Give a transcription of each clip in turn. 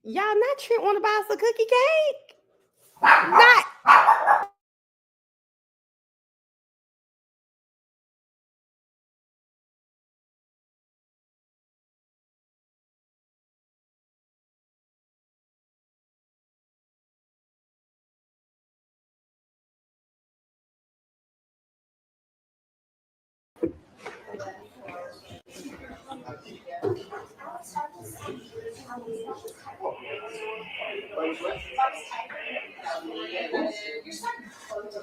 Y'all not Trent want to buy us a cookie cake? Not.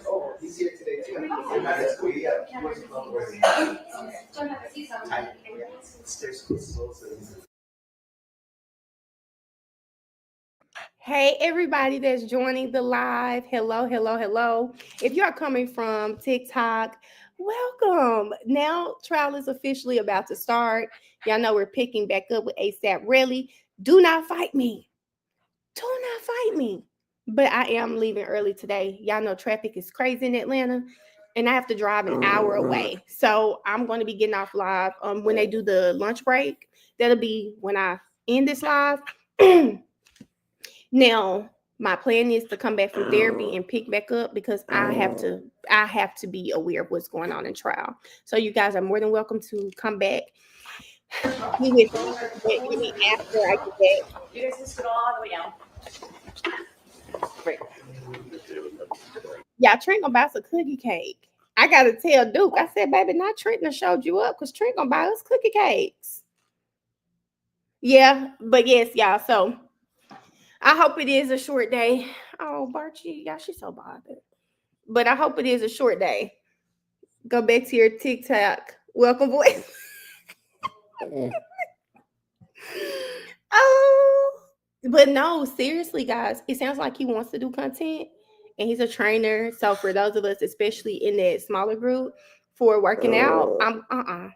Oh, he's here today too. That's cool. Yeah. Hey, everybody that's joining the live. Hello, hello, hello. If you are coming from TikTok, welcome. Now, trial is officially about to start. Y'all know we're picking back up with AP Reli. Do not fight me. Do not fight me. But I am leaving early today. Y'all know traffic is crazy in Atlanta, and I have to drive an hour away. So I'm going to be getting off live when they do the lunch break. That'll be when I end this live. Now, my plan is to come back from therapy and pick back up because I have to be aware of what's going on in trial. So you guys are more than welcome to come back. Be with me after I get back. You guys just go all the way down. Right. Yeah, Trent gonna buy us a cookie cake. I gotta tell Duke. I said, baby, not Trent that showed you up because Trent gonna buy us cookie cakes. Yeah, but yes, y'all. So I hope it is a short day. Oh, Barchi, y'all, she's so bothered. But I hope it is a short day. Go back to your TikTok. Welcome, voice. Oh, but no, seriously, guys, it sounds like he wants to do content and he's a trainer. So for those of us, especially in that smaller group for working out, I'm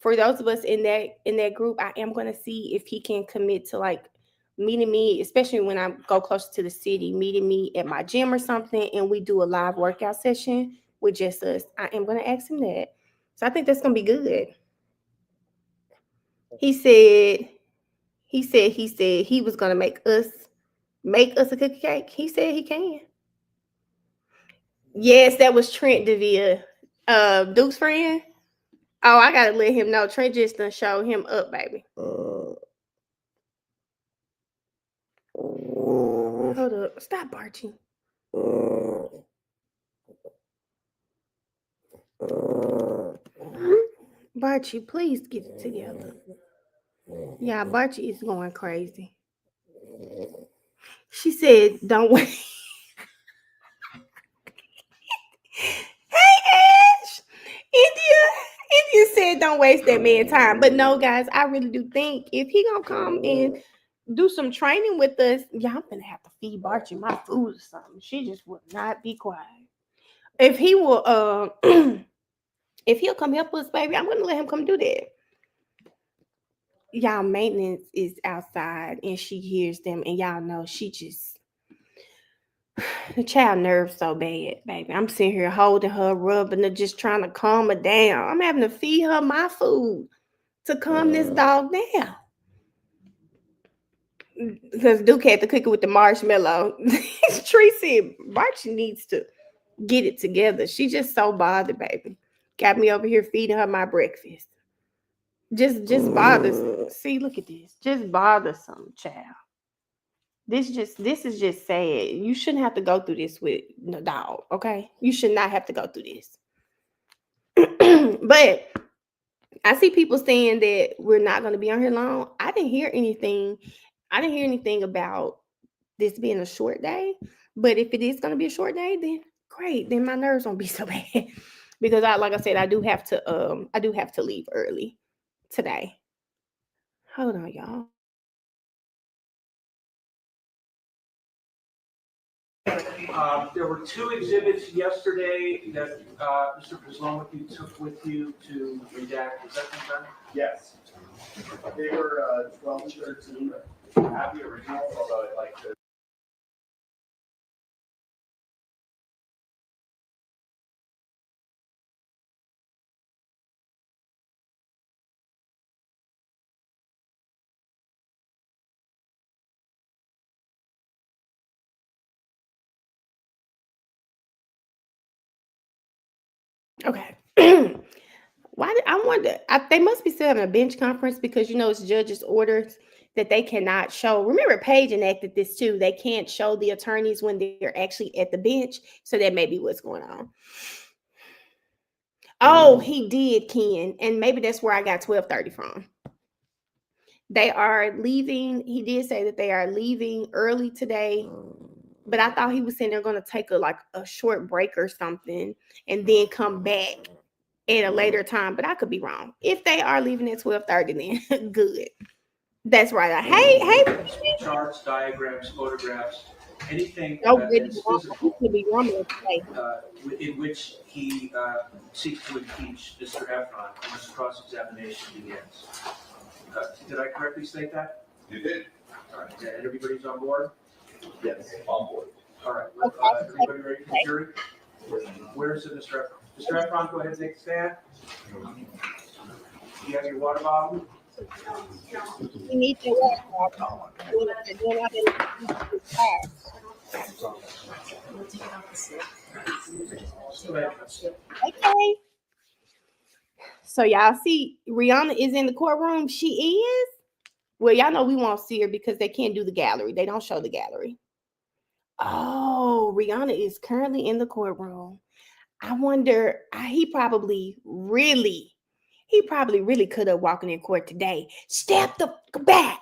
for those of us in that group, I am gonna see if he can commit to like meeting me, especially when I go closer to the city, meeting me at my gym or something, and we do a live workout session with just us. I am gonna ask him that. So I think that's gonna be good. He said he was gonna make us a cookie cake. He said he can. Yes, that was Trent Devere, Duke's friend. Oh, I gotta let him know. Trent just done show him up, baby. Hold up. Stop barching. Barchi, please get it together. Yeah, Barchi is going crazy. She said, don't wait. Hey, Ash. India said don't waste that man time. But no, guys, I really do think if he gonna come and do some training with us, yeah, I'm gonna have to feed Barchi my food or something. She just would not be quiet. If he will if he'll come help us, baby, I'm gonna let him come do that. Y'all maintenance is outside and she hears them and y'all know she just the child nerves so bad, baby. I'm sitting here holding her, rubbing her, just trying to calm her down. I'm having to feed her my food to calm this dog down. Because Duke had to cook it with the marshmallow. Tree said Marchie needs to get it together. She just so bothered, baby. Got me over here feeding her my breakfast. Just bothersome. See, look at this. Just bothersome, child. This is just sad. You shouldn't have to go through this with the dog, okay? You should not have to go through this. But I see people saying that we're not going to be on here long. I didn't hear anything. I didn't hear anything about this being a short day. But if it is going to be a short day, then great. Then my nerves won't be so bad because like I said, I do have to leave early today. Hold on, y'all. There were two exhibits yesterday that Mr. Pizlomaki took with you to redact. Is that confirmed? Yes. They were 12 and 13. I have the original, although I'd like to Okay. I wonder, they must be still having a bench conference because it's judges' orders that they cannot show. Remember, Page enacted this too. They can't show the attorneys when they're actually at the bench. So that may be what's going on. Oh, he did, Ken. And maybe that's where I got 12:30 from. They are leaving. He did say that they are leaving early today. But I thought he was saying they're going to take a short break or something and then come back at a later time. But I could be wrong. If they are leaving at 12:30, then good. That's right. Hey. Charts, diagrams, photographs, anything No, that's physical, could be wrong today. in which he seeks to impeach Mr. Efron once cross-examination begins. Did I correctly state that? You did? All right, and everybody's on board? Yes, on board. All right, everybody ready for the jury? Where's Mr. Efron? Mr. Efron, go ahead and take a stand. You have your water bottle? You need your water bottle. Okay. So y'all see, Rhianna is in the courtroom. She is. Well, y'all know we won't see her because they can't do the gallery. They don't show the gallery. Oh, Rhianna is currently in the courtroom. I wonder, he probably really could have walked in court today. Step the back.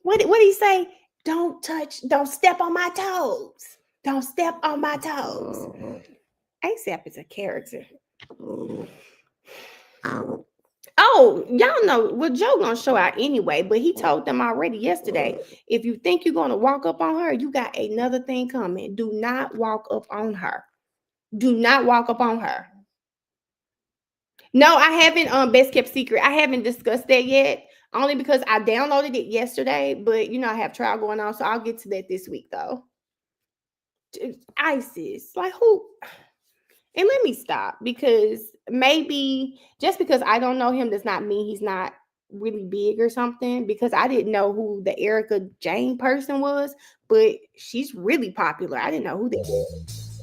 What did he say? Don't step on my toes. Don't step on my toes. ASAP is a character. Oh, y'all know, well, Joe gonna show out anyway, but he told them already yesterday, if you think you're gonna walk up on her, you got another thing coming. Do not walk up on her. Do not walk up on her. No, I haven't best kept secret. I haven't discussed that yet, only because I downloaded it yesterday, but I have trial going on, so I'll get to that this week though. ISIS, like who? And let me stop, because maybe just because I don't know him does not mean he's not really big or something, because I didn't know who the Erica Jane person was, but she's really popular. I didn't know who that was.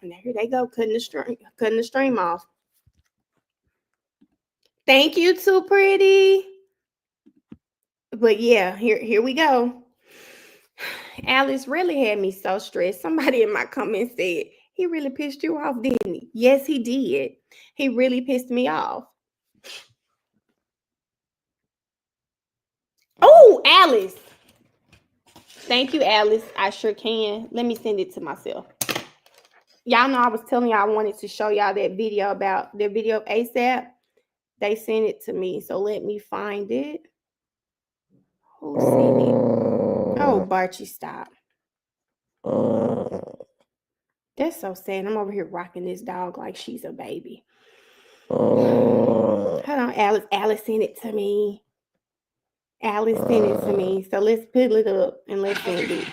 And here they go, cutting the stream off. Thank you, Too Pretty. But yeah, here we go. Alice really had me so stressed. Somebody in my comments said, he really pissed you off, didn't he? Yes, he did. He really pissed me off. Oh, Alice. Thank you, Alice. I sure can. Let me send it to myself. Y'all know I was telling y'all I wanted to show y'all that video about their video of ASAP. They sent it to me, so let me find it. Who sent it? Oh, Barchi, stop. That's so sad. I'm over here rocking this dog like she's a baby. Hold on, Alice. Alice sent it to me. Alice sent it to me. So let's pull it up and let's send it.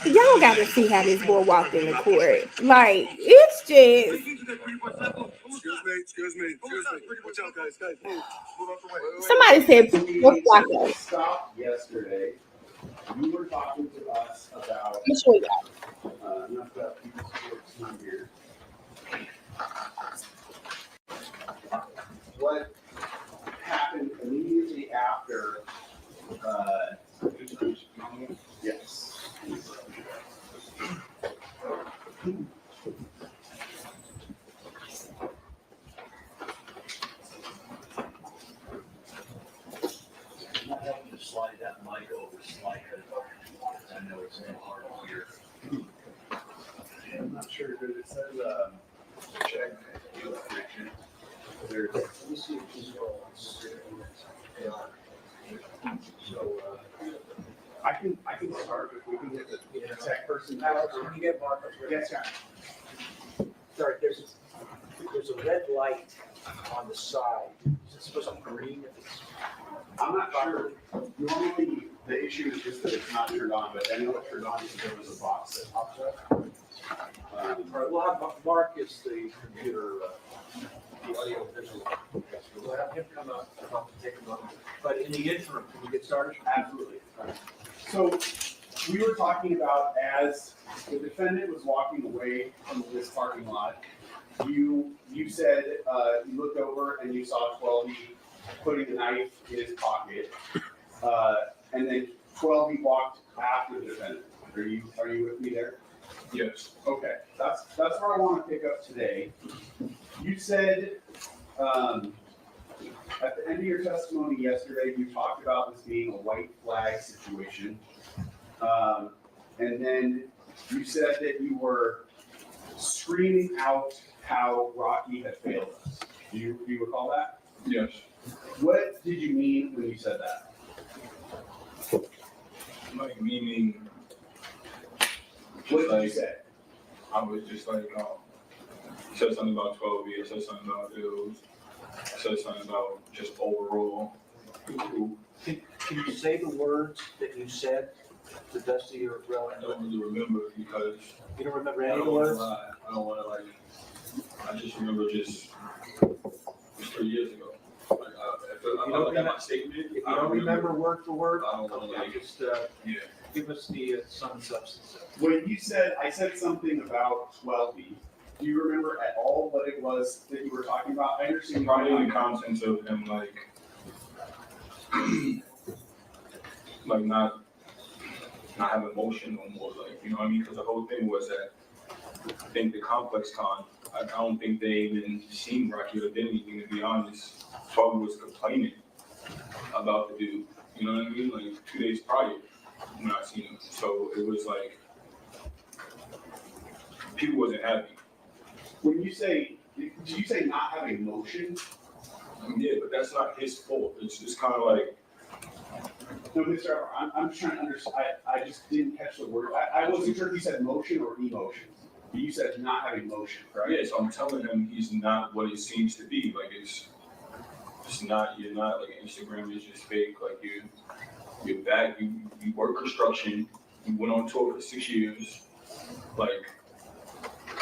Y'all got to see how this boy walked in the court. Like, it's just. Excuse me. Watch out, guys. Move out the way. Somebody said, "What's like that?" Stopped yesterday. You were talking to us about. Let me show y'all. Enough about people's sports not here. What happened immediately after? Yes. I'm not helping to slide that mic over slightly. I know it's hard to hear. I'm not sure, but it says, check. There's, let me see if this so, I can start, if we can get the tech person. Alex, can you get Mark? Yes, sir. Sorry, there's a red light on the side. Is it supposed to be green? I'm not sure. Normally, the issue is just that it's not turned on, but I know it turned on because there was a box that popped up. All right, we'll have Mark is the computer, the audio visual. We'll have him come up and help take a moment. But in the interim, can we get started? Absolutely. So we were talking about as the defendant was walking away from this parking lot, you said you looked over and you saw 12E putting the knife in his pocket, and then 12E walked after the defendant. Are you with me there? Yes. Okay, that's where I want to pick up today. You said at the end of your testimony yesterday, you talked about this being a white flag situation. And then you said that you were screaming out how Rocky had failed us. Do you recall that? Yes. What did you mean when you said that? Like meaning, What did you like, say? I was just like, said something about 12 years, said something about bills, said something about just overall. Can you say the words that you said to the best of your I relative? don't really remember because You don't remember I any of don't the want to words? lie. I don't want to I just remember just 3 years ago. Like, I feel like my statement. If you don't remember word for word, I don't want to like, just yeah. give us the sum and substance of it. When you said, I said something about 12B, do you remember at all what it was that you were talking about? I understand. Probably the contents of him like not having emotion no more, like, you know what I mean? Because the whole thing was that I think the complex con, I don't think they even seen Rocky or did anything, to be honest. 12 was complaining about the dude, you know what I mean? Like 2 days prior when I seen him. So it was like, people wasn't happy. When you say, did you say not having motion? Yeah, but that's not his fault. It's just kind of like, No, Mr. Ever, I'm just trying to understand. I just didn't catch the word. I wasn't sure if you said motion or emotions. You said not having motion, correct? yeah, so I'm telling him he's not what it seems to be. Like it's not, you're not like Instagram is just fake. Like you're back, you work construction, you went on tour for 6 years. Like,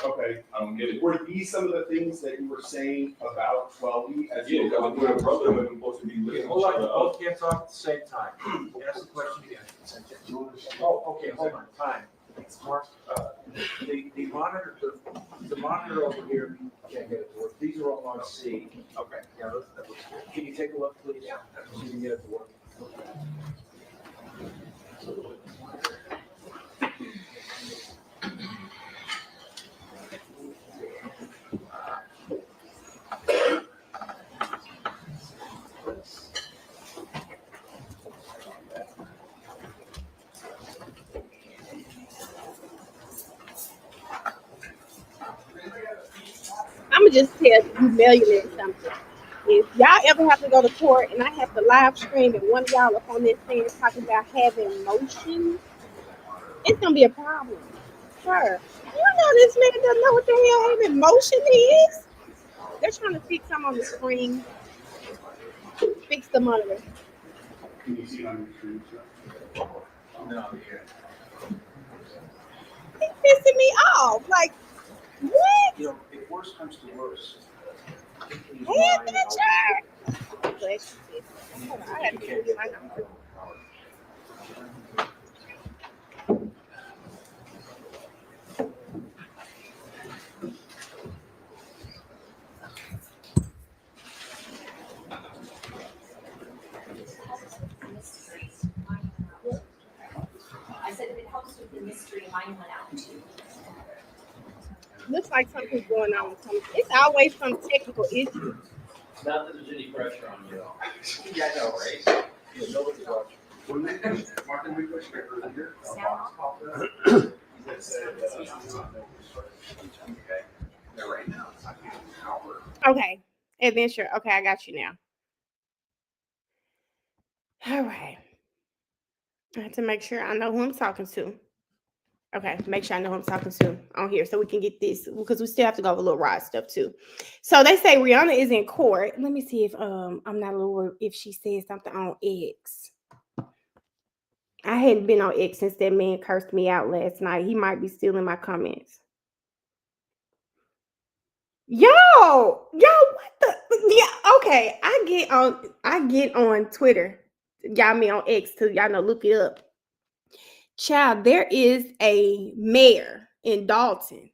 Okay. I don't get it. Were these some of the things that you were saying about 12E as Yeah, you were because talking we're a about? brother, we're supposed to be Okay, lifting hold each on, other you up. both can't talk at the same time. Ask the question again. Oh, okay, hold on, time. Mark, the monitor over here can't get it to work. These are all on C. Okay. Yeah, that looks good. Can you take a look, please? Yeah. So you can get it to work. I'ma just tell you millionaires something. If y'all ever have to go to court and I have to live stream and one of y'all up on this thing is talking about having motion, it's gonna be a problem. Sure. You know this man doesn't know what the hell having motion is. They're trying to fix something on the screen. Fix the monitor. Can you see it on your screen, sir? No, yeah. It's pissing me off. Like, what? You know, if worse comes to worse. use Hey, mine, bitch! Bless you, sis. Hold on, I gotta give you my number. I said if it helps with the mystery, mine went out too. Looks like something's going on with something. It's always some technical issue. Not that there's any pressure on you. Yeah, I know, right? Yeah, nobody's watching. When they Martin, we pushed it earlier. A box popped up that said, okay. Now, right now, it's not getting power. Okay. Adventure. Okay, I got you now. All right. I have to make sure I know who I'm talking to. Okay, make sure I know who I'm talking to on here so we can get this, because we still have to go over a little raw stuff too. So they say Rhianna is in court. Let me see if I'm not a little if she said something on X. I hadn't been on X since that man cursed me out last night. He might be still in my comments. Yo, what the? Yeah, okay. I get on Twitter. Y'all me on X too. Y'all know, look it up. Child, there is a mayor in Dalton.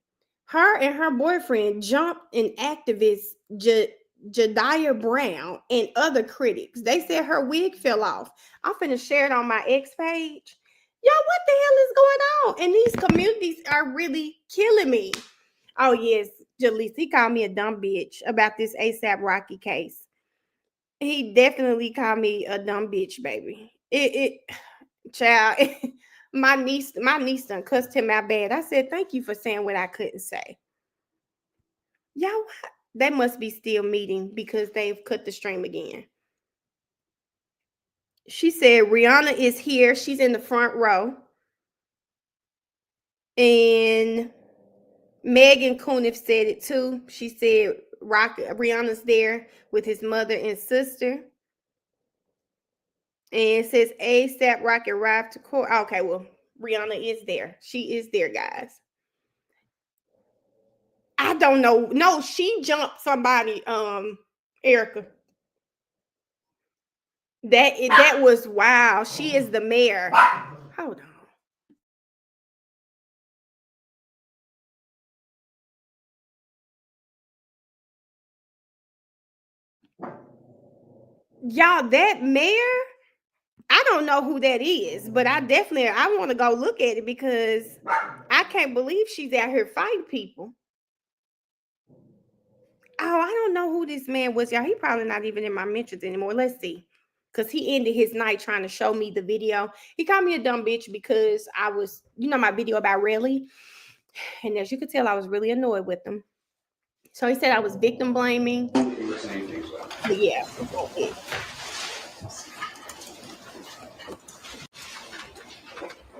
Her and her boyfriend jumped an activist, Jediah Brown, and other critics. They said her wig fell off. I'm finna share it on my X page. Y'all, what the hell is going on? And these communities are really killing me. Oh, yes, Jaleesa, he called me a dumb bitch about this ASAP Rocky case. He definitely called me a dumb bitch, baby. Child, my niece done cussed him out bad. I said, thank you for saying what I couldn't say. Y'all, they must be still meeting because they've cut the stream again. She said Rhianna is here. She's in the front row. And Megan Cuniff said it too. She said Rihanna's there with his mother and sister. And it says ASAP Rocky arrived to court. Okay, well, Rhianna is there. She is there, guys. I don't know. No, she jumped somebody, Erica. That was wow. She is the mayor. Hold on. Y'all, that mayor, I don't know who that is, but I want to go look at it because I can't believe she's out here fighting people. Oh, I don't know who this man was, y'all. He probably not even in my mentions anymore. Let's see. Because he ended his night trying to show me the video. He called me a dumb bitch because I was, my video about Reli. And as you could tell, I was really annoyed with him. So he said I was victim blaming. But yeah.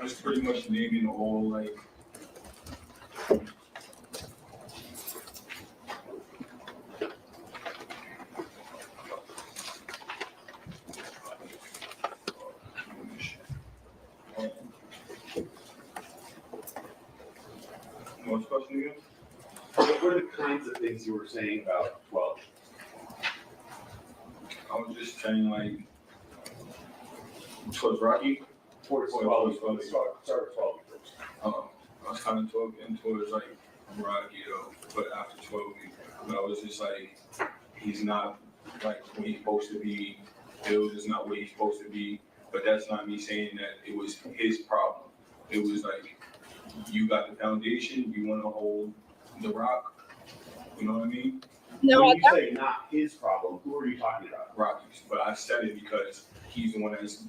It's pretty much naming the whole like. What's the question again? What were the kinds of things you were saying about 12? I was just saying like towards Rocky. Towards 12. Start with 12 first. I was kind of talking towards like Rocky though, but after 12, but I was just like, he's not like what he's supposed to be. Bills is not what he's supposed to be. But that's not me saying that it was his problem. It was like, you got the foundation, you want to hold the rock. You know what I mean? No, when you say not his problem, who are you talking about? Rocky's. But I said it because he's the one that's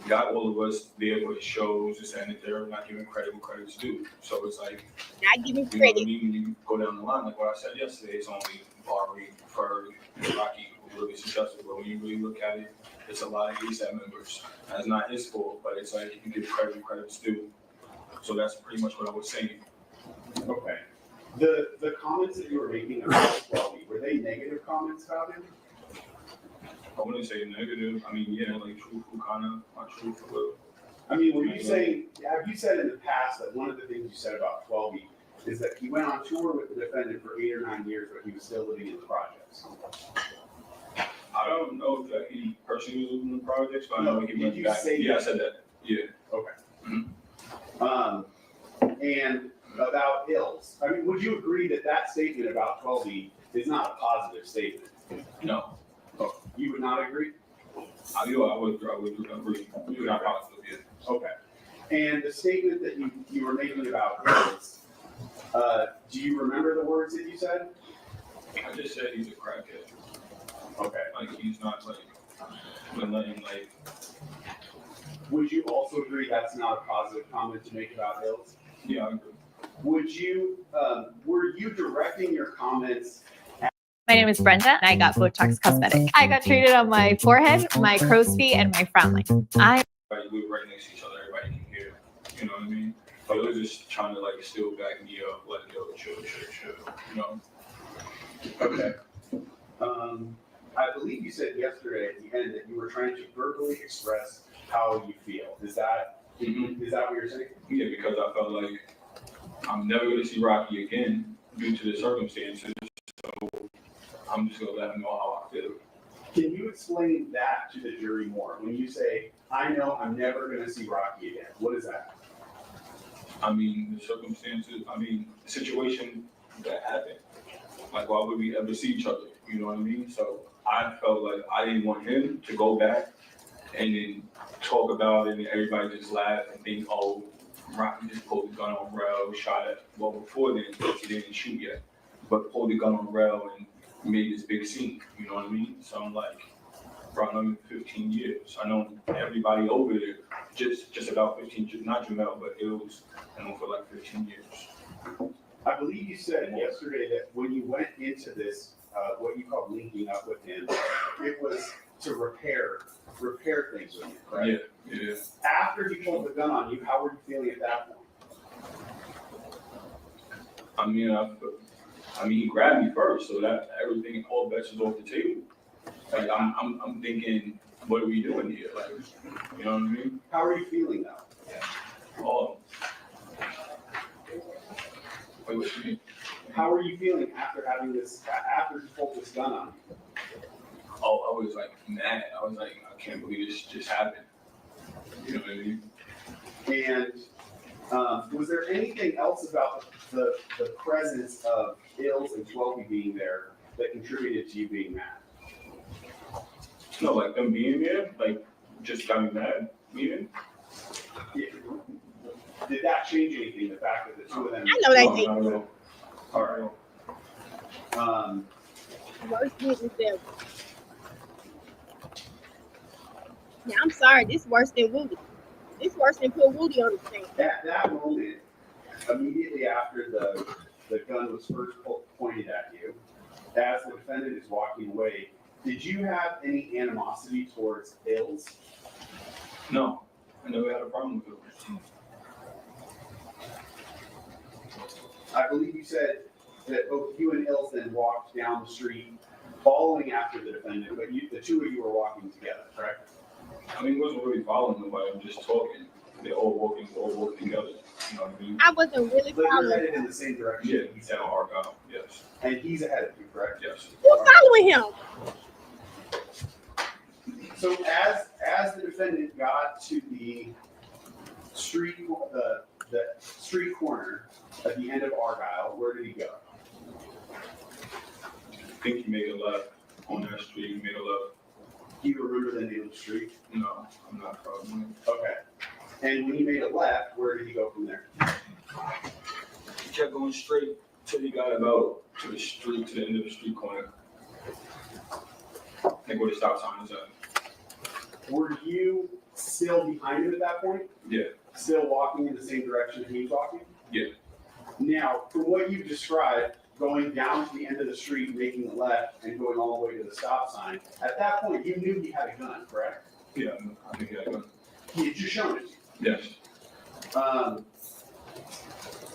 got all of us there with shows, this and that. They're not giving credit where credit's due. So it's like, not giving you know credit. what I mean? When you go down the line, like what I said yesterday, it's only Barbie, Ferg, Rocky who really successful. But when you really look at it, it's a lot of ASAP members. That's not his fault, but it's like you can give credit where credit's due. So that's pretty much what I was saying. Okay. The comments that you were making about 12, were they negative comments about him? I wouldn't say negative. I mean, yeah, like truthful, kind of, not truthful. I mean, were you saying, have you said in the past that one of the things you said about 12 is that he went on tour with the defendant for 8 or 9 years, but he was still living in the projects? I don't know if he personally was living in the projects, but I know he went back. Yeah, I said that. Yeah. Okay. Mm-hmm. And about Hills, I mean, would you agree that that statement about 12 is not a positive statement? No. Oh, you would not agree? I would agree. You're not positive, yeah. Okay. And the statement that you were making about Hills, do you remember the words that you said? I just said he's a crackhead. Okay. Like, he's not like, gonna let him like. Would you also agree that's not a positive comment to make about Hills? Yeah, I agree. Would you, were you directing your comments? My name is Brenda, and I got Botox Cosmetic. I got treated on my forehead, my crow's feet, and my frown line. We were right next to each other, everybody can hear. You know what I mean? But it was just trying to like still back me up, like, yo, chill, you know? Okay. I believe you said yesterday at the end that you were trying to verbally express how you feel. Is that what you're saying? Yeah, because I felt like I'm never going to see Rocky again due to the circumstances. So I'm just going to let him know how I feel. Can you explain that to the jury more? When you say, I know I'm never gonna see Rocky again, what is that? I mean, the circumstances, the situation that happened. Like, why would we ever see each other? You know what I mean? So I felt like I didn't want him to go back and then talk about it and everybody just laugh and think, oh, Rocky just pulled the gun on Rel, shot it. Well, before then, he didn't shoot yet, but pulled the gun on Rel and made this big scene. You know what I mean? So I'm like, bro, I know him 15 years. I know everybody over there, just about 15 years, not Jamel, but Ills, I know for like 15 years. I believe you said yesterday that when you went into this, what you call linking up with him, it was to repair things with him, right? Yeah. After he pulled the gun on you, how were you feeling at that point? He grabbed me first, so that everything, all bets is off the table. Like I'm thinking, what are we doing here? Like, you know what I mean? How are you feeling now? Oh. Wait, what you mean? How are you feeling after having this, after he pulled this gun on you? Oh, I was like mad. I was like, I can't believe this just happened. You know what I mean? And was there anything else about the presence of Ills and 12 being there that contributed to you being mad? No, like them being there, like just got me mad. Meaning? Yeah. Did that change anything? The fact that the two of them. I know they No, did. not at all. All right. Worst witness ever. Yeah, I'm sorry. This worse than Woody. This worse than put Woody on the stand. At that moment, immediately after the gun was first pointed at you, as the defendant is walking away, did you have any animosity towards Ills? No, I never had a problem with it. I believe you said that both you and Ills then walked down the street following after the defendant, but the two of you were walking together, correct? It wasn't really following nobody. I'm just talking. They're all walking together. You know what I mean? I wasn't really But you're following. headed in the same direction. Yeah, he's at Argyle. Yes. And he's ahead of you, correct? Yes. Who's following him? So as the defendant got to the street corner at the end of Argyle, where did he go? I think he made a left on that street. He made a left. Do you remember the name of the street? No, I'm not probably. Okay. And when he made a left, where did he go from there? He kept going straight till he got about to the end of the street corner. Like where the stop sign is at. Were you still behind him at that point? Yeah. Still walking in the same direction he was walking? Yeah. Now, from what you've described, going down to the end of the street, making a left, and going all the way to the stop sign, at that point, you knew he had a gun, correct? Yeah, I think he had a gun. He had just shown it to you. Yes.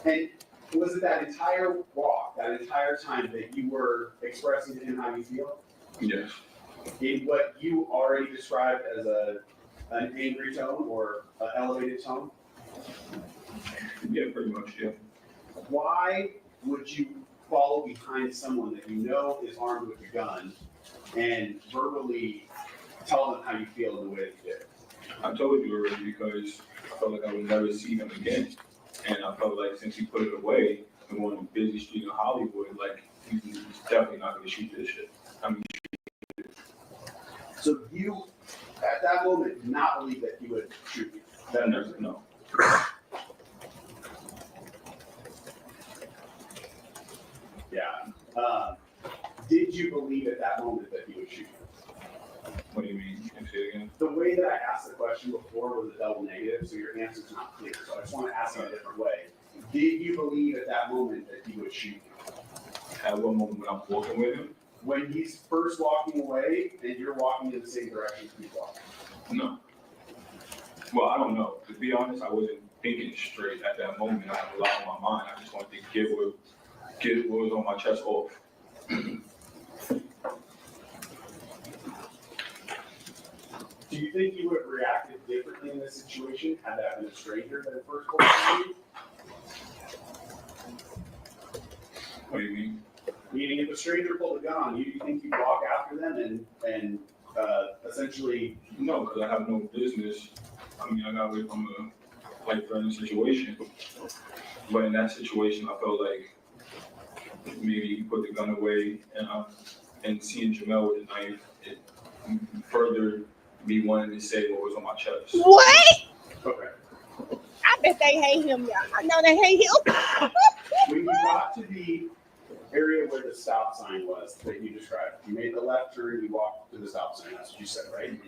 And was it that entire walk, that entire time that you were expressing to him how you feel? Yes. In what you already described as an angry tone or an elevated tone? Yeah, pretty much, yeah. Why would you follow behind someone that you know is armed with a gun and verbally tell them how you feel in the way that you did? I told you already because I felt like I would never see him again. And I felt like since he put it away in one of the busy streets in Hollywood, like he's definitely not gonna shoot this shit. So you, at that moment, did not believe that he would shoot you? That never, no. Yeah. Did you believe at that moment that he would shoot you? What do you mean? Can you say it again? The way that I asked the question before was a double negative, so your answer's not clear. So I just want to ask it a different way. Did you believe at that moment that he would shoot you? At one moment when I'm walking with him? When he's first walking away and you're walking in the same direction he's walking? No. Well, I don't know. To be honest, I wasn't thinking straight at that moment. I had a lot on my mind. I just wanted to get what was on my chest off. Do you think you would have reacted differently in this situation had that been a stranger that first walked you? What do you mean? Meaning if a stranger pulled a gun on you, you think you'd walk after them and essentially, No, because I have no business. I mean, I got away from a life-threatening situation. But in that situation, I felt like maybe he put the gun away, and seeing Jamel with the knife, it further me wanting to say what was on my chest. What? okay. I bet they hate him, y'all. I know they hate him. When you got to the area where the stop sign was that you described, you made the left turn, you walked to the stop sign, that's what you said, right?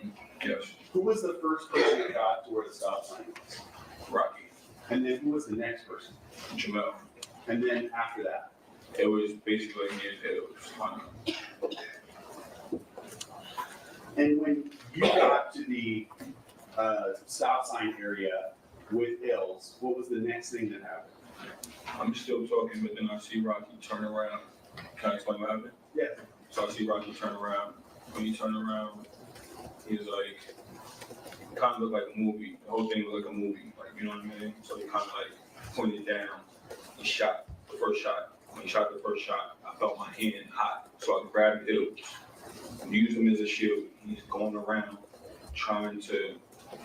Yes, Who was the first person that got to where the stop sign was? Rocky, And then who was the next person? Jamel. And then after that? It was basically me and it was fun. And when you got to the stop sign area with Ills, what was the next thing that happened? I'm still talking, but then I see Rocky turn around. Can I explain what happened? Yeah. So I see Rocky turn around. When he turned around, he's like, kind of looked like a movie. The whole thing looked like a movie, like, you know what I mean? So he kind of like pointed down. He shot the first shot. When he shot the first shot, I felt my hand hot. So I grabbed Ills, used him as a shield. He's going around trying to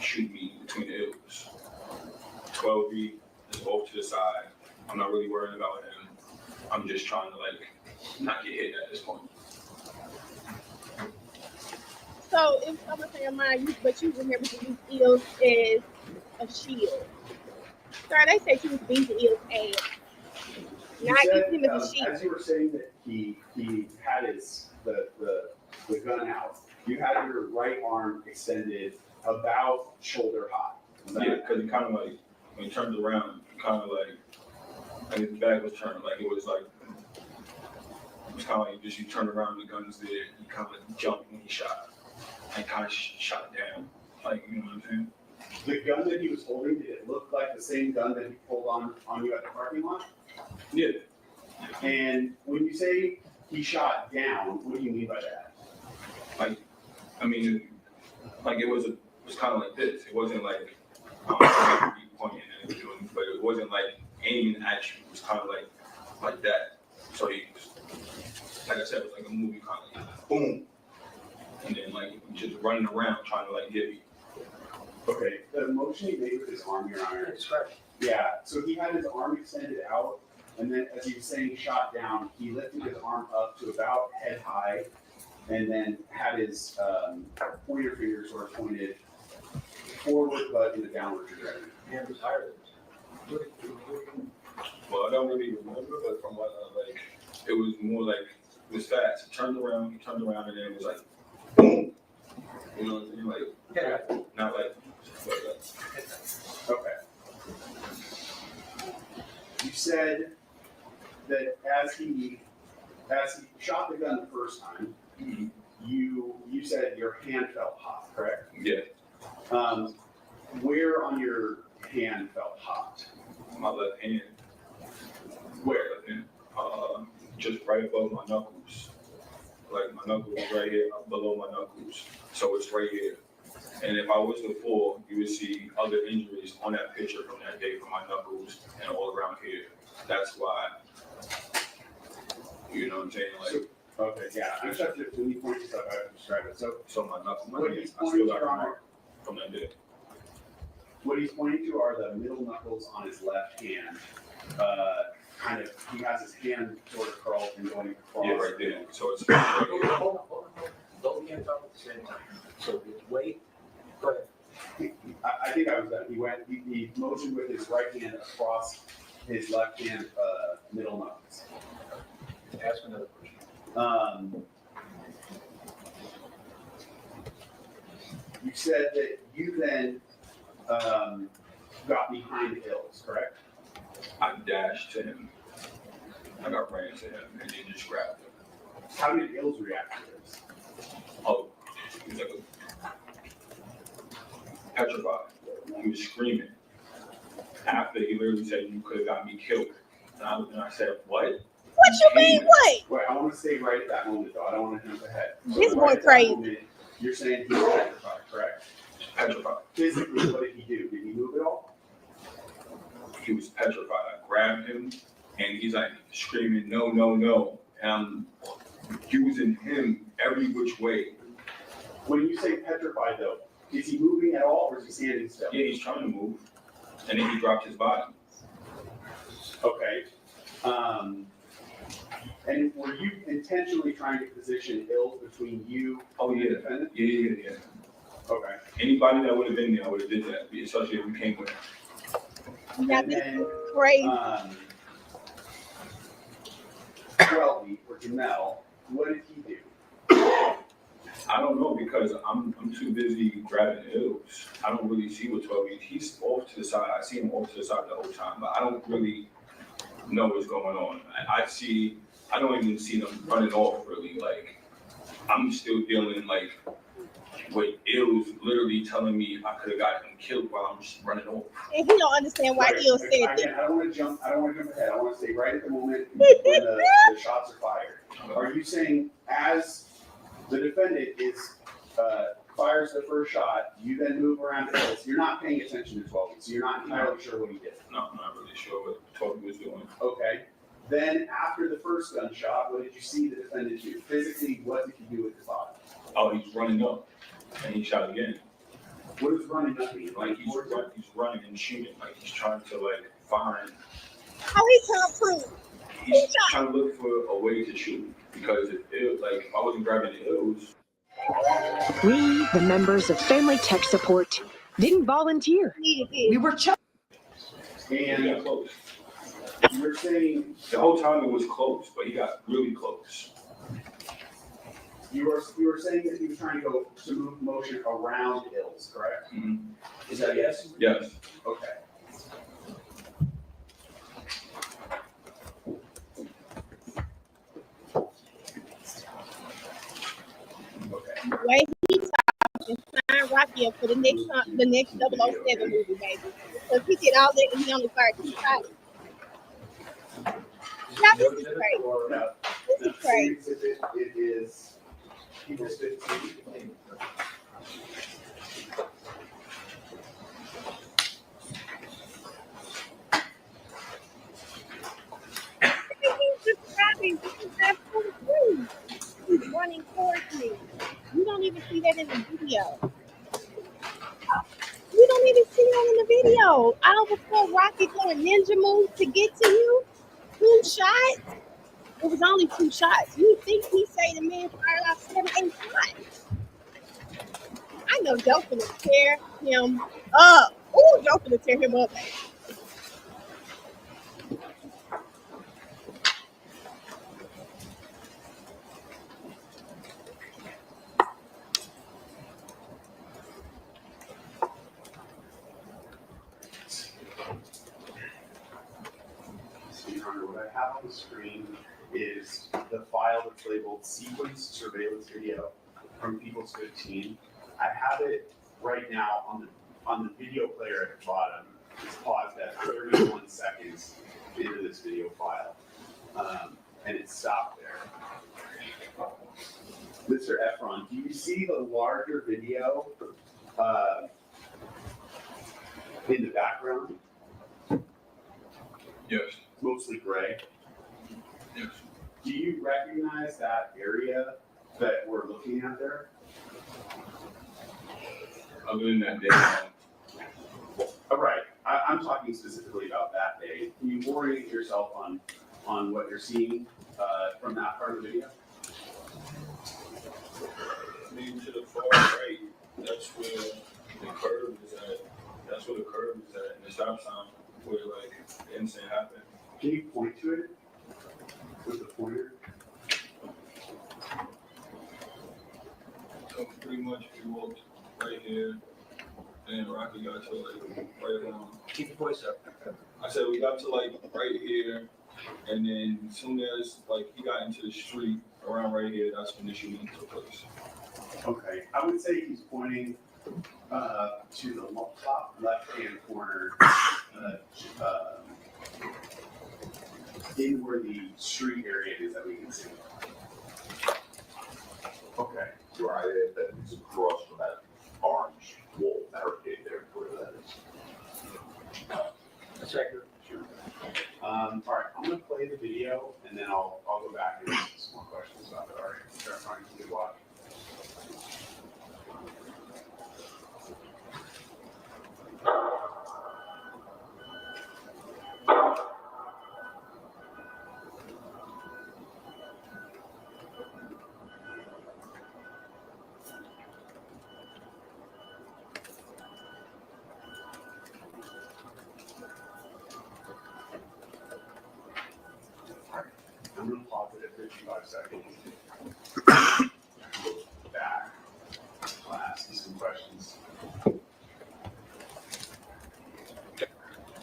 shoot me between the Ills. 12B is off to the side. I'm not really worried about him. I'm just trying to like not get hit at this point. So if I'm gonna say mine, but you remember to use Ills as a shield. Sorry, they said you was beating Ills ass. You Not said, using him as a shield. as you were saying that he had his the gun out, you had your right arm extended about shoulder high. Was that- Yeah, because he kind of like, when he turned around, he kind of like his back was turned, like it was kind of like just you turned around, the gun's there, he kind of like jumped when he shot, and kind of shot down, like, you know what I'm saying? The gun that he was holding, did it look like the same gun that he pulled on you at the parking lot? Yeah. And when you say he shot down, what do you mean by that? I mean, like it was kind of like this. It wasn't like he pointing and doing, but it wasn't like aiming at you. It was kind of like that. So he, like I said, it was like a movie, kind of like boom, and then like just running around trying to like hit me. Okay, the motion he made with his arm, Your Honor. That's right. Yeah, so he had his arm extended out, and then as he was saying shot down, he lifted his arm up to about head high, and then had his pointer finger sort of pointed forward, but in a downward trajectory. Hand was higher than this. Well, I don't really remember, but from what like, it was more like it was fast. He turned around, and then it was like boom. You know what I'm saying? Like Yeah. not like that. Okay. You said that as he shot the gun the first time, Mhm. you said your hand felt hot, correct? Yeah, Where on your hand felt hot? my left hand. Where? Left hand. Just right above my knuckles. Like my knuckles is right here, up below my knuckles. So it's right here. And if I was to fall, you would see other injuries on that picture from that day from my knuckles and all around here. That's why. You know what I'm saying? Like, Okay, yeah, I just have to, when you point this out, I have to describe it. so my knuckles, What I he's still pointing got to a on mark from that day. what he's pointing to are the middle knuckles on his left hand. Kind of, he has his hand sort of curled and going across. Yeah, right there. So it's Hold on. Don't hands up at the same time. So it's weight. Go ahead. I think I was done. He motioned with his right hand across his left hand, middle knuckles. Ask another question. You said that you then, got behind Ills, correct? I dashed to him. I got ran to him and then just grabbed him. How did Ills react to this? Oh, he was like petrified. He was screaming. After he literally said, "You could have got me killed." And I said, "What?" What you mean? What? Wait, I want to stay right at that moment though. I don't want to jump ahead. This So boy right at that crazy. moment, you're saying he was petrified, correct? Petrified. Physically, what did he do? Did he move at all? He was petrified. I grabbed him and he's like screaming, "No, no, no." and I'm using him every which way. When you say petrified though, is he moving at all or is he standing still? Yeah, he's trying to move, and then he dropped his body. Okay. And were you intentionally trying to position ills between you and the defendant? Yeah. Okay. Anybody that would have been there would have did that, especially if we came with him. And then, Crazy. Welby or Jamel, what did he do? I don't know because I'm too busy grabbing ills. I don't really see what 12 is. He's off to the side. I see him off to the side the whole time, but I don't really know what's going on. I don't even see them running off really. Like, I'm still dealing like with ills literally telling me I could have gotten him killed while I'm just running off. And he don't understand why Ill said that. Again, I don't want to jump ahead. I want to stay right at the moment when the shots are fired. Are you saying as the defendant fires the first shot, you then move around to Ills? You're not paying attention to 12, so you're not entirely sure what he did. No, I'm not really sure what 12 was doing. Okay. Then after the first gunshot, what did you see the defendant do? Physically, what did he do with his body? Oh, he's running up, and he shot again. What does running up mean? Like he's running and shooting. Like he's trying to like find. How he Tom Cruise? He's trying to look for a way to shoot because if I wasn't grabbing the ills. We, the members of Family Tech Support, didn't volunteer. We were chosen. He And got close. you're saying The whole time it was close, but he got really close. you were saying that he was trying to move motion around Ills, correct? Mhm. Is that yes? Yes. Okay. Way he talking, sign Rocky up for the next 007 movie, baby. Because he did all that and he only fired 2 shots. Now this is crazy. No, This is crazy. it is People's 15. He's describing this is absolutely true. He's running towards me. You don't even see that in the video. You don't even see that in the video. I was told Rocky doing ninja moves to get to you. 2 shots. It was only 2 shots. You think he say the man fired off 7, 8 shots? I know Joe finna tear him up. Ooh, Joe finna tear him up. What I have on the screen is the file that's labeled sequence surveillance video from People's 15. I have it right now on the video player at the bottom. It's paused at 31 seconds into this video file. And it stopped there. Mr. Efron, do you see the larger video in the background? Yes. Mostly gray. Yes. Do you recognize that area that we're looking at there? Other than that day. All right, I'm talking specifically about that day. Can you orient yourself on what you're seeing from that part of the video? Maybe to the far right, that's where the curve is at. That's where the curve is at, and the stop sign where like the incident happened. Can you point to it with the pointer? So pretty much we walked right here, and Rocky got to like right around. Keep your voice up. I said we got to like right here, and then as soon as like he got into the street around right here, that's when the shooting took place. Okay, I would say he's pointing to the top left-hand corner, in where the street area is that we can see. Okay. Right, that is across from that orange wall barricade there, where that is. Check it. All right, I'm gonna play the video and then I'll go back and I'm gonna pause it at 55 seconds. Back. I'll ask you some questions.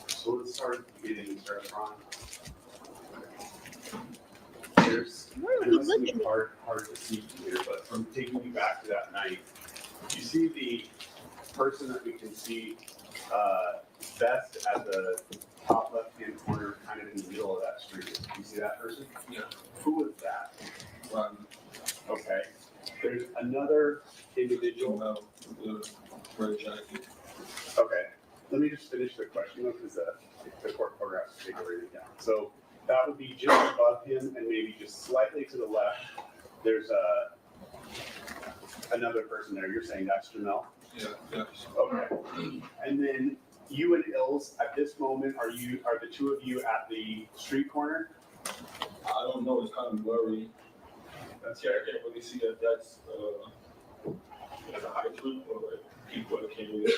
So let's start at the beginning and start from. There's, I know it's gonna be hard to see here, but from taking you back to that night, you see the person that we can see best at the top left-hand corner, kind of in the middle of that street. You see that person? Yeah. Who was that? Okay. There's another individual. No, the red jacket. Okay. Let me just finish the question though, because the court photographs take everything down. So that would be just above him and maybe just slightly to the left. There's another person there. You're saying that's Jamel? Yeah, yes. Okay. And then you and Ills at this moment, are the two of you at the street corner? I don't know, it's kind of blurry. That's Yeah, I can't really see if that's a high truth or like people that came in.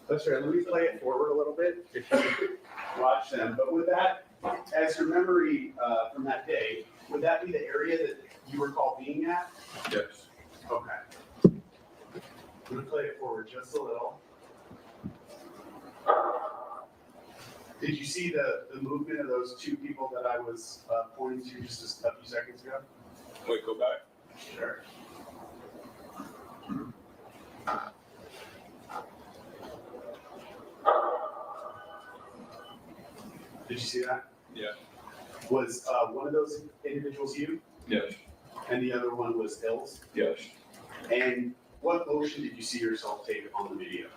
That's right. Let me play it forward a little bit. If you could watch them. But with that, as your memory from that day, would that be the area that you recall being at? Yes. Okay. I'm gonna play it forward just a little. Did you see the movement of those two people that I was pointing to just a few seconds ago? Wait, go back. Sure. Did you see that? Yeah. Was one of those individuals you, Yes. and the other one was Hills? Yes. And what motion did you see yourself take on the video?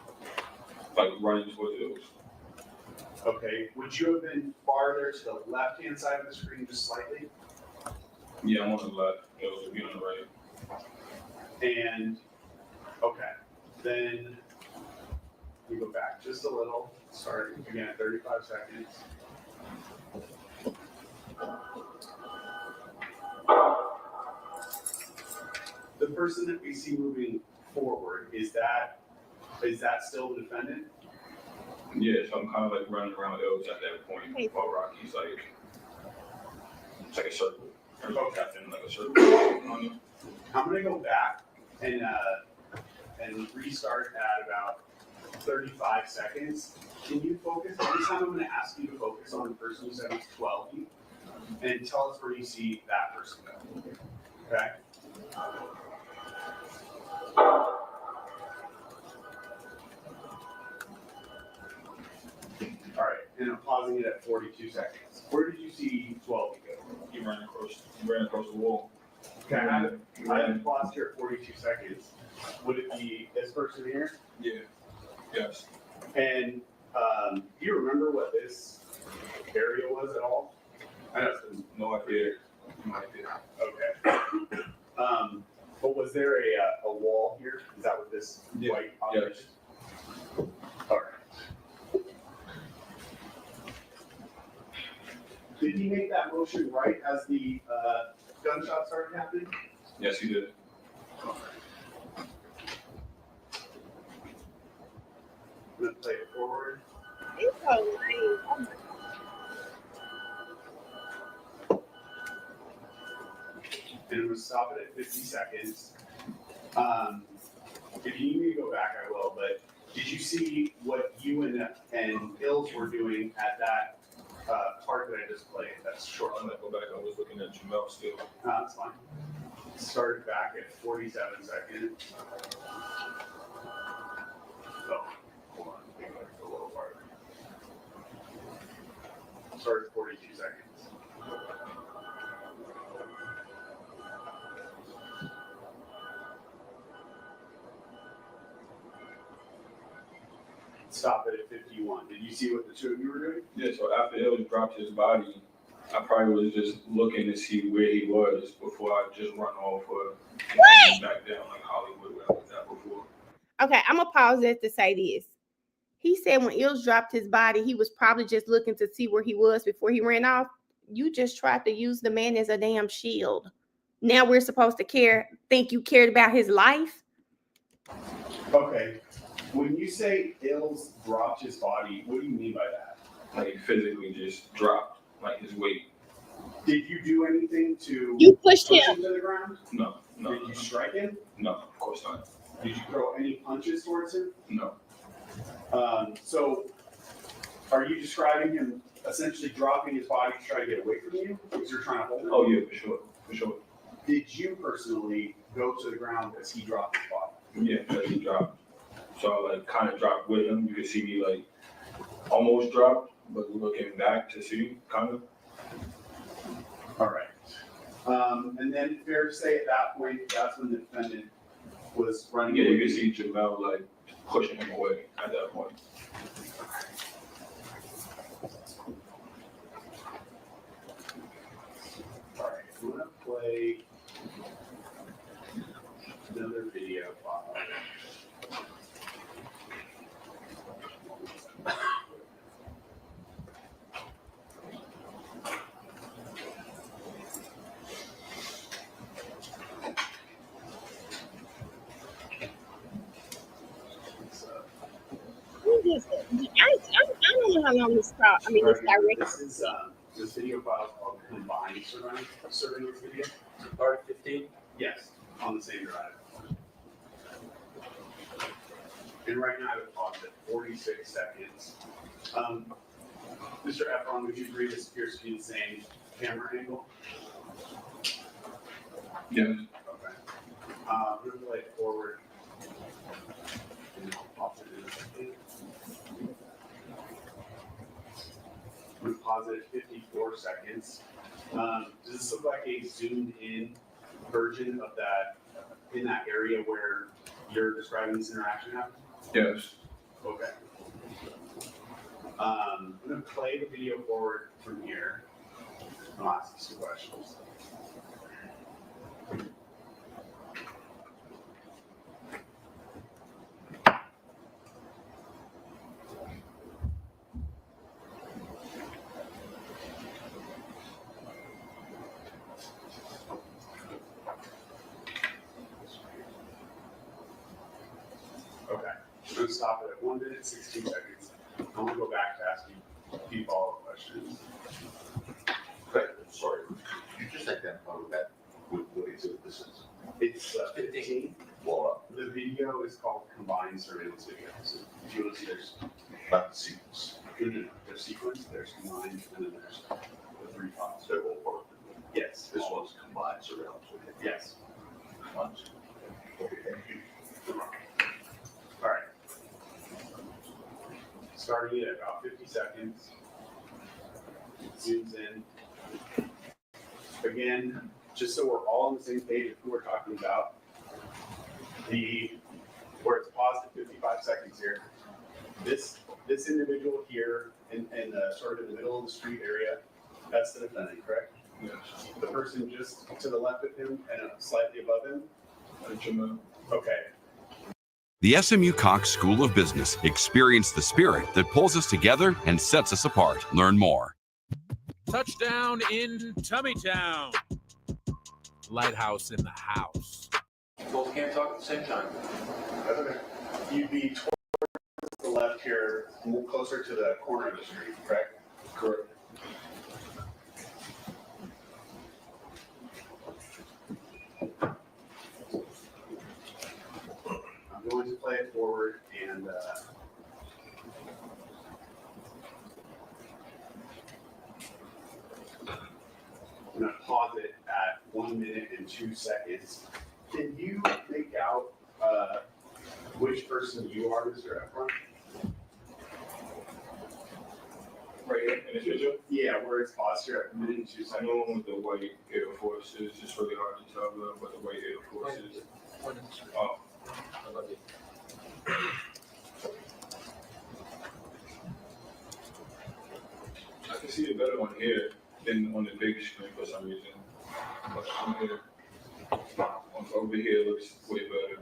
Like running towards those. Okay, would you have been farther to the left-hand side of the screen just slightly? Yeah, I'm on the left. It was be on the right. And, okay, then we go back just a little, start again at 35 seconds. The person that we see moving forward, is that still the defendant? Yeah, so I'm kind of like running around those at that point while Rocky's like, it's like a circle. Or like a circle. I'm gonna go back and restart at about 35 seconds. Can you focus, this time I'm gonna ask you to focus on the person who said it's 12, and tell us where you see that person go, okay? All right, and I'm pausing it at 42 seconds. Where did you see 12 go? He ran across the wall. Okay, I have paused here at 42 seconds. Would it be this person here? Yeah. Yes. And do you remember what this area was at all? I know it's been No idea. No idea. okay. But was there a wall here? Is that what this Yeah. white object is? All right. Did he make that motion right as the gunshot started happening? Yes, he did. I'm gonna play it forward. It's so lame. And I'm gonna stop it at 50 seconds. If you need me to go back, I will, but did you see what you and Ills were doing at that part that I just played? That's short. I'm gonna go back. I was looking at Jamel still. That's fine. Start back at 47 seconds. So, hold on, let me go back a little farther. Start at 42 seconds. Stop it at 51. Did you see what the two of you were doing? Yeah, so after Hill dropped his body, I probably was just looking to see where he was before I just run off or back down like Hollywood where I was at before. Okay, I'm gonna pause it to say this. He said when Ills dropped his body, he was probably just looking to see where he was before he ran off. You just tried to use the man as a damn shield. Now we're supposed to think you cared about his life? Okay. When you say Ills dropped his body, what do you mean by that? Like physically just dropped, like his weight. Did you do anything to You pushed push him. him to the ground? No, no, Did you strike him? no, of course not. Did you throw any punches towards him? No. So are you describing him essentially dropping his body to try to get away from you? Because you're trying to hold him? Oh yeah, for sure, for sure. Did you personally go to the ground as he dropped his body? Yeah, like he dropped. So I like kind of dropped with him. You could see me like almost dropped, but looking back to see kind of. All right. And then fair to say at that point, that's when the defendant was running Yeah, away. you could see Jamel like pushing him away at that point. All right, I'm gonna play another video file. Who is it? I don't know how long this crowd. I mean, this direct. This video file is called combined surveillance video. Part 15? Yes, on the same drive. And right now I would pause at 46 seconds. Mr. Efron, would you agree this appears to be the same camera angle? Yeah. Okay. I'm gonna play it forward. And I'll pause it in a second. I'm gonna pause it at 54 seconds. Does this look like a zoomed in version of that, in that area where you're describing this interaction happened? Yes. Okay. I'm gonna play the video forward from here. I'll ask you some questions. Okay, I'm gonna stop it at 1 minute, 16 seconds. I wanna go back to asking a few follow-up questions. Okay, sorry. You just identified that, what exhibit this is? It's 15. Well, The video is called combined surveillance video. So if you wanna see, there's not the sequence. there's sequence, there's combined, and then there's the 3 files. They're all part of it. Yes. This one's combined surveillance video. Yes. Combined. Okay, thank you. All right. Starting at about 50 seconds. Zooms in. Again, just so we're all on the same page of who we're talking about, where it's paused at 55 seconds here. This individual here in the sort of in the middle of the street area, that's the defendant, correct? Yes. The person just to the left of him and slightly above him? Jamel. Okay. The SMU Cox School of Business. Experience the spirit that pulls us together and sets us apart. Learn more. Touchdown in Tummytown. Lighthouse in the house. Both can't talk at the same time. That's okay. You'd be towards the left here, closer to the corner of the street, correct? Correct. I'm going to play it forward and I'm going to pause it at 1 minute and 2 seconds. Can you make out which person you are, Mr. Efron? Right here in this picture. Yeah, where it's paused here at 1 minute and 2 I seconds. know with the white Air Forces, it's really hard to tell what the white Air Force is. Oh, I love you. I can see it better on here than on the big screen for some reason. But on here, over here it looks way better.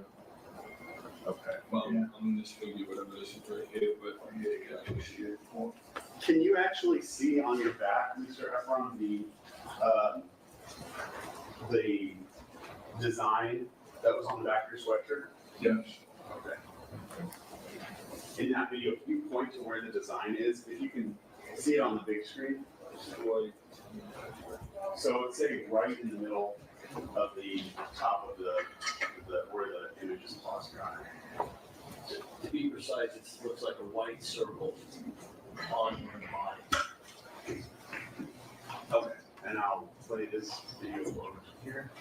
Okay. Well, I'm in this figure, whatever this is right here, but on here you can actually see it more. Can you actually see on your back, Mr. Efron, the design that was on the back of your sweatshirt? Yes. Okay. In that video, if you point to where the design is, if you can see it on the big screen. White. So it's sitting right in the middle of the top of the where the image is plastered on. To be precise, it looks like a white circle on your body. Okay, and I'll play this video over here.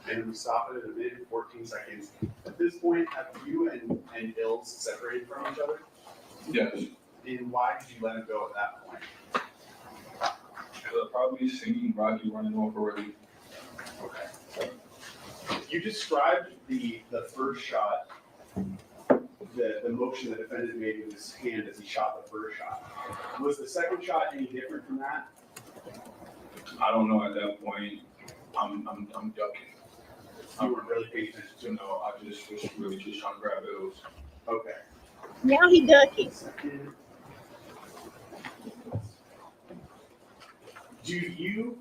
And we stop it at a minute, 14 seconds. At this point, have you and Ills separated from each other? Yes. And why did you let him go at that point? Because I probably seen Rocky running off already. Okay. You described the first shot, the motion the defendant made with his hand as he shot the first shot. Was the second shot any different from that? I don't know at that point. I'm ducking. You weren't really paying attention to So no, I just was really just trying to grab those. Okay. Now he ducking. Do you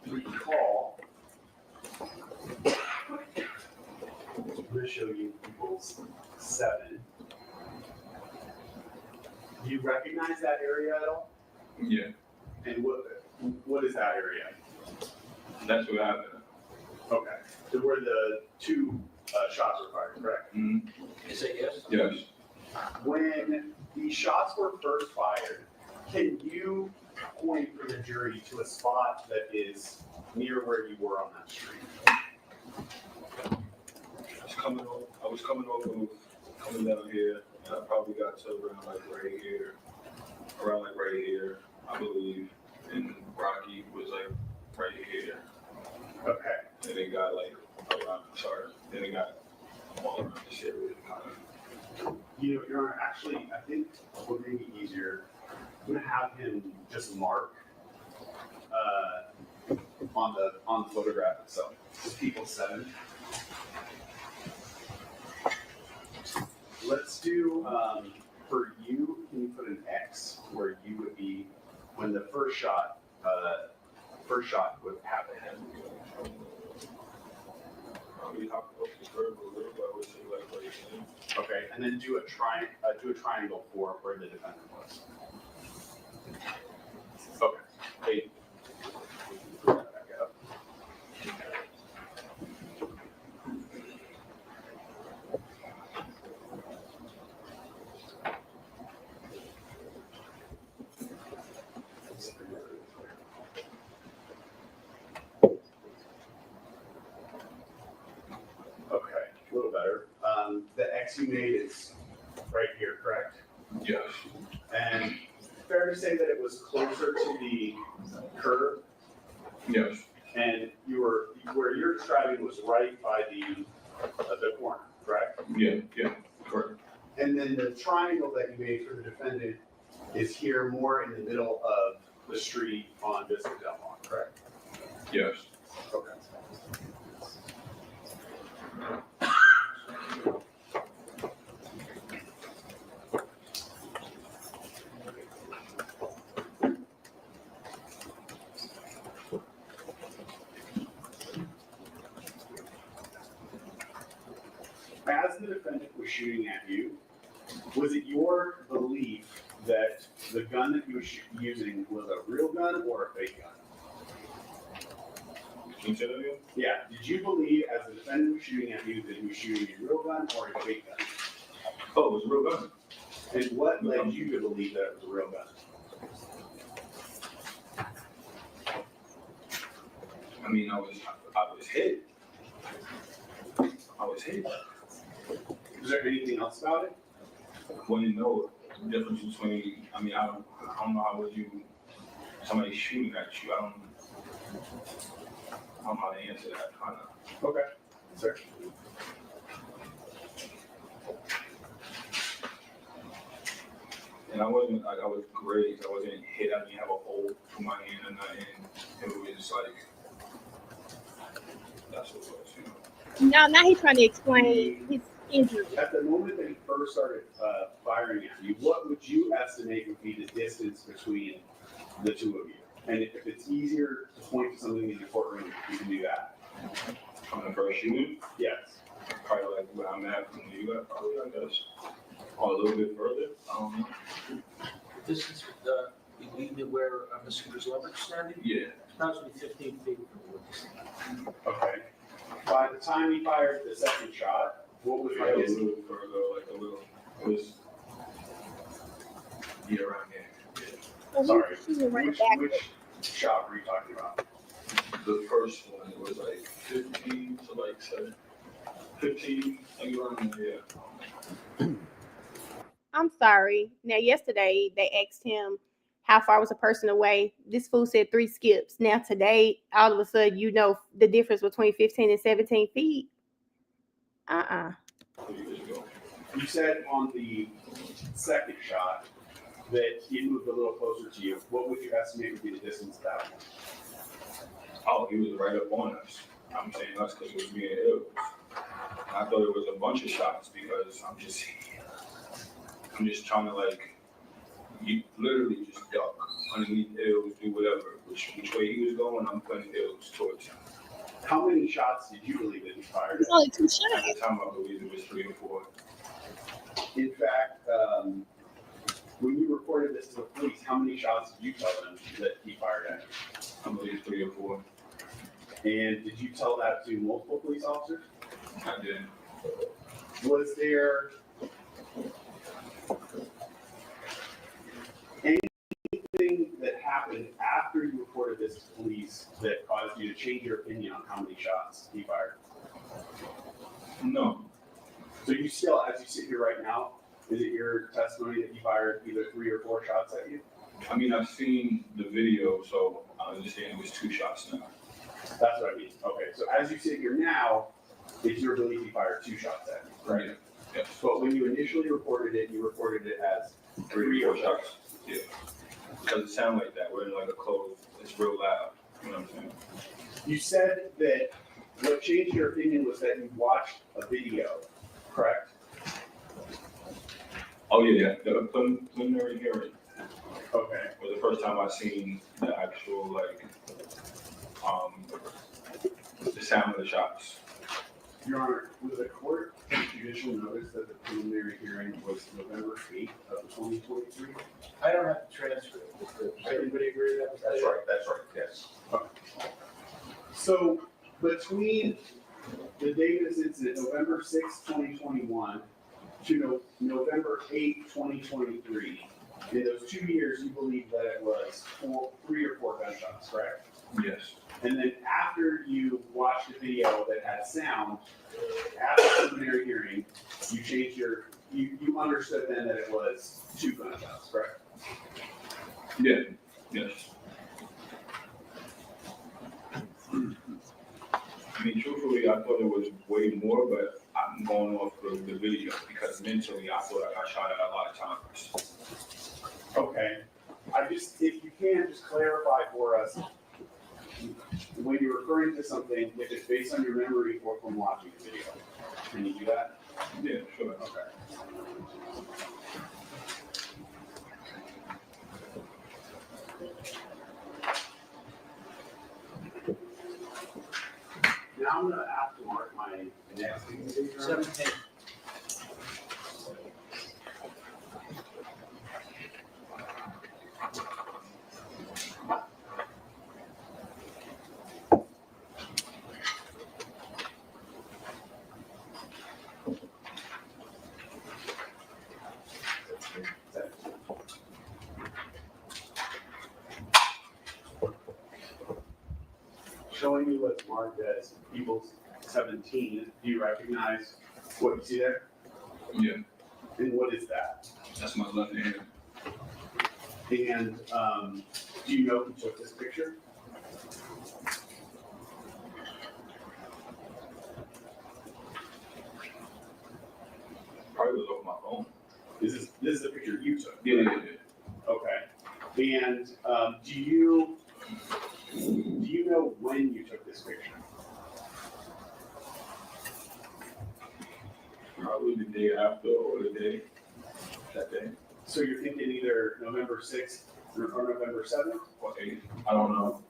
recall? I'm going to show you equals 7. Do you recognize that area at all? Yeah, And what is that area? that's what happened. Okay. So where the 2 shots were fired, correct? Mm-hmm. You say yes? Yes. When the shots were first fired, can you point for the jury to a spot that is near where you were on that street? I was coming down here, and I probably got to around like right here, I believe, and Rocky was like right here, Okay. and it got like around, then it got all around this area, kind of. You know, Your Honor, actually, I think what may be easier, I'm gonna have him just mark on the photograph itself. Just people 7. Let's do for you. Can you put an X where you would be when the first shot would happen? Probably hop up the curve a little bit, I would say like right here. Okay, and then do a triangle for where the defendant was. Okay. Hey. Back up. Okay, a little better. The X you made is right here, correct? Yes. And fair to say that it was closer to the curb, Yes. and where you're describing was right by the corner, correct? Yeah, correct. And then the triangle that you made for the defendant is here more in the middle of the street on Biscuit Delmont, correct? Yes. Okay. As the defendant was shooting at you, was it your belief that the gun that he was using was a real gun or a fake gun? Can you say that again? Yeah. Did you believe, as the defendant was shooting at you, that he was shooting a real gun or a fake gun? Oh, it was a real gun. And what led you to believe that it was a real gun? I mean, I was hit. Is there anything else about it? When you know the difference between, I mean, I don't know how would you, somebody shooting at you, I don't know how to answer that kind of. Okay. Sir. And I wasn't, like, I was grazed, I wasn't hit, I didn't have a hole to my hand or nothing. It was just like, that's what it was, you know. Now he's trying to explain his injury. At the moment that he first started firing at you, what would you estimate would be the distance between the two of you? And if it's easier to point to something in the courtroom, you can do that. On the first shooting, Yes. probably like where I'm at from you guys, probably, I guess. Or a little bit further, I don't know. This is, immediately where Mr. Grislevich's standing, Yeah. approximately 15 feet from the witness. Okay. By the time he fired the second shot, what was Probably a his? little further, like a little, it was, yeah, around there. Sorry. Which shot were you talking about? The first one, it was like 15 to like 7, 15, like around there, yeah. I'm sorry. Now, yesterday they asked him how far was a person away. This fool said 3 skips. Now, today, all of a sudden, you know the difference between 15 and 17 feet. 2 years ago. You said on the second shot that he moved a little closer to you. What would you estimate would be the distance that one? Oh, he was right up on us. I'm saying us because it was me and Hills. I thought it was a bunch of shots because I'm just trying to like, you literally just duck underneath Hills, do whatever. Which way he was going, I'm putting Hills towards him. How many shots did you believe that he fired? It's only 2 At shots. the time, I believe it was 3 or 4. In fact, when you reported this to the police, how many shots did you tell them that he fired at you? I believe 3 or 4. And did you tell that to multiple police officers? I did. Was there anything that happened after you reported this to police that caused you to change your opinion on how many shots he fired? No. So you still, as you sit here right now, is it your testimony that he fired either 3 or 4 shots at you? I mean, I've seen the video, so I understand it was 2 shots now. That's what I mean. Okay, so as you sit here now, it's your belief he fired 2 shots at you, right? Yeah. Yes. But when you initially reported it, you reported it as 3 or 4 shots. Yeah. Because it sounded like that. We're in like a closed, it's real loud. You know what I'm saying? You said that what changed your opinion was that you watched a video, correct? Oh, yeah. The preliminary hearing Okay. was the first time I seen the actual, like, the sound of the shots. Your Honor, was the court judicial notice that the preliminary hearing was November 8th of 2023? I don't have the transcript. Does everybody agree that? That's right, yes. So between the date of this incident, November 6th, 2021 to November 8th, 2023, in those 2 years, you believe that it was 3 or 4 gunshots, correct? Yes. And then after you watched the video that had sound, at the preliminary hearing, you changed you understood then that it was 2 gunshots, correct? Yeah. Yes. I mean, truthfully, I thought it was way more, but I'm going off of the video because mentally I thought I got shot at a lot of times. Okay. If you can, just clarify for us, when you're referring to something, if it's based on your memory or from watching the video. Can you do that? Yeah, sure. Okay. Now I'm gonna have to mark my next thing. 17. Showing you what's marked as People's 17. Do you recognize what you see there? Yeah, And what is that? that's my left hand. And do you know who took this picture? Probably was off my phone. This is a picture you took. Yeah. Okay. And do you know when you took this picture? Probably the day after or the day, that day, So you're thinking either November 6th or November 7th? or 8th. I don't know.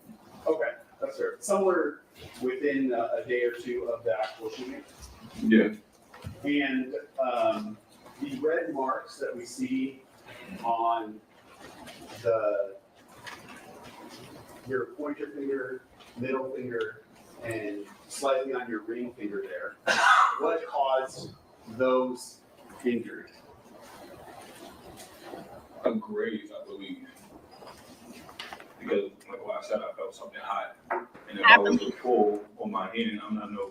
Okay. That's fair. Somewhere within a day or two of the actual shooting. Yeah. And the red marks that we see on your pointer finger, middle finger, and slightly on your ring finger there, what caused those injuries? A graze, I believe. Because, like what I said, I felt something hot. And if I was a full on my hand, I'm not no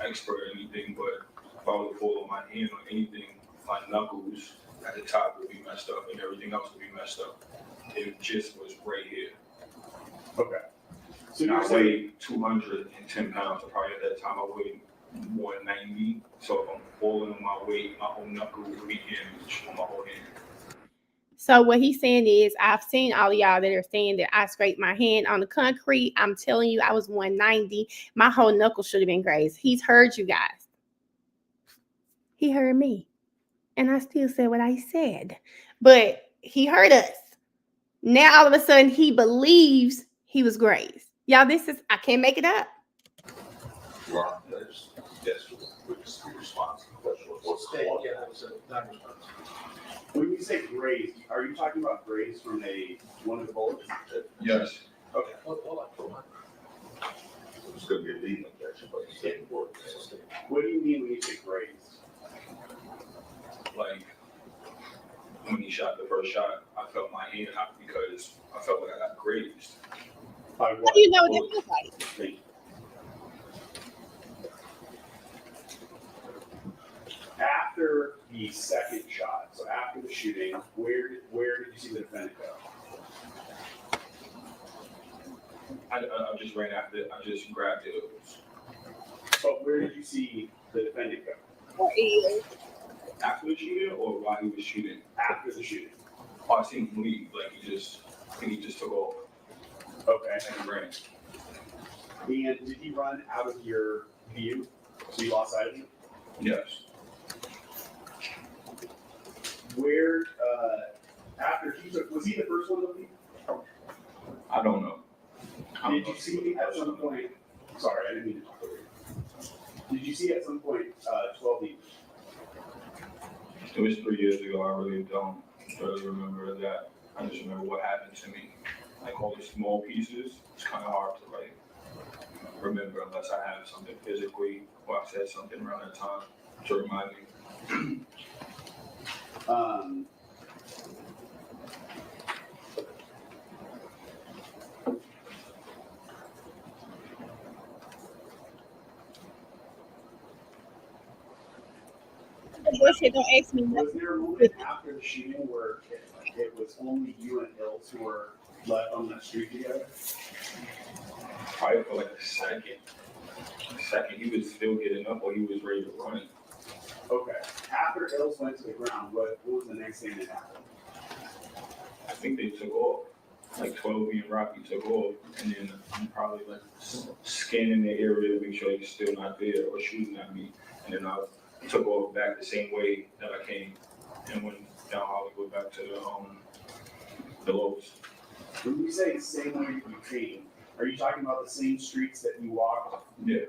expert or anything, but if I was a full on my hand or anything, my knuckles at the top would be messed up and everything else would be messed up. It just was right here. Okay. So And you're I saying, weighed 210 pounds, so probably at that time I weighed 190. So if I'm falling on my weight, my whole knuckle would be damaged on my whole hand. So what he's saying is, I've seen all of y'all that are saying that I scraped my hand on the concrete. I'm telling you, I was 190. My whole knuckle should have been grazed. He's heard you guys. He heard me. And I still said what I said. But he heard us. Now all of a sudden he believes he was grazed. Y'all, I can't make it up. Ron, yes, we just response to the question. What's the law? Yeah, that was a non-response. when you say grazed, are you talking about grazed from one of the bullets? Yes. Okay. Hold on. It's gonna be a lead injection, but it's getting work. What do you mean when you say grazed? Like when he shot the first shot, I felt my hand hot because I felt like I got grazed. By How what? do you know what that feels like? After the second shot, so after the shooting, where did you see the defendant go? I just ran after it. I just grabbed it. But where did you see the defendant go? After the shooting or while he was shooting? After the shooting. Oh, I seen him leave. Like he just took off. Okay. And he ran. And did he run out of your view? So you lost sight of him? Yes. Where, after was he the first one to leave? I don't know. Did you see at some point, sorry, I didn't mean to talk over you. Did you see at some point 12 leave? It was 3 years ago. I really don't really remember that. I just remember what happened to me. Like all these small pieces, it's kind of hard to like remember unless I have something physically or I said something around that time to remind me. Don't ask me Was there a moment after the shooting where it was only you and Ills who were left on that street together? Probably for like a second. He was still getting up or he was ready to run. Okay. After Ills went to the ground, what was the next thing that happened? I think they took off. Like 12 and Rocky took off, and then I'm probably like scanning the area to make sure he's still not there or shooting at me. And then I took off back the same way that I came and went down Hollywood back to the Lowe's. When you say the same way you came, are you talking about the same streets that you walked? Yeah.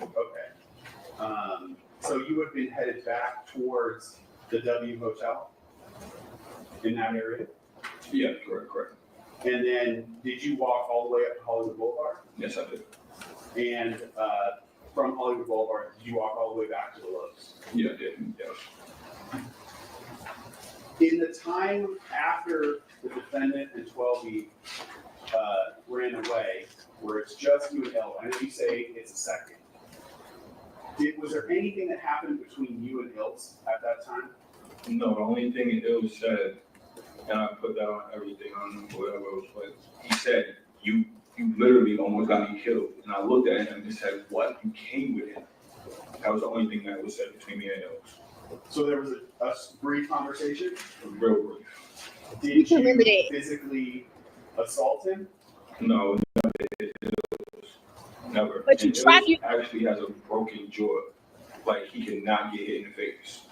Okay. So you would have been headed back towards the W Hotel in that area? Yeah, correct. And then did you walk all the way up to Hollywood Boulevard? Yes, I did. And from Hollywood Boulevard, did you walk all the way back to the Lowe's? Yeah, I did. Yes. In the time after the defendant and 12E ran away, where it's just you and Elle, I know you say it's a second. Was there anything that happened between you and Ills at that time? No, the only thing Ill said, and I put that on everything on whatever it was, but he said, you literally almost got me killed. And I looked at him and said, what? You came with him. That was the only thing that was said between me and Ill. So there was a brief conversation? Real brief. Did you physically assault him? No, never. But you tried. He actually has a broken jaw. Like he cannot get hit in the face.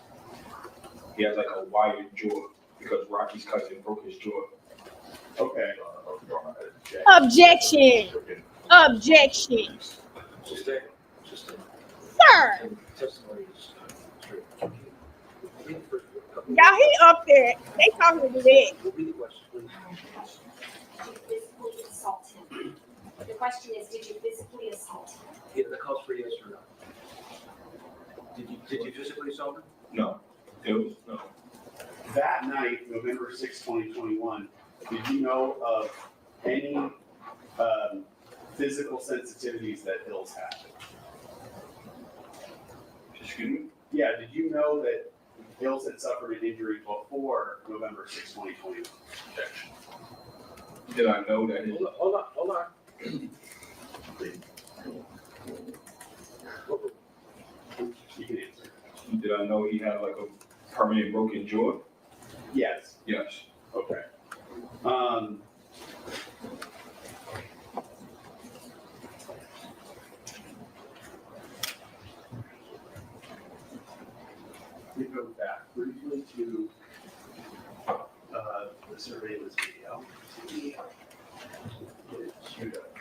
He has like a wired jaw because Rocky's cousin broke his jaw. Okay. Objection. Objection. Stay. Sir. Testimony is true. Y'all, he up there. They talking to that. Repeat the question, please. Did you physically assault him? The question is, did you physically assault him? Yeah, that calls for yes or no. Did you physically assault him? No, it was, no. That night, November 6, 2021, did you know of any physical sensitivities that Hills had? Excuse me? Yeah, did you know that Hills had suffered an injury before November 6, 2021? Did I know that? Hold on. You can answer. Did I know he had like a permanent broken jaw? Yes. Yes. Okay. We go back briefly to the surveillance video. Get it queued up.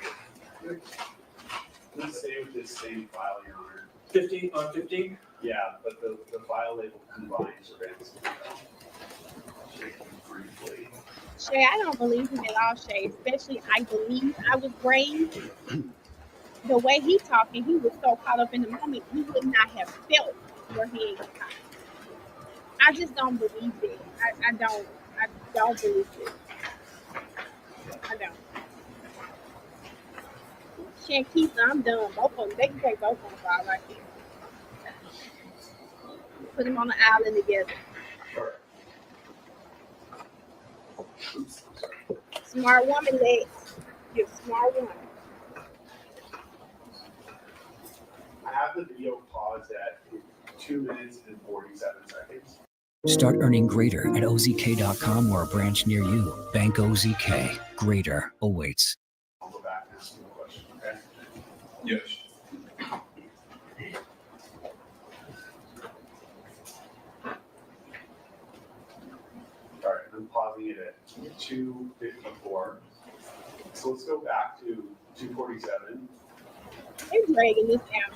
Let's stay with this same file, Your Honor. 15 on 15? Yeah, but the file label combines surveillance video. Briefly. Shay, I don't believe him at all, Shay. Especially, I believe I was raised. The way he talking, he was so caught up in the moment, he would not have felt where he is caught. I just don't believe it. I don't believe it. I don't. Shankeith, I'm done. Both of them, they can take both of them out right here. Put them on the island together. Smart woman, Lex. You're a smart woman. I have the video paused at 2 minutes and 47 seconds. Start earning greater at ozk.com or a branch near you. Bank OZK. Greater awaits. I'll go back and ask you a question, okay? Yes. All right, I'm pausing it at 2:54. So let's go back to 2:47. They're dragging this out.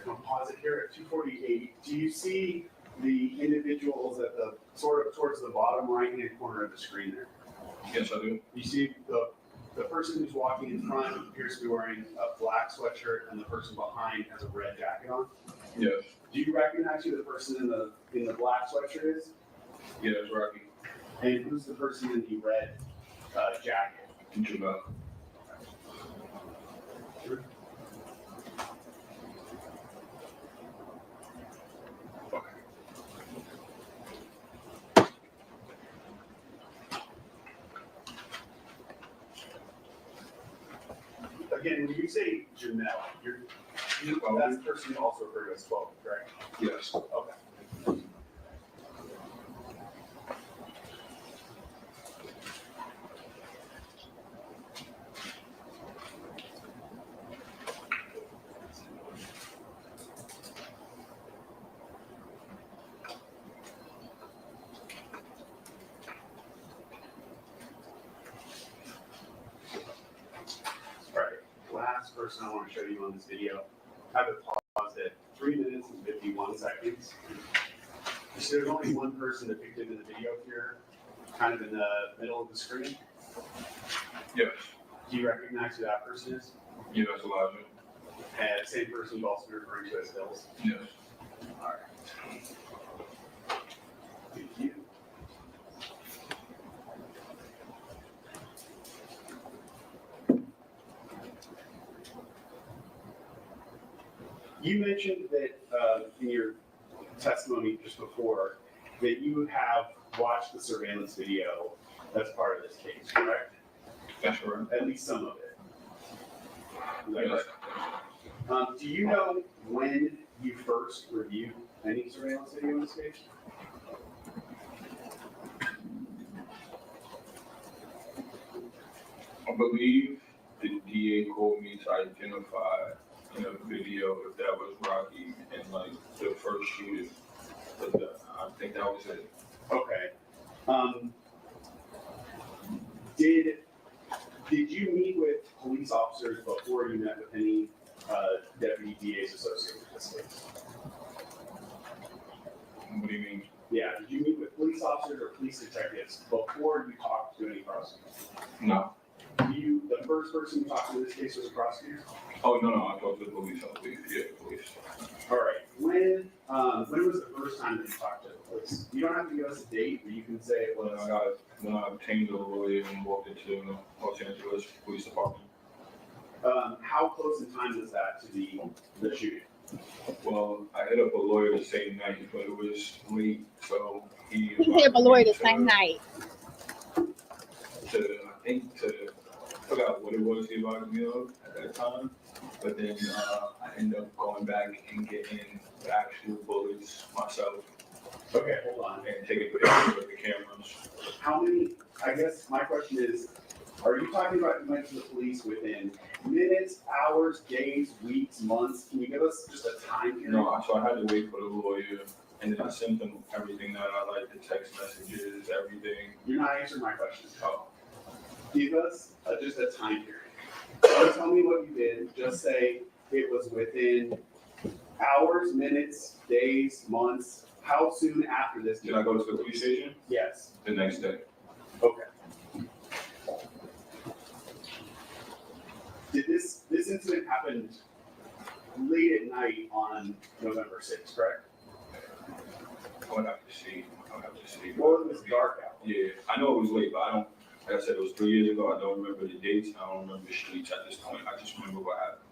I'll pause it here at 2:48. Do you see the individuals at the sort of towards the bottom right-hand corner of the screen there? Yes, I do. You see the person who's walking in front appears to be wearing a black sweatshirt, and the person behind has a red jacket on. Yes. Do you recognize who the person in the black sweatshirt is? Yes, Rocky. And who's the person in the red jacket? Jamel. Again, when you say Jamel, that's the person you also refer to as 12, right? Yes. Okay. Last person I want to show you on this video, have it paused at 3 minutes and 51 seconds. So there's only one person depicted in the video here, kind of in the middle of the screen. Yes. Do you recognize who that person is? Yes, Elijah. And same person you've also been referring to as Hills? Yes. All right. Thank you. You mentioned that in your testimony just before that you have watched the surveillance video that's part of this case, correct? That's correct. At least some of it. Is that Yes. correct? Do you know when you first reviewed any surveillance video in this case? I believe the DA called me to identify in a video if that was Rocky and like the first shooting. But I think that was it. Okay. Did Did you meet with police officers before you met with any deputy DAs associated with this case? What do you mean? Yeah, did you meet with police officers or police detectives before you talked to any prosecutors? No. The first person you talked to in this case was a prosecutor? Oh, no, I talked to the police. Yeah, the police. All right. When was the first time that you talked to the police? You don't have to give us a date, but you can say it was. When I obtained a lawyer and walked into the Los Angeles Police Department. How close in time was that to the shooting? Well, I hit up a lawyer the same night, but it was late, so he hit up a lawyer the same night. I forgot what it was he advised me of at that time, but then I ended up going back and getting the actual bullets myself. Okay, hold on. And taking pictures with the cameras. How many, I guess my question is, are you talking about you went to the police within minutes, hours, days, weeks, months? Can you give us just a time period? No, so I had to wait for the lawyer, and then I sent them everything that I like, the text messages, everything. You're not answering my question. Oh. Give us just a time period. Don't tell me what you did. Just say it was within hours, minutes, days, months. How soon after this? Did I go to the police station? Yes. The next day. Okay. Did this incident happen late at night on November 6th, correct? I would have to see. Well, it was dark out. Yeah, I know it was late, but I don't, like I said, it was 3 years ago. I don't remember the dates. I don't remember the streets at this point. I just remember what happened.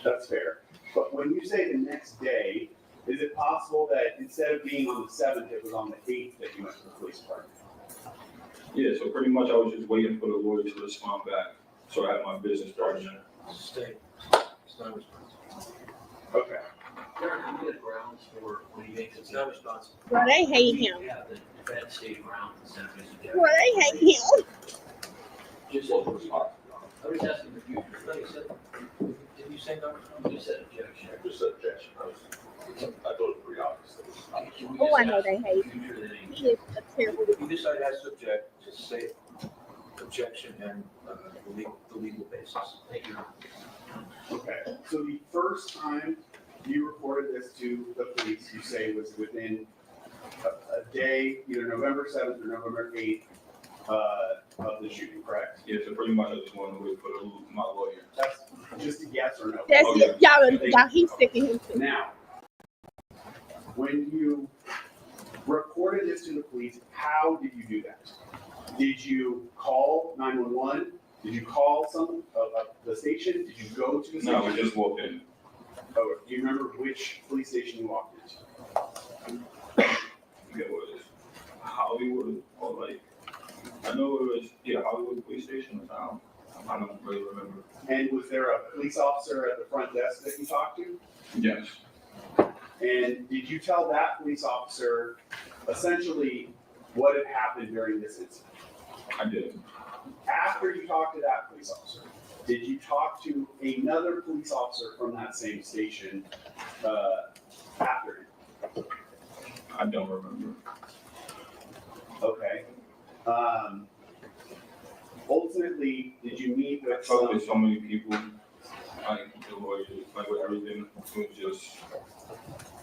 That's fair. But when you say the next day, is it possible that instead of being on the 7th, it was on the 8th that you went to the police department? Yeah, so pretty much I was just waiting for the lawyer to respond back. So I had my business partner. State. It's not responsible. Okay. There are immediate grounds for leaving. It's not responsible. Well, they hate him. Yeah, the defense state grounds and senators. Well, they hate him. Just as responsible. I was asking the future. Like I said, did you say no? You said objection. I just said objection. I thought it was pretty obvious. Oh, I know they hate him. He is a terrible. If you decide has to object, just say objection and the legal basis. Thank you. Okay. So the first time you reported this to the police, you say was within a day, either November 7th or November 8th of the shooting, correct? Yeah, so pretty much I just wanted to wait for my lawyer. That's just a yes or no. That's Oh, it. Y'all, he's sick of him too. Now, when you reported this to the police, how did you do that? Did you call 911? Did you call some the station? Did you go to the station? No, we just walked in. Oh, do you remember which police station you walked into? It was Hollywood or like, I know it was, Hollywood police station or town. I don't really remember. And was there a police officer at the front desk that you talked to? Yes. And did you tell that police officer essentially what had happened during this incident? I did. After you talked to that police officer, did you talk to another police officer from that same station after him? I don't remember. Okay. Ultimately, did you meet I with talked with so many people, like the lawyers, like with everything. It was just,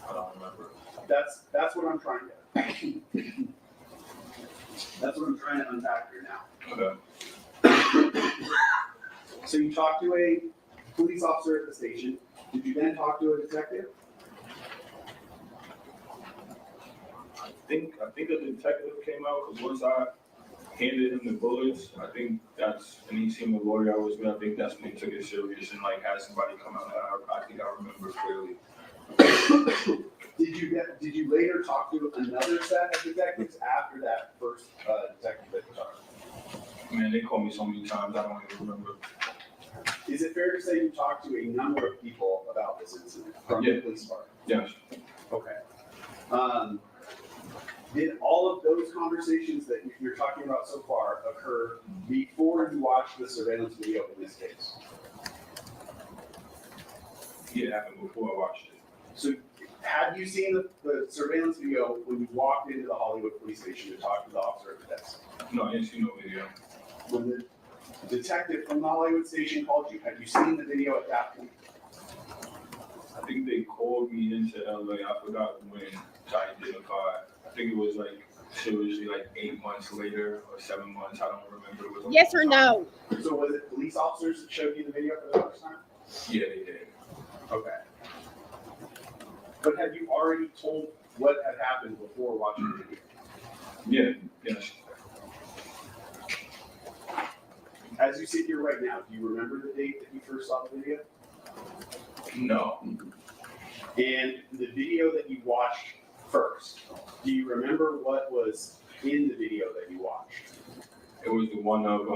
I don't remember. That's what I'm trying to. That's what I'm trying to unpack here now. Okay. So you talked to a police officer at the station. Did you then talk to a detective? I think a detective came out because once I handed him the bullets, I think that's, and he seen the lawyer I was with, I think that's when he took it serious and like had somebody come out. I think I remember clearly. Did you later talk to another set of detectives after that first detective that you talked to? Man, they called me so many times, I don't even remember. Is it fair to say you talked to a number of people about this incident from the police department? Yes. Okay. Did all of those conversations that you're talking about so far occur before you watched the surveillance video in this case? Yeah, it happened before I watched it. So had you seen the surveillance video when you walked into the Hollywood police station to talk to the officer at the desk? No, I didn't see no video. Detective from the Hollywood station called you. Had you seen the video at that point? I think they called me into LA. I forgot when to identify. I think it was like seriously like 8 months later or 7 months. I don't remember. It was a Yes long or time. no? So was it police officers that showed you the video for the first time? Yeah, they did. Okay. But had you already told what had happened before watching the video? Yeah, yes. As you sit here right now, do you remember the date that you first saw the video? No. And the video that you watched first, do you remember what was in the video that you watched? It was the one of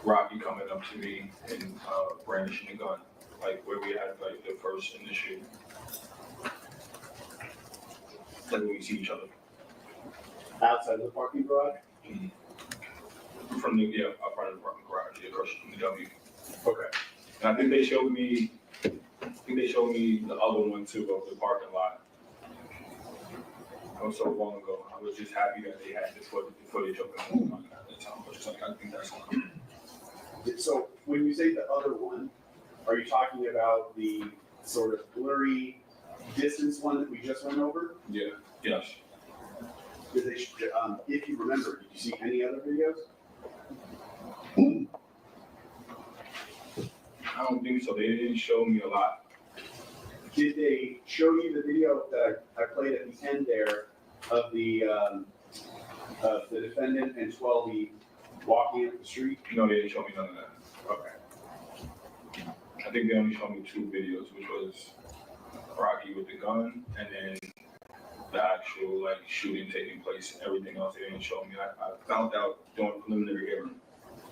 Rocky coming up to me and brandishing a gun, like where we had like the first initial, like when we see each other. Outside of the parking garage? Mm-hmm. From the up front of the parking garage, across from the W. Okay. And I think they showed me the other one too of the parking lot. That was so long ago. I was just happy that they had the footage of the movie at the time. But like, I think that's fine. So when you say the other one, are you talking about the sort of blurry distance one that we just went over? Yeah. Yes. Did they, if you remember, did you see any other videos? I don't think so. They didn't show me a lot. Did they show you the video that I played at the end there of the defendant and 12E walking up the street? No, they didn't show me none of that. Okay. I think they only showed me 2 videos, which was Rocky with the gun and then the actual like shooting taking place. Everything else they didn't show me. I found out during preliminary hearing.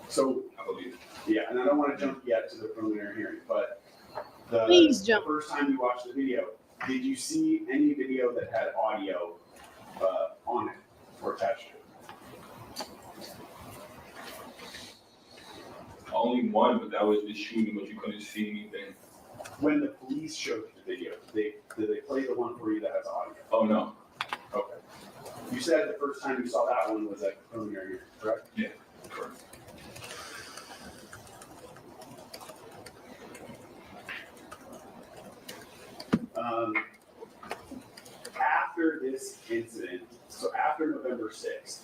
So I believe. yeah, and I don't want to jump yet to the preliminary hearing, but Please jump. the first time you watched the video, did you see any video that had audio on it or attached to it? Only one, but that was the shooting, but you couldn't see anything. When the police showed you the video, did they play the one for you that has audio? Oh no. Okay. You said the first time you saw that one was at the preliminary hearing, correct? Yeah, correct. After this incident, so after November 6th,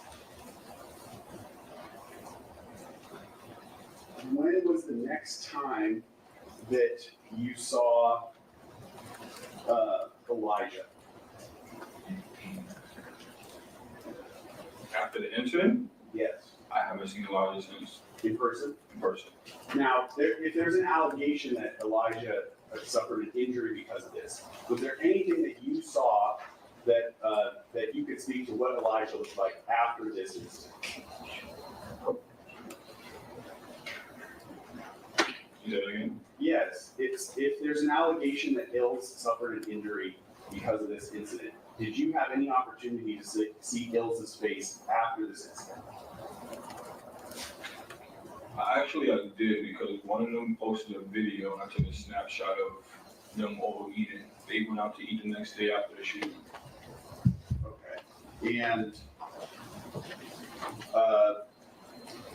when was the next time that you saw Elijah? After the incident, Yes. I haven't seen Elijah since In person? in person. Now, if there's an allegation that Elijah suffered an injury because of this, was there anything that you saw that that you could speak to what Elijah looked like after this incident? You said it again? Yes, if there's an allegation that Ills suffered an injury because of this incident, did you have any opportunity to see Ills' face after this incident? I did because one of them posted a video and I took a snapshot of them all eating. They went out to eat the next day after the shooting. Okay. And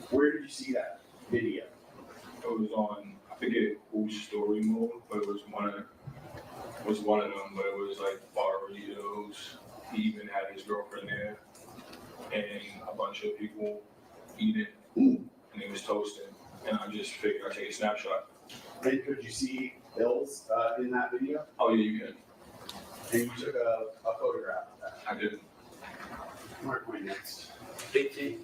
where did you see that video? It was on, I forget whose story mode, but it was one of them, but it was like burritos. He even had his girlfriend there and a bunch of people eating. And he was toasting, and I just figured I'd take a snapshot. And could you see Ills in that video? Oh yeah, you can. And you took a photograph of that? I did. Mark my next. 18.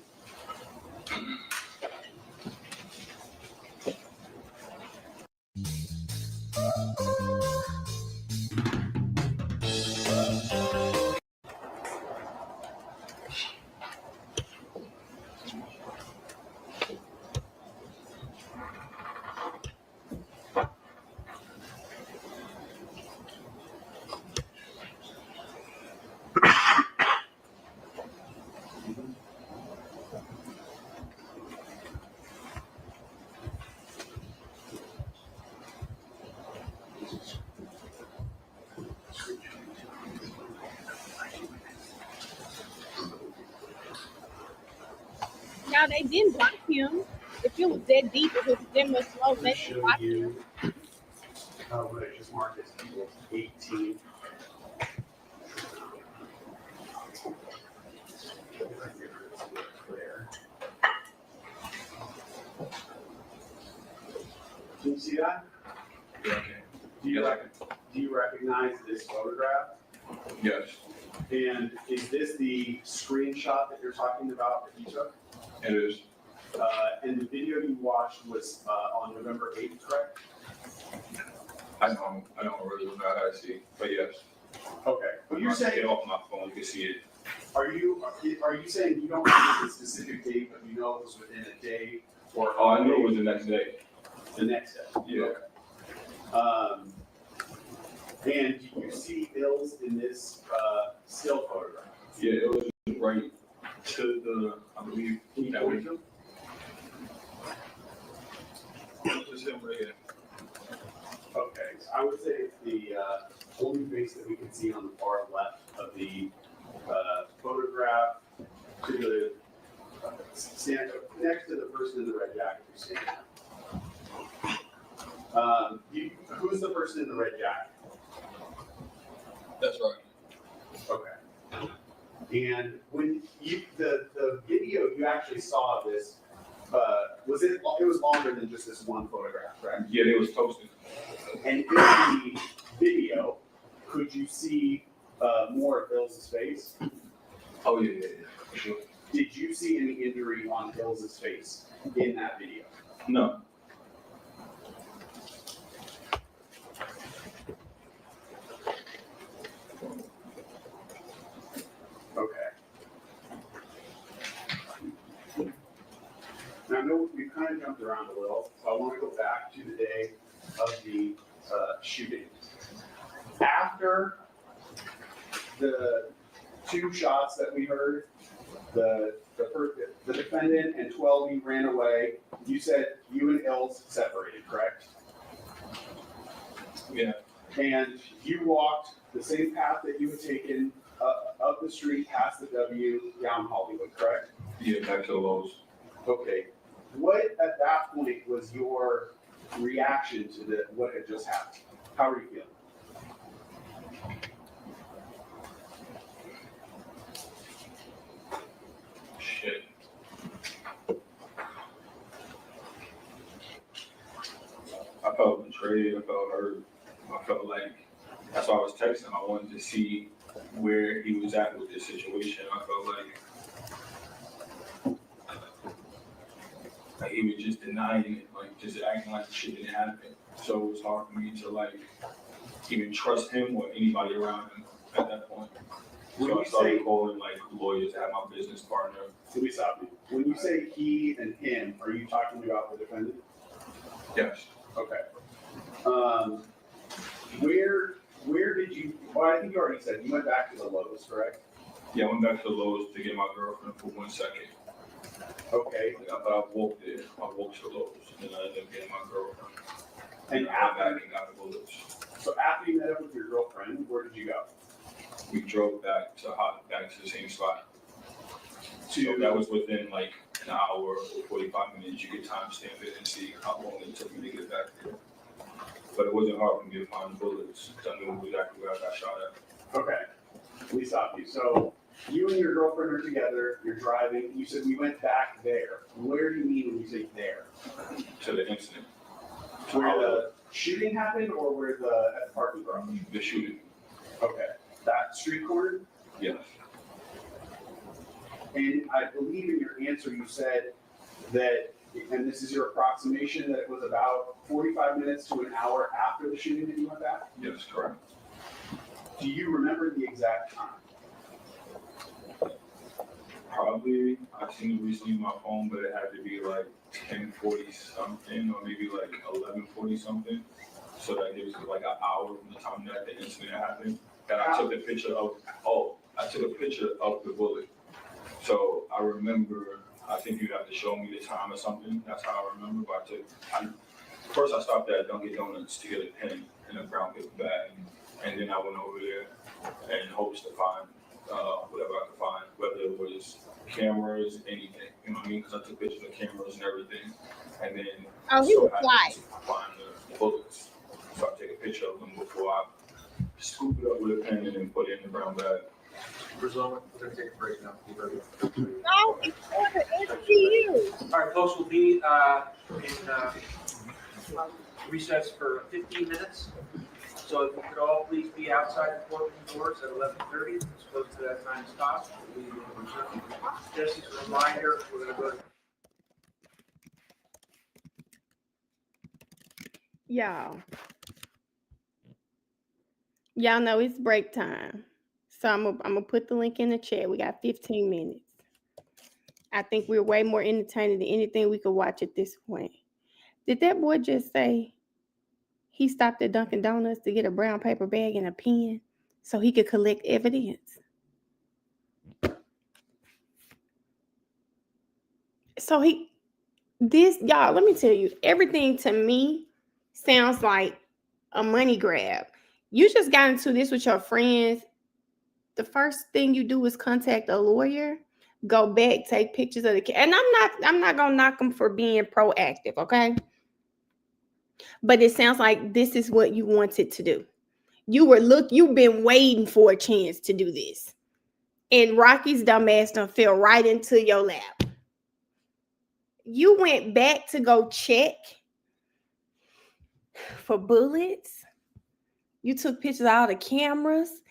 Now they didn't block him. If it was that deep, if it was that much slow, I'm gonna they show could block there. you what I just marked as people 18. There. Can you see that? Yeah, okay. Do you recognize this photograph? Yes, And is this the screenshot that you're talking about that you took? it is. And the video you watched was on November 8th, correct? I don't really know how to see, but yes. Okay. But you're saying, Get off my phone, you can see it. are you saying you don't remember the specific date, but you know it was within a day or? Oh, I knew it was the next day. The next day? Yeah. And do you see bills in this still photograph? Yeah, it was right to the, I believe, Can you that point was to? just him right here. Okay, so I would say it's the only face that we can see on the far left of the photograph to the stand next to the person in the red jacket who's standing there. Who's the person in the red jacket? That's right. Okay. And when you the video you actually saw of this, it was longer than just this one photograph, right? Yeah, they was posted. And in the video, could you see more of Hills' face? Oh, yeah, for sure. Did you see any injury on Hills' face in that video? No. Okay. Now, I know we kind of jumped around a little, so I want to go back to the day of the shooting. After the two shots that we heard, the defendant and 12E ran away. You said you and Hills separated, correct? Yeah. And you walked the same path that you had taken up the street past the W down Hollywood, correct? Yeah, back to the Lowe's. Okay. What at that point was your reaction to what had just happened? How were you feeling? Shit. I felt betrayed, I felt hurt, I felt like, that's why I was texting, I wanted to see where he was at with this situation. I felt like he was just denying it, like just acting like the shit didn't happen. So it was hard for me to like even trust him or anybody around him at that point. So I started calling like lawyers at my business partner. Let me stop you. When you say he and him, are you talking about the defendant? Yes. Okay. Where did you, well, I think you already said, you went back to the Lowe's, correct? Yeah, I went back to the Lowe's to get my girlfriend for 1 second. Okay. I walked there, I walked to the Lowe's, and then I ended up getting my girlfriend. And I went back and got the bullets. So after you met up with your girlfriend, where did you go? We drove back to the same spot. So that was within like an hour or 45 minutes. You could timestamp it and see how long it took me to get back there. But it wasn't hard for me to find the bullets because I knew exactly where I got shot at. Okay. Let me stop you. So you and your girlfriend are together, you're driving, you said we went back there. Where do you mean when you say there? To the incident. Where the shooting happened or where at the parking garage? The shooting. Okay. That street corner? Yes. And I believe in your answer you said that, and this is your approximation, that it was about 45 minutes to an hour after the shooting that you went back? Yes, correct. Do you remember the exact time? Probably, I've seen it recently on my phone, but it had to be like 10:40 something or maybe like 11:40 something. So that it was like an hour from the time that the incident happened. And I took a picture of the bullet. So I remember, I think you have to show me the time or something. That's how I remember. But first I stopped at Dunkin' Donuts to get a pen and a brown paper bag. And then I went over there in hopes to find whatever I could find, whether it was cameras, anything. You know what I mean? Because I took pictures of cameras and everything. And then Oh, he so was I fly. had to find the bullets. So I take a picture of them before I scoop it up with a pen and then put it in the brown bag. We're gonna take a break now. Be ready. No, it's for the SCU. All right, folks, we'll be in recess for 15 minutes. So if you could all please be outside the courtroom doors at 11:30, as close to that time as possible. Just as a reminder, we're gonna go to Y'all know it's break time. So I'm gonna put the link in the chat. We got 15 minutes. I think we're way more entertaining than anything we could watch at this point. Did that boy just say he stopped at Dunkin' Donuts to get a brown paper bag and a pen so he could collect evidence? So y'all, let me tell you, everything to me sounds like a money grab. You just got into this with your friends. The first thing you do is contact a lawyer, go back, take pictures of the kid. And I'm not gonna knock them for being proactive, okay? But it sounds like this is what you wanted to do. You've been waiting for a chance to do this. And Rocky's dumbass done fell right into your lap. You went back to go check for bullets. You took pictures of all the cameras.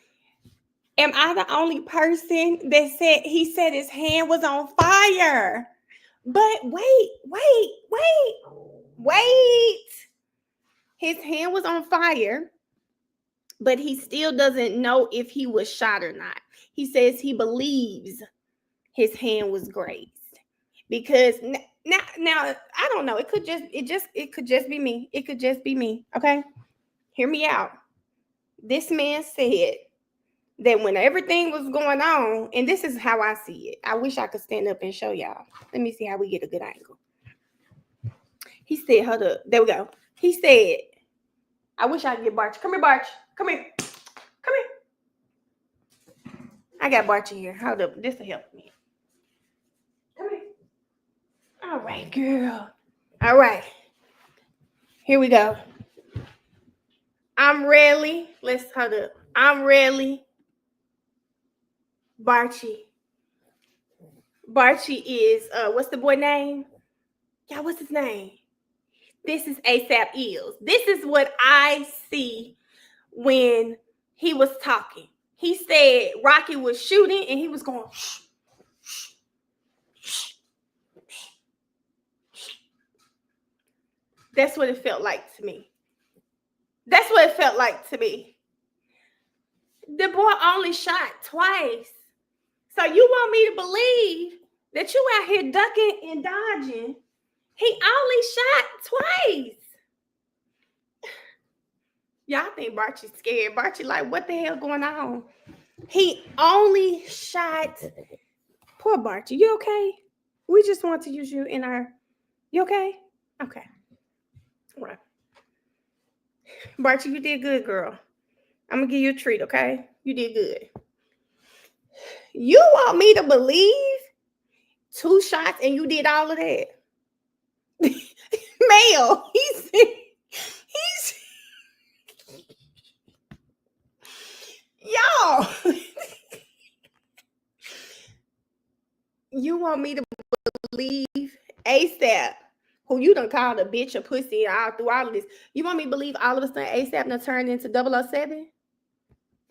Am I the only person that said he said his hand was on fire? But wait. His hand was on fire, but he still doesn't know if he was shot or not. He says he believes his hand was grazed because now I don't know. It could just be me. It could just be me. Okay, hear me out. This man said that when everything was going on, and this is how I see it. I wish I could stand up and show y'all. Let me see how we get a good angle. He said, hold up. There we go. He said, I wish I could get Barch. Come here, Barch. Come here. Come here. I got Barch in here. Hold up. This will help me. Come here. All right, girl. All right. Here we go. I'm Reli. Let's hold up. I'm Reli. Barchi. Barchi is what's the boy name? Yeah, what's his name? This is ASAP Eels. This is what I see when he was talking. He said Rocky was shooting and he was going shh, shh, shh, shh. That's what it felt like to me. That's what it felt like to me. The boy only shot twice. So you want me to believe that you out here ducking and dodging? He only shot twice. Y'all think Barchi's scared. Barchi like, what the hell going on? He only shot. Poor Barchi. You okay? We just want to use you in our. You okay? Okay. All right. Barchi, you did good, girl. I'm going to give you a treat, okay? You did good. You want me to believe 2 shots and you did all of that? Male, he's y'all. You want me to believe ASAP, who you done called a bitch, a pussy, all through all of this? You want me to believe all of a sudden ASAP done turned into 007?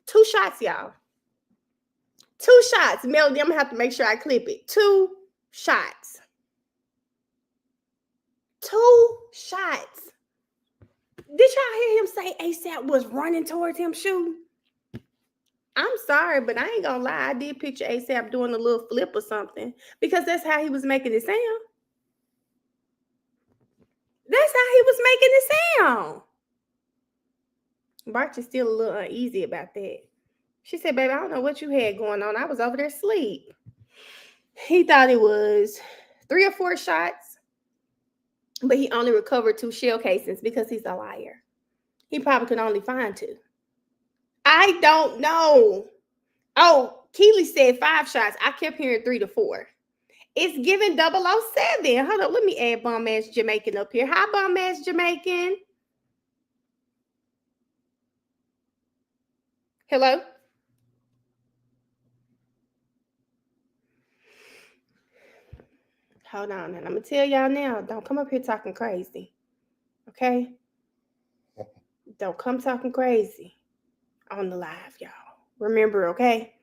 2 shots, y'all. 2 shots. Melody, I'm gonna have to make sure I clip it. 2 shots. 2 shots. Did y'all hear him say ASAP was running towards him shooting? I'm sorry, but I ain't gonna lie. I did picture ASAP doing a little flip or something because that's how he was making it sound. That's how he was making it sound. Barch is still a little uneasy about that. She said, baby, I don't know what you had going on. I was over there asleep. He thought it was 3 or 4 shots, but he only recovered 2 shell casings because he's a liar. He probably could only find 2. I don't know. Oh, Keely said 5 shots. I kept hearing 3 to 4. It's giving 007. Hold on, let me add bum ass Jamaican up here. Hi, bum ass Jamaican. Hello. Hold on, and I'm gonna tell y'all now. Don't come up here talking crazy, okay? Don't come talking crazy on the live, y'all. Remember, okay?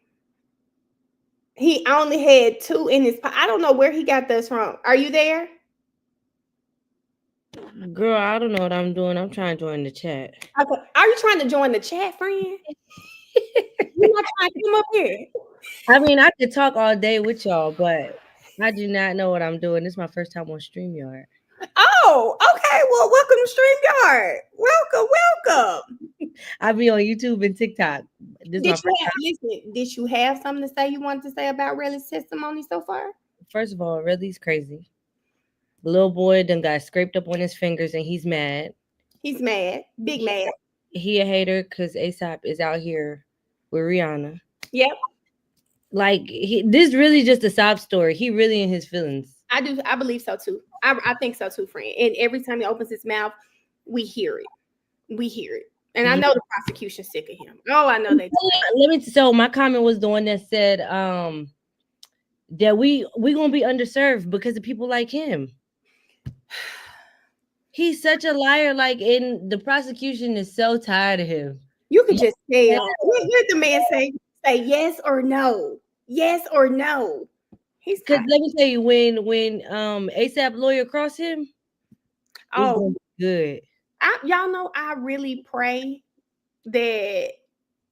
He only had 2 in his. I don't know where he got this from. Are you there? Girl, I don't know what I'm doing. I'm trying to join the chat. Okay. Are you trying to join the chat, friend? You're not trying to come up here. I mean, I could talk all day with y'all, but I do not know what I'm doing. This is my first time on StreamYard. Oh, okay. Well, welcome to StreamYard. Welcome. I be on YouTube and TikTok. This is my first time. Listen, did you have something to say you wanted to say about Reli's testimony so far? First of all, Reli's crazy. The little boy done got scraped up on his fingers and he's mad. He's mad. Big mad. He a hater because ASAP is out here with Rhianna. Yep. Like, this really just a sob story. He really in his feelings. I do. I believe so too. I think so too, friend. And every time he opens his mouth, we hear it. And I know the prosecution's sick of him. Oh, I know they do. So my comment was the one that said that we gonna be underserved because of people like him. He's such a liar. Like, and the prosecution is so tired of him. You could just tell. Hear the man say yes or no. Yes or no. He's because let me tell you, when ASAP lawyer crossed him, oh good. Y'all know I really pray that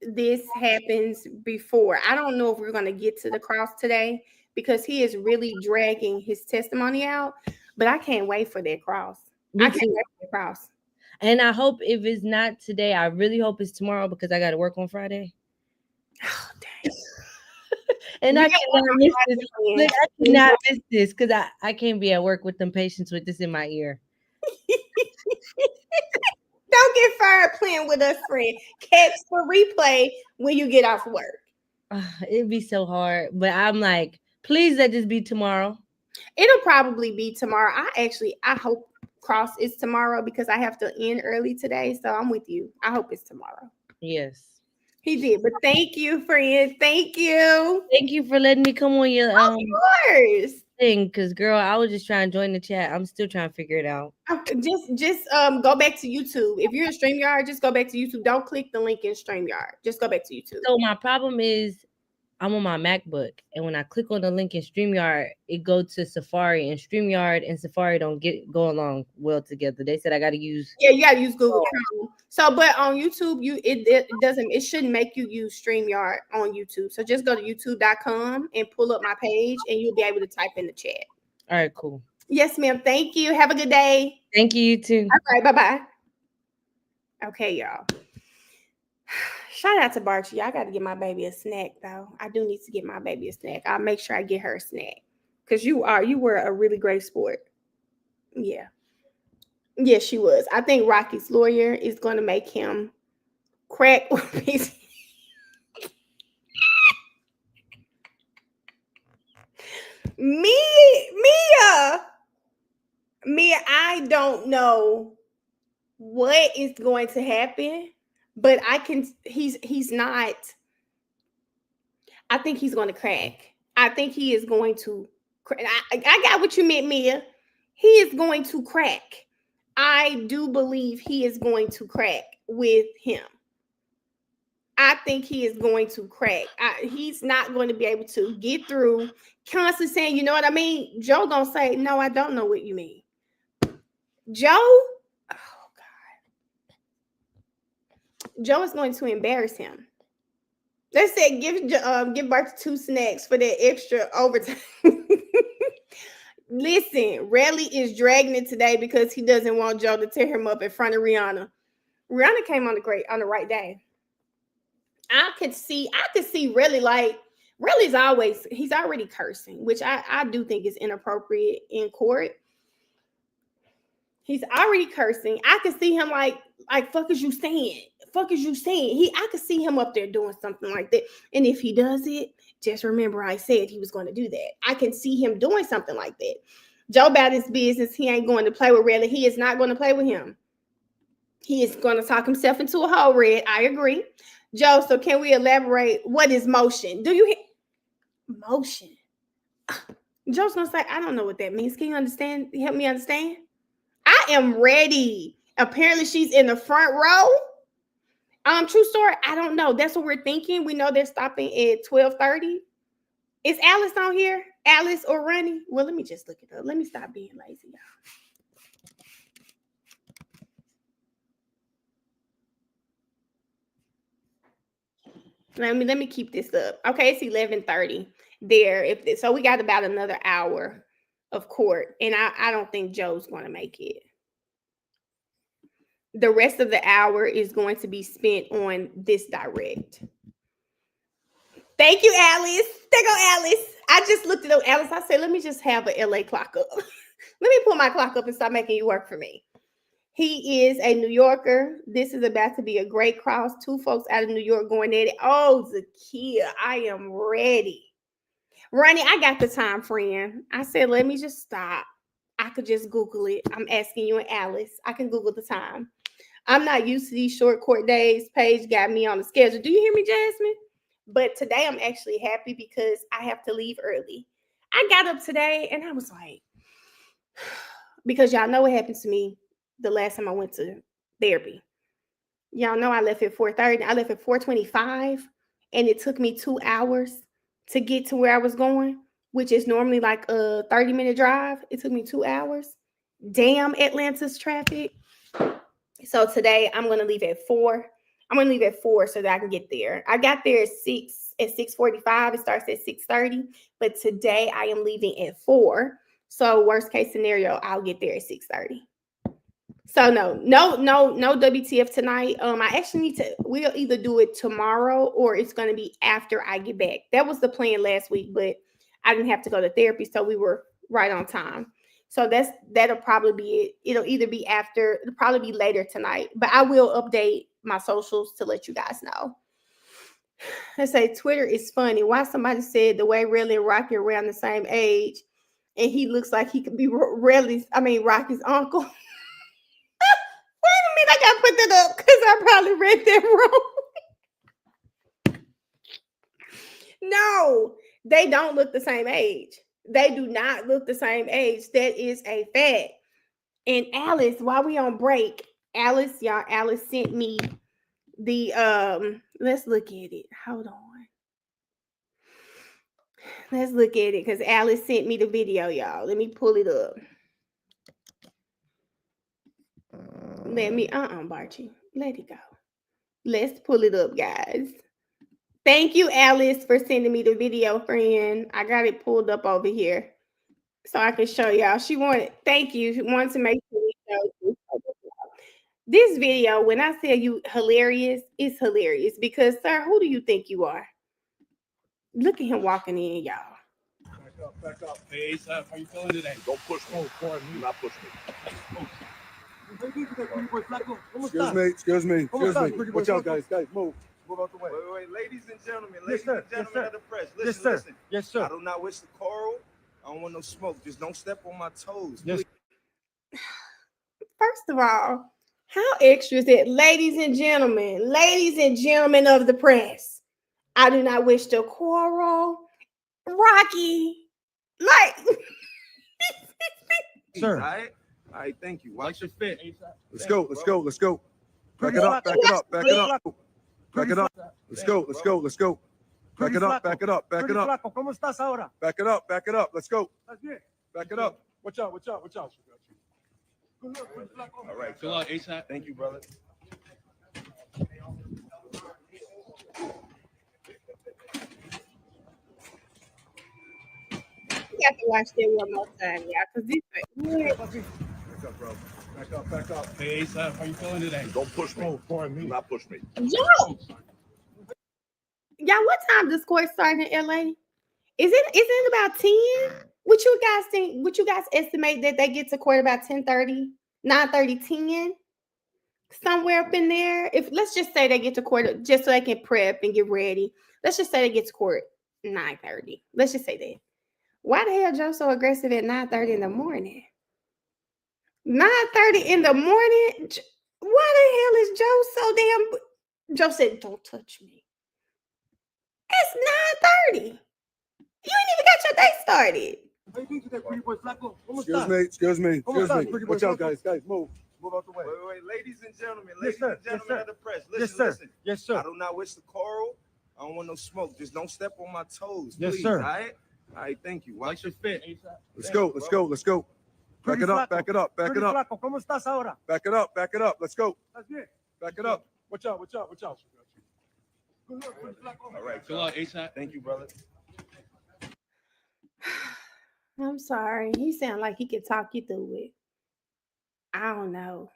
this happens before. I don't know if we're gonna get to the cross today because he is really dragging his testimony out, but I can't wait for that cross. I can't wait for the cross. And I hope if it's not today, I really hope it's tomorrow because I got to work on Friday. Oh, dang. And I cannot miss this. Look, I cannot miss this because I can't be at work with them patients with this in my ear. Don't get fired playing with us, friend. Catch for replay when you get off work. It'd be so hard. But I'm like, please let this be tomorrow. It'll probably be tomorrow. I hope cross is tomorrow because I have to end early today. So I'm with you. I hope it's tomorrow. Yes. He did. But thank you, friend. Thank you. Thank you for letting me come on your of course. thing. Because girl, I was just trying to join the chat. I'm still trying to figure it out. Just go back to YouTube. If you're in StreamYard, just go back to YouTube. Don't click the link in StreamYard. Just go back to YouTube. So my problem is I'm on my MacBook, and when I click on the link in StreamYard, it goes to Safari, and StreamYard and Safari don't go along well together. They said I got to use you got to use Google Chrome. So, but on YouTube, it shouldn't make you use StreamYard on YouTube. So just go to youtube.com and pull up my page, and you'll be able to type in the chat. All right, cool. Yes, ma'am. Thank you. Have a good day. Thank you. You too. All right. Bye-bye. Okay, y'all. Shout out to Barchi. I got to get my baby a snack, though. I do need to get my baby a snack. I'll make sure I get her a snack. Because you were a really great sport. Yeah. Yes, she was. I think Rocky's lawyer is going to make him crack his... Mia, I don't know what is going to happen, but he's not. I think he's going to crack. I think he is going to crack. I got what you meant, Mia. He is going to crack. I do believe he is going to crack with him. I think he is going to crack. He's not going to be able to get through constantly saying, you know what I mean? Joe gonna say, no, I don't know what you mean. Joe, oh God. Joe is going to embarrass him. Let's say give Bart 2 snacks for that extra overtime. Listen, Reli is dragging it today because he doesn't want Joe to tear him up in front of Rhianna. Rhianna came on the right day. I could see Reli, like Reli's he's already cursing, which I do think is inappropriate in court. He's already cursing. I could see him like fuck is you saying? Fuck is you saying? I could see him up there doing something like that. And if he does it, just remember I said he was going to do that. I can see him doing something like that. Joe about his business. He ain't going to play with Reli. He is not going to play with him. He is going to talk himself into a hole, Red. I agree. Joe, so can we elaborate? What is motion? Do you hear motion? Joe's going to say, I don't know what that means. Can you understand? Help me understand? I am ready. Apparently she's in the front row. True story. I don't know. That's what we're thinking. We know they're stopping at 12:30. Is Alice on here? Alice or Ronnie? Well, let me just look it up. Let me stop being lazy, y'all. Let me keep this up. Okay, it's 11:30 there. So we got about another hour of court, and I don't think Joe's going to make it. The rest of the hour is going to be spent on this direct. Thank you, Alice. There go Alice. I just looked it up, Alice. I said, let me just have an LA clock up. Let me pull my clock up and stop making you work for me. He is a New Yorker. This is about to be a great cross. Two folks out of New York going at it. Oh, Zakia, I am ready. Ronnie, I got the time, friend. I said, let me just stop. I could just Google it. I'm asking you and Alice. I can Google the time. I'm not used to these short court days. Paige got me on the schedule. Do you hear me, Jasmine? But today I'm actually happy because I have to leave early. I got up today and I was like, because y'all know what happened to me the last time I went to therapy. Y'all know I left at 4:30. I left at 4:25, and it took me 2 hours to get to where I was going, which is normally like a 30-minute drive. It took me 2 hours. Damn Atlanta's traffic. So today I'm going to leave at 4. I'm going to leave at 4 so that I can get there. I got there at 6:45. It starts at 6:30, but today I am leaving at 4. So worst case scenario, I'll get there at 6:30. So no WTF tonight. I actually need to, we'll either do it tomorrow or it's going to be after I get back. That was the plan last week, but I didn't have to go to therapy, so we were right on time. So that'll probably be it. It'll either be after, it'll probably be later tonight, but I will update my socials to let you guys know. I say Twitter is funny. Why somebody said the way Reli and Rocky are around the same age, and he looks like he could be Rocky's uncle. Wait a minute, I gotta put that up because I probably read that wrong. No, they don't look the same age. They do not look the same age. That is a fact. And Alice, while we on break, Alice sent me the let's look at it. Hold on. Let's look at it because Alice sent me the video, y'all. Let me pull it up. Barchi. Let it go. Let's pull it up, guys. Thank you, Alice, for sending me the video, friend. I got it pulled up over here so I can show y'all. Thank you. She wanted to make sure we show you. This video, when I tell you hilarious, it's hilarious because, sir, who do you think you are? Look at him walking in, y'all. Back up. Hey, Asaph, how you feeling today? Don't push me. Do not push me. Excuse me. Watch out, guys. Move out the way. Wait, ladies and gentlemen Yes, sir. of the press. Yes, sir. Listen. Yes, sir. I do not wish to quarrel. I don't want no smoke. Just don't step on my toes. Yes. First of all, how extra is it? Ladies and gentlemen of the press, I do not wish to quarrel. Rocky, like, Sir. All right, thank you. Watch your fit. Let's go. Back it up. Let's go. Back it up. Back it up. ¿Cómo estás ahora? Back it up. Let's go. Back it up. Watch out. All right. Good luck, ASAP. Thank you, brother. you got to watch that one more time, y'all, because this Back up. Hey, Asaph, how you feeling today? Don't push me. Do not push me. Joe. Y'all, what time does court start in LA? Is it about 10? What you guys think? What you guys estimate that they get to court about 10:30, 9:30, 10? Somewhere up in there. If let's just say they get to court just so they can prep and get ready. Let's just say they get to court 9:30. Let's just say that. Why the hell Joe so aggressive at 9:30 in the morning? 9:30 in the morning? Why the hell is Joe so damn... Joe said, don't touch me. It's 9:30. You ain't even got your day started. Excuse me. Watch out, guys. Move out the way. Wait, ladies and gentlemen, Yes, sir. of the press. Yes, Listen, sir. listen. Yes, sir. I do not wish to quarrel. I don't want no smoke. Just don't step on my toes, Yes, please. sir. All right? All right, thank you. Watch your fit. Let's go. Back it up. Pretty flaco, ¿cómo estás ahora? Back it up. Let's go. ¿Estás bien? Back it up. Watch out. All right, Chill out, ASAP. thank you, brother. I'm sorry. He sound like he could talk you through it. I don't know.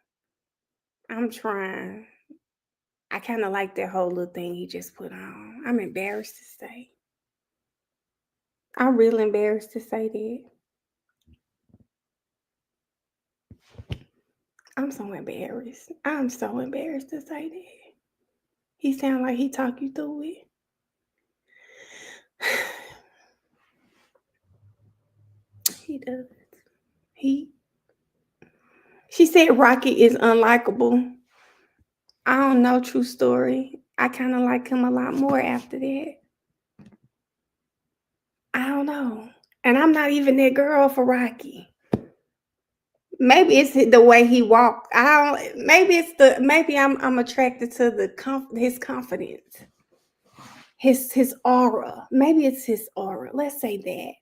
I'm trying. I kind of like that whole little thing he just put on. I'm embarrassed to say. I'm real embarrassed to say that. I'm so embarrassed. I'm so embarrassed to say that. He sound like he talk you through it. He does. She said Rocky is unlikable. I don't know, true story. I kind of like him a lot more after that. I don't know. And I'm not even that girl for Rocky. Maybe it's the way he walk. Maybe I'm attracted to his confidence. His aura. Maybe it's his aura. Let's say that.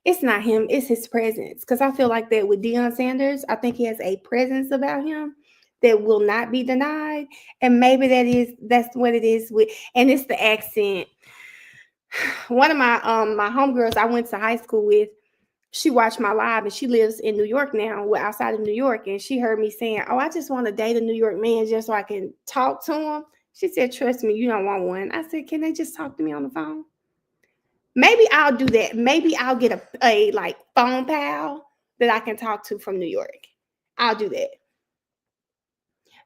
It's not him, it's his presence. Because I feel like that with Deion Sanders, I think he has a presence about him that will not be denied. And maybe that's what it is with, and it's the accent. One of my homegirls I went to high school with, she watched my live and she lives in New York now, well, outside of New York. And she heard me saying, oh, I just want to date a New York man just so I can talk to him. She said, trust me, you don't want one. I said, can they just talk to me on the phone? Maybe I'll do that. Maybe I'll get a like phone pal that I can talk to from New York. I'll do that.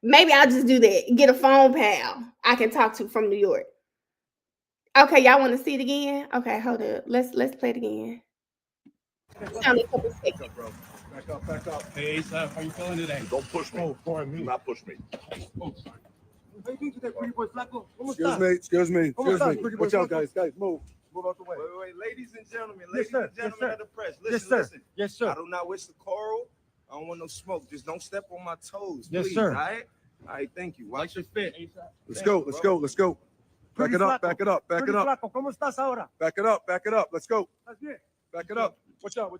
Maybe I'll just do that. Get a phone pal I can talk to from New York. Okay, y'all want to see it again? Okay, hold up. Let's play it again. Back up. Hey, ASAP, how you feeling today? Don't push me. Oh, pardon me. Do not push me. Excuse me. ¿Cómo estás, pretty boy Watch out, flaco? guys. Move out the way. Wait, ladies and gentlemen, Yes, sir. of the press. Listen, Yes, sir. listen. Yes, sir. I do not wish to quarrel. I don't want no smoke. Just don't step on my toes, Yes, please. sir. All right? All right, thank you. Watch your fit. Let's go. Back it up. Pretty flaco, ¿cómo estás ahora? Back it up. Let's go. ¿Estás bien? Back it up. Watch out.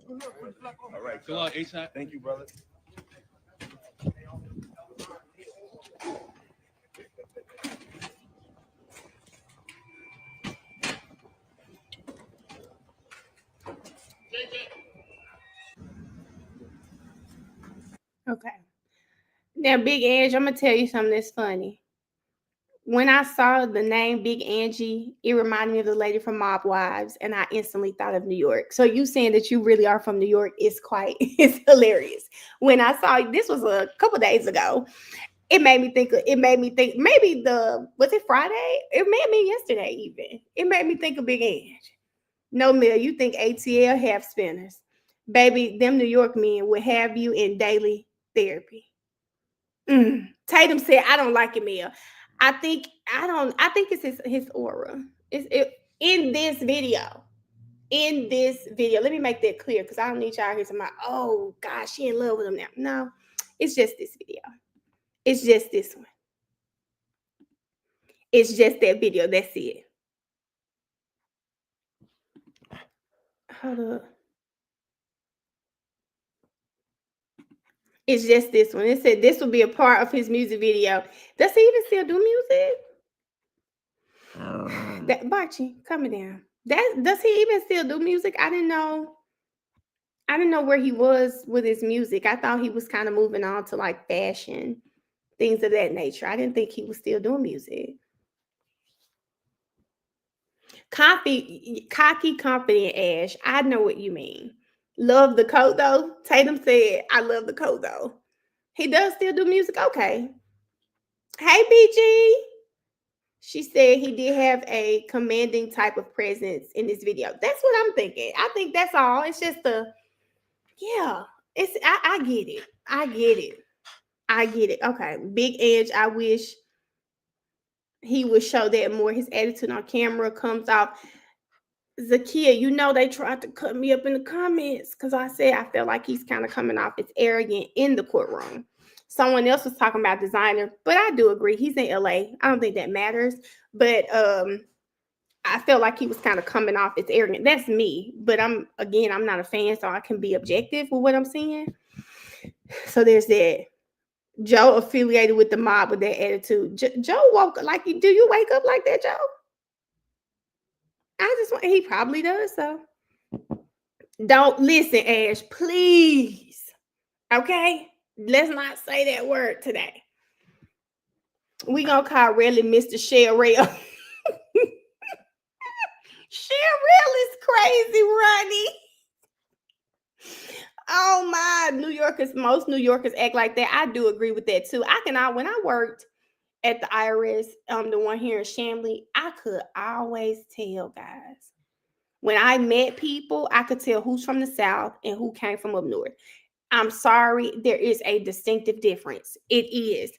All right, Chill out, ASAP. thank you, brother. Okay. Now, Big Angie, I'm going to tell you something that's funny. When I saw the name Big Angie, it reminded me of the lady from Mob Wives, and I instantly thought of New York. So you saying that you really are from New York is it's hilarious. When I saw this was a couple days ago, it made me think maybe was it Friday? It may have been yesterday even. It made me think of Big Angie. No, Mill, you think ATL half spinners. Baby, them New York men will have you in daily therapy. Tatum said, I don't like it, Mill. I think it's his aura. In this video. Let me make that clear because I don't need y'all here to oh gosh, she in love with him now. No, it's just this video. It's just this one. It's just that video. That's it. Hold up. It's just this one. It said this will be a part of his music video. Does he even still do music? That Barchi, coming down. Does he even still do music? I didn't know where he was with his music. I thought he was kind of moving on to like fashion, things of that nature. I didn't think he was still doing music. Cocky, confident Ash. I know what you mean. Love the coat though. Tatum said, I love the coat though. He does still do music. Okay. Hey, BG. She said he did have a commanding type of presence in this video. That's what I'm thinking. I think that's all. It's just yeah. I get it. I get it. I get it. Okay. Big Edge, I wish he would show that more. His attitude on camera comes off. Zakia, you know they tried to cut me up in the comments because I said I felt like he's kind of coming off as arrogant in the courtroom. Someone else was talking about designer, but I do agree he's in LA. I don't think that matters, but I felt like he was kind of coming off as arrogant. That's me, but I'm not a fan, so I can be objective with what I'm saying. So there's that. Joe affiliated with the mob with that attitude. Joe woke like you. Do you wake up like that, Joe? I just want. He probably does. So don't listen, Ash. Please. Okay. Let's not say that word today. We gonna call Reli Mr. Sherrill. Sherrill is crazy, Ronnie. Oh my, most New Yorkers act like that. I do agree with that too. When I worked at the IRS, the one here in Chamblee, I could always tell, guys. When I met people, I could tell who's from the South and who came from up north. I'm sorry, there is a distinctive difference. It is.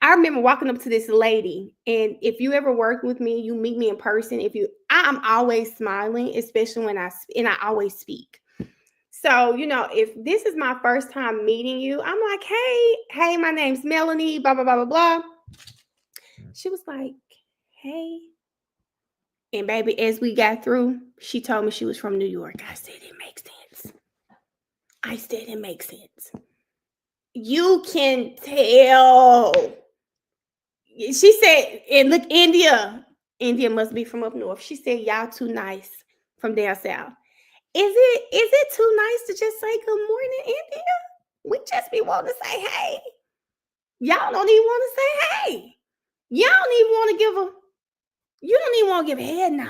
I remember walking up to this lady, and if you ever work with me, you meet me in person. I'm always smiling, especially when I always speak. So, if this is my first time meeting you, I'm like, hey, my name's Melanie, blah, blah, blah, blah, blah. She was like, hey. And baby, as we got through, she told me she was from New York. I said, it makes sense. You can tell. She said, and look, India must be from up north. She said, y'all too nice from down south. Is it too nice to just say good morning, India? We just be wanting to say hey. Y'all don't even want to say hey. You don't even want to give a head nod.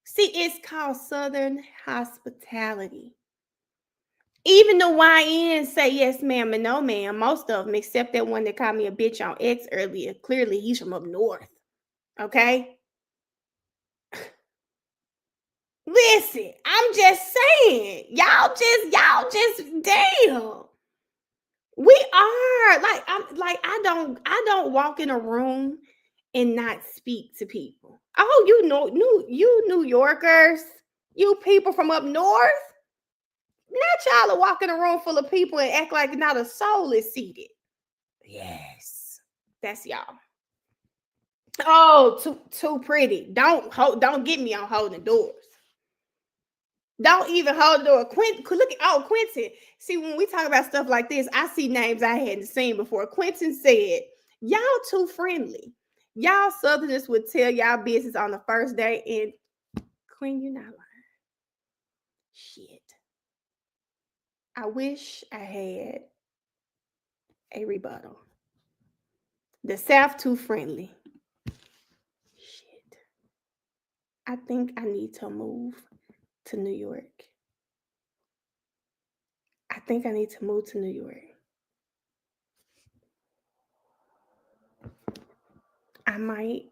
See, it's called Southern hospitality. Even the YNs say yes, ma'am, and no, ma'am. Most of them, except that one that called me a bitch on X earlier. Clearly, he's from up north. Okay? Listen, I'm just saying. Y'all just damn. We are I don't walk in a room and not speak to people. Oh, you New Yorkers, you people from up north. Not y'all to walk in a room full of people and act like not a soul is seated. Yes, that's y'all. Oh, too pretty. Don't get me on holding doors. Don't even hold the door. Quentin. See, when we talk about stuff like this, I see names I hadn't seen before. Quentin said, y'all too friendly. Y'all Southerners would tell y'all business on the first day, and Queen, you're not lying. Shit. I wish I had a rebuttal. The South too friendly. Shit. I think I need to move to New York. I might.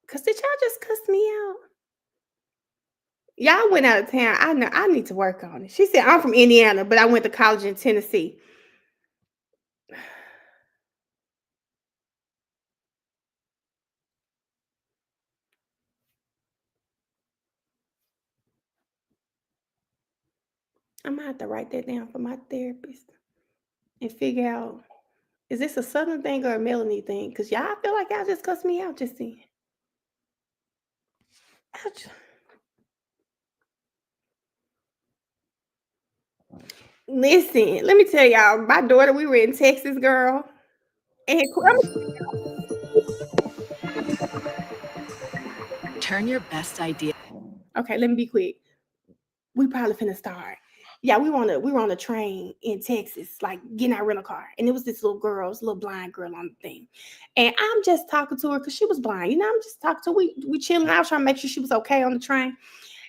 Because did y'all just cuss me out? Y'all went out of town. I know I need to work on it. She said, I'm from Indiana, but I went to college in Tennessee. I'm gonna have to write that down for my therapist and figure out, is this a Southern thing or a Melanie thing? Because y'all feel like y'all just cussed me out just then. Ouch. Listen, let me tell y'all, my daughter, we were in Texas, girl. And Turn your best idea. okay, let me be quick. We probably finna start. Yeah, we were on a train in Texas, like getting our rental car. And it was this little blind girl on the thing. And I'm just talking to her because she was blind. I'm just talking to her. We chilling out, trying to make sure she was okay on the train.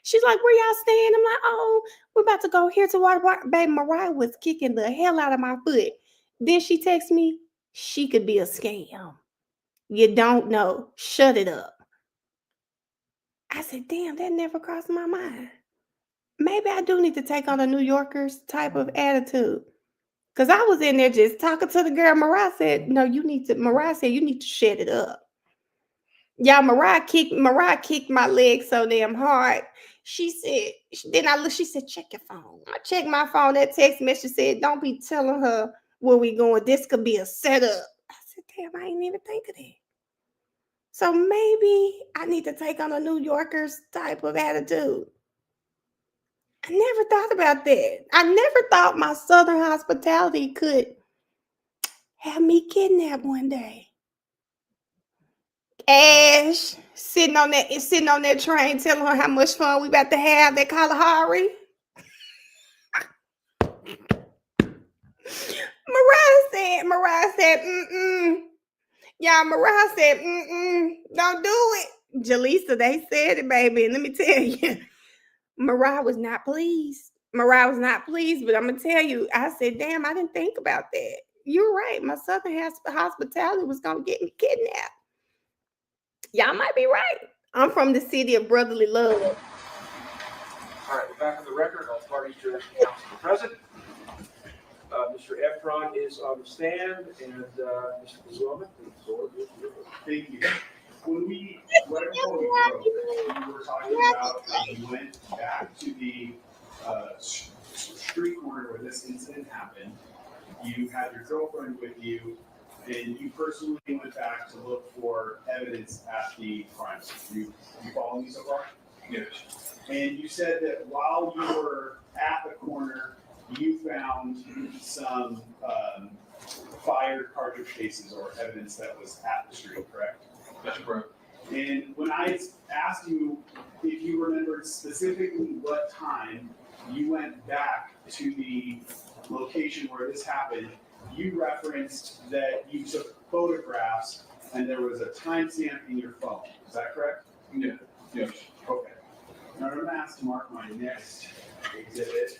She's like, where y'all staying? I'm like, oh, we're about to go here to water park. Baby, Mariah was kicking the hell out of my foot. Then she texts me, she could be a scam. You don't know. Shut it up. I said, damn, that never crossed my mind. Maybe I do need to take on a New Yorker's type of attitude. Cause I was in there just talking to the girl. Mariah said, no, Mariah said, you need to shut it up. Y'all, Mariah kicked my leg so damn hard. She said, she said, check your phone. I checked my phone. That text message said, don't be telling her where we going. This could be a setup. I said, damn, I ain't even think of that. So maybe I need to take on a New Yorker's type of attitude. I never thought about that. I never thought my Southern hospitality could have me kidnapped one day. Ash sitting on that train telling her how much fun we about to have at Kalahari. Mariah said, Y'all, Mariah said, don't do it. Jaleesa, they said it, baby. And let me tell you, Mariah was not pleased. But I'm going to tell you, I said, damn, I didn't think about that. You're right. My Southern hospitality was going to get me kidnapped. Y'all might be right. I'm from the city of brotherly love. All right, we're back on the record. All parties to the council are present. Mr. Efron is on the stand, and Mr. Zillman, the floor is yours. Thank you. Right before we broke, we were talking about how you went back to the street corner where this incident happened. You had your girlfriend with you, and you personally went back to look for evidence at the crime scene. You follow me so far? Yes. And you said that while you were at the corner, you found some fired cartridge cases or evidence that was at the street, correct? That's correct. And when I asked you if you remembered specifically what time you went back to the location where this happened, you referenced that you took photographs and there was a timestamp in your phone. Is that correct? Yeah. Yes. Okay. Now I'm asked to mark my next exhibit.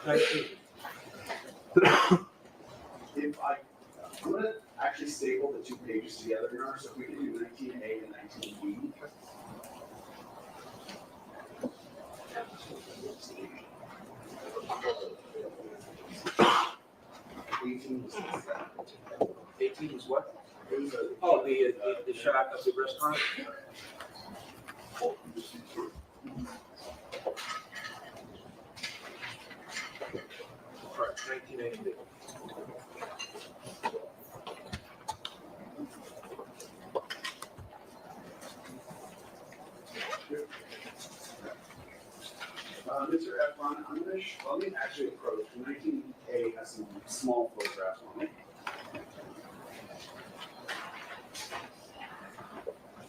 I'm going to actually staple the two pages together now, so if we can do 19A and 19B. $18 is what? Oh, the shot of the restaurant? All right, 19A and B. Mr. Efron, let me actually approach. 19A has some small photographs on it.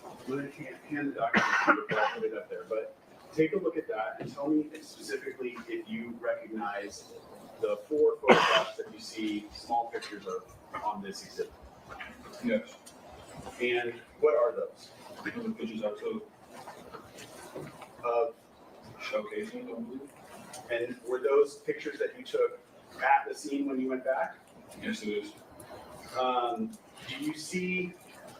I'm going to hand the document to you before I put it up there, but take a look at that and tell me specifically if you recognize the 4 photographs that you see small pictures of on this exhibit. Yes. And what are those? The pictures I took of showcasing, I believe. And were those pictures that you took at the scene when you went back? Yes, it is. Do you see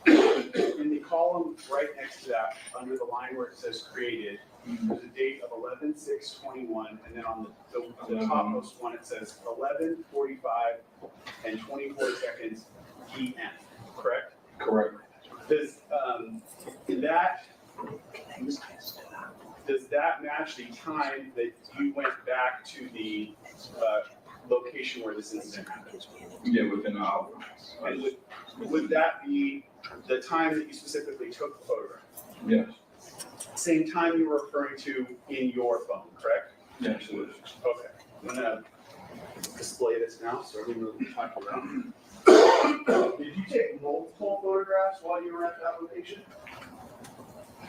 in the column right next to that, under the line where it says created, there's a date of 11/6/21, and then on the topmost one it says 11:45 and 24 seconds PM, correct? Correct. Does that match the time that you went back to the location where this incident happened? Yeah, within an hour. And would that be the time that you specifically took the photograph? Yes. Same time you were referring to in your phone, correct? Yes, it is. Okay. I'm gonna display this now so everyone knows what we're talking about. Did you take multiple photographs while you were at that location?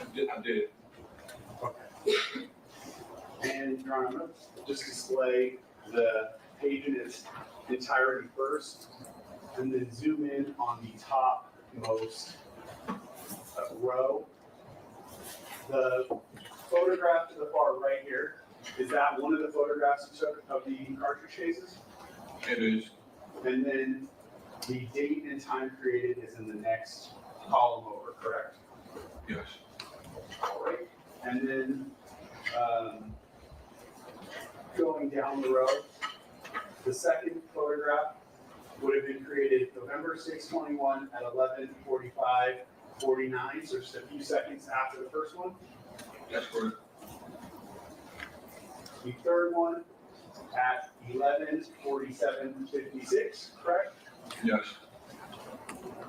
I did. Okay. And Your Honor, I'm gonna just display the page in its entirety first, and then zoom in on the topmost row. The photograph to the far right here, is that one of the photographs you took of the cartridge cases? It is. And then the date and time created is in the next column over, correct? Yes. All right. And then going down the road, the second photograph would have been created November 6/21 at 11:45:49, so just a few seconds after the first one. That's correct. The third one at 11:47:56, correct? Yes.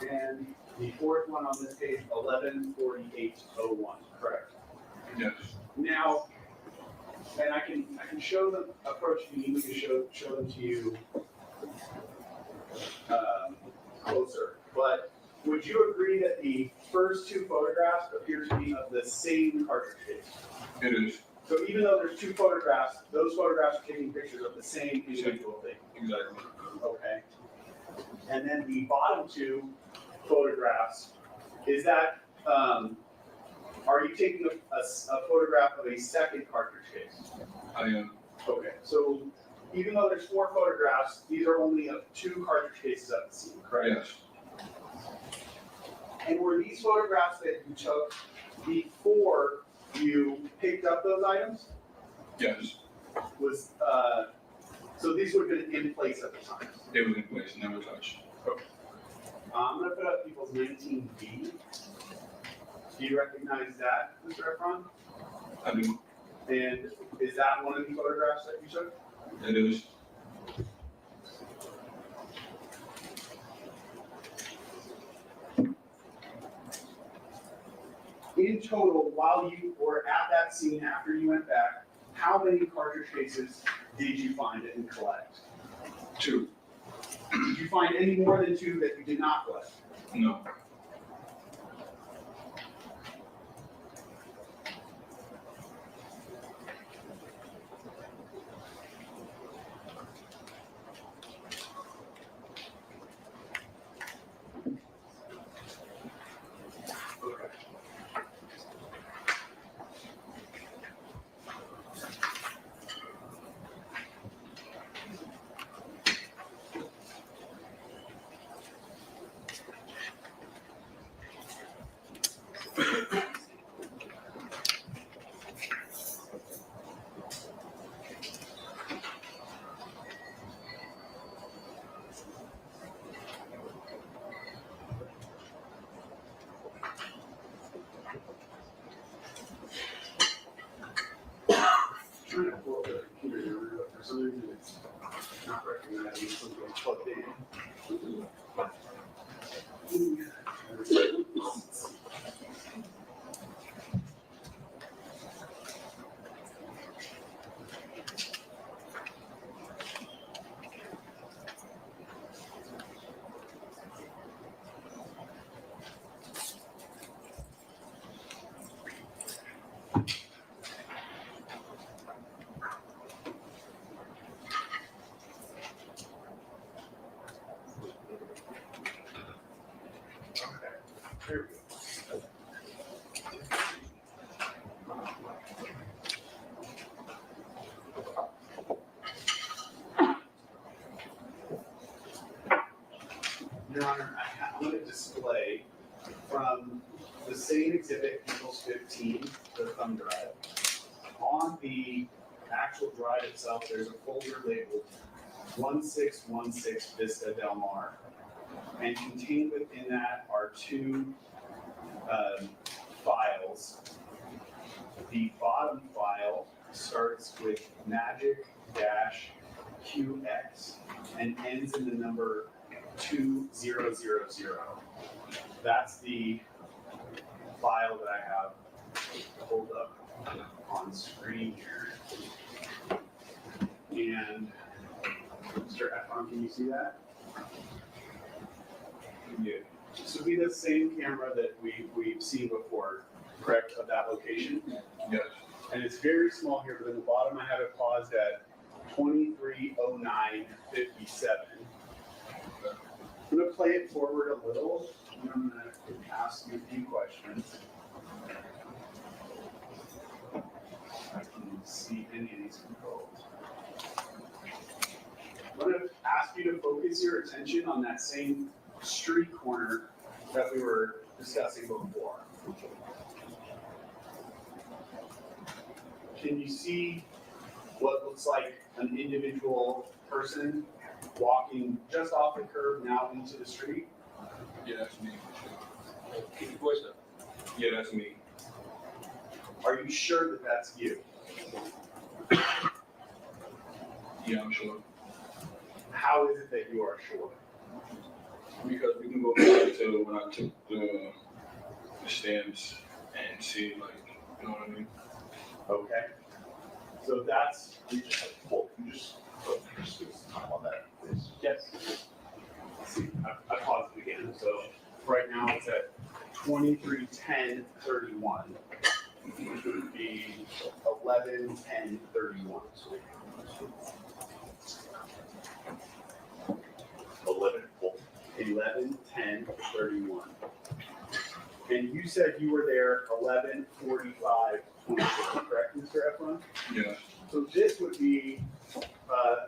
And the fourth one on this page, 11:48:01, correct? Yes. Now, and I can show them, approach me, we can show them to you closer, but would you agree that the first two photographs appear to be of the same cartridge case? It is. So even though there's two photographs, those photographs are taking pictures of the same individual thing? Exactly. Okay. And then the bottom two photographs, is that, are you taking a photograph of a second cartridge case? I am. Okay, so even though there's four photographs, these are only of two cartridge cases at the scene, correct? Yes. And were these photographs that you took before you picked up those items? Yes. Was, so these would have been in place at the time? They were in place, never touched. Okay. I'm gonna put up people's 19B. Do you recognize that, Mr. Efron? I do. And is that one of the photographs that you took? It is. In total, while you were at that scene after you went back, how many cartridge cases did you find and collect? 2. Did you find any more than 2 that you did not collect? No. Trying to pull up the computer here, but for some reason it's not recognizing something plugged in. There we go. Your Honor, I want to display from the same exhibit, People's 15, the thumb drive. On the actual drive itself, there's a folder labeled 1616 Vista Del Mar. And contained within that are two files. The bottom file starts with magic-QX and ends in the number 2000. That's the file that I have pulled up on screen here. And Mr. Efron, can you see that? Yeah. This would be the same camera that we've seen before, correct, of that location? Yes. And it's very small here, but in the bottom I have it paused at 2309:57. I'm gonna play it forward a little, and I'm gonna ask you a few questions. I can see any of these controls. I'm gonna ask you to focus your attention on that same street corner that we were discussing before. Can you see what looks like an individual person walking just off the curb now into the street? Yeah, that's me. Keep your voice up. Yeah, that's me. Are you sure that that's you? Yeah, I'm sure. How is it that you are sure? Because we can go back to when I took the stamps and see, like, you know what I mean? Okay. So that's, Well, you just give us time on that, please. yes. Let's see, I paused it again. So right now it's at 23:10:31. Which would be 11:10:31. 11:10:31. And you said you were there 11:45:26, correct, Mr. Efron? Yeah. So this would be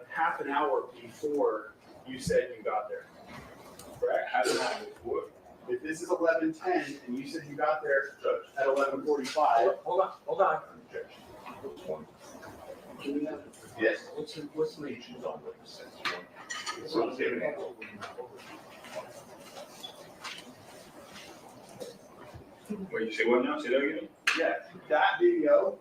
half an hour before you said you got there, correct? Half an hour before. If this is 11:10 and you said you got there at 11:45. Hold on. Objection. One. Can we have, Yes. what's the name? She's on witness. So it's David. Wait, you say what now? Say that again? Yeah, that video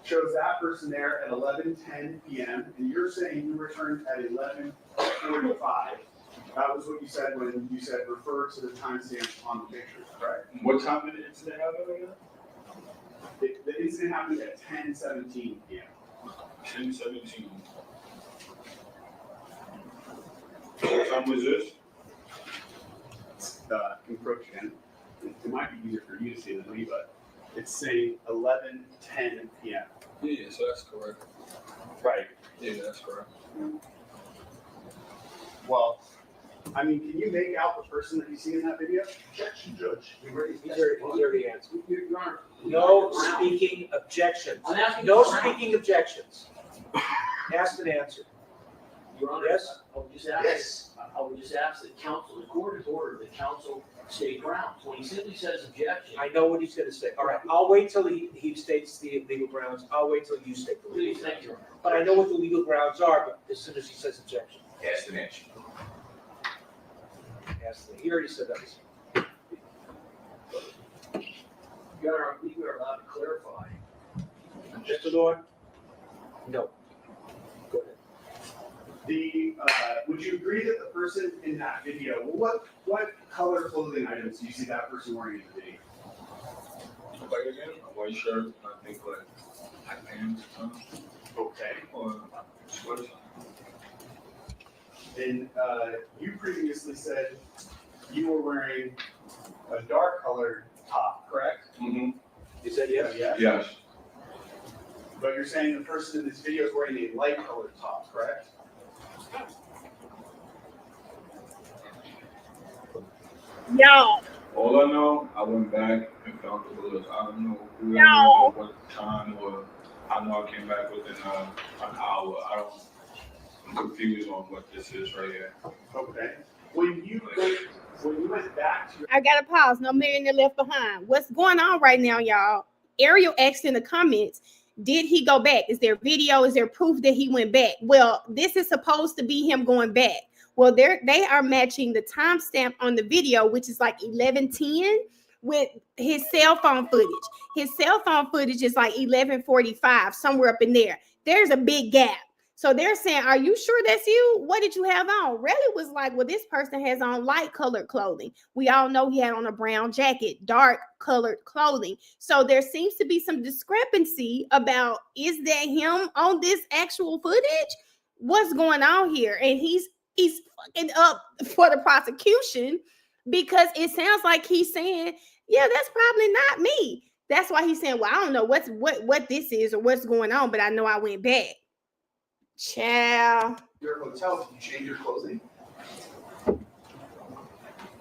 shows that person there at 11:10 p.m. and you're saying you returned at 11:45. That was what you said when you said refer to the timestamp on the pictures, correct? What time did the incident happen again? The incident happened at 10:17 p.m. 10:17. What time was this? Encroach again. It might be easier for you to see than me, but it's saying 11:10 p.m. Yeah, so that's correct. Right. Yeah, that's correct. Well, I mean, can you make out the person that you see in that video? Objection, Judge. He's already answered. Your Honor. No speaking objections. No speaking objections. Asked and answered. Your Honor, Yes? I would just ask, I would just ask that counsel, the court has ordered that counsel stay ground. When he simply says objection. I know what he's gonna say. All right, I'll wait till he states the legal grounds. I'll wait till you state the legal Please, grounds. thank you, Your Honor. But I know what the legal grounds are, but as soon as he says objection. Asked and answered. Asked, he already said that. Your Honor, I believe we are allowed to clarify. Mr. Lord? No. Go ahead. Would you agree that the person in that video, what color clothing items do you see that person wearing in the video? Like again, a white shirt, I think like pants, Okay. or sweater. And you previously said you were wearing a dark colored top, correct? Mm-hmm. You said yes? Yes. But you're saying the person in this video is wearing a light colored top, correct? Y'all, All I know, I went back and found the bullets. I don't know who, No. what time, or I know I came back within an hour. I'm confused on what this is right here. Okay. When you went back to your I gotta pause. No millionaire left behind. What's going on right now, y'all? Ariel asked in the comments, did he go back? Is there video? Is there proof that he went back? Well, this is supposed to be him going back. Well, they are matching the timestamp on the video, which is like 11:10, with his cell phone footage. His cell phone footage is like 11:45, somewhere up in there. There's a big gap. So they're saying, are you sure that's you? What did you have on? Reli was like, well, this person has on light colored clothing. We all know he had on a brown jacket, dark colored clothing. So there seems to be some discrepancy about, is that him on this actual footage? What's going on here? And he's fucking up for the prosecution because it sounds like he's saying, yeah, that's probably not me. That's why he's saying, well, I don't know what this is or what's going on, but I know I went back. Child. your hotel, did you change your clothing?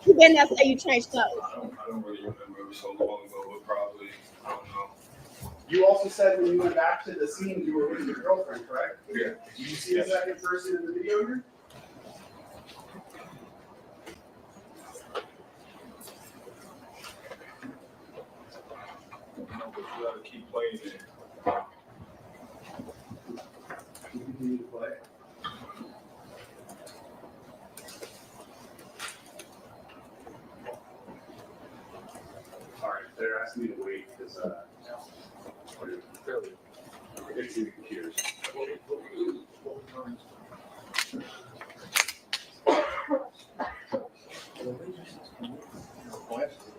You better not say you changed clothes. I don't really remember. It was so long ago, but probably, I don't know. You also said when you went back to the scene, you were with your girlfriend, correct? Yeah. Did you see the second person in the video here? playing it. You continue to play. All right, they're asking me to wait because it's in the computers.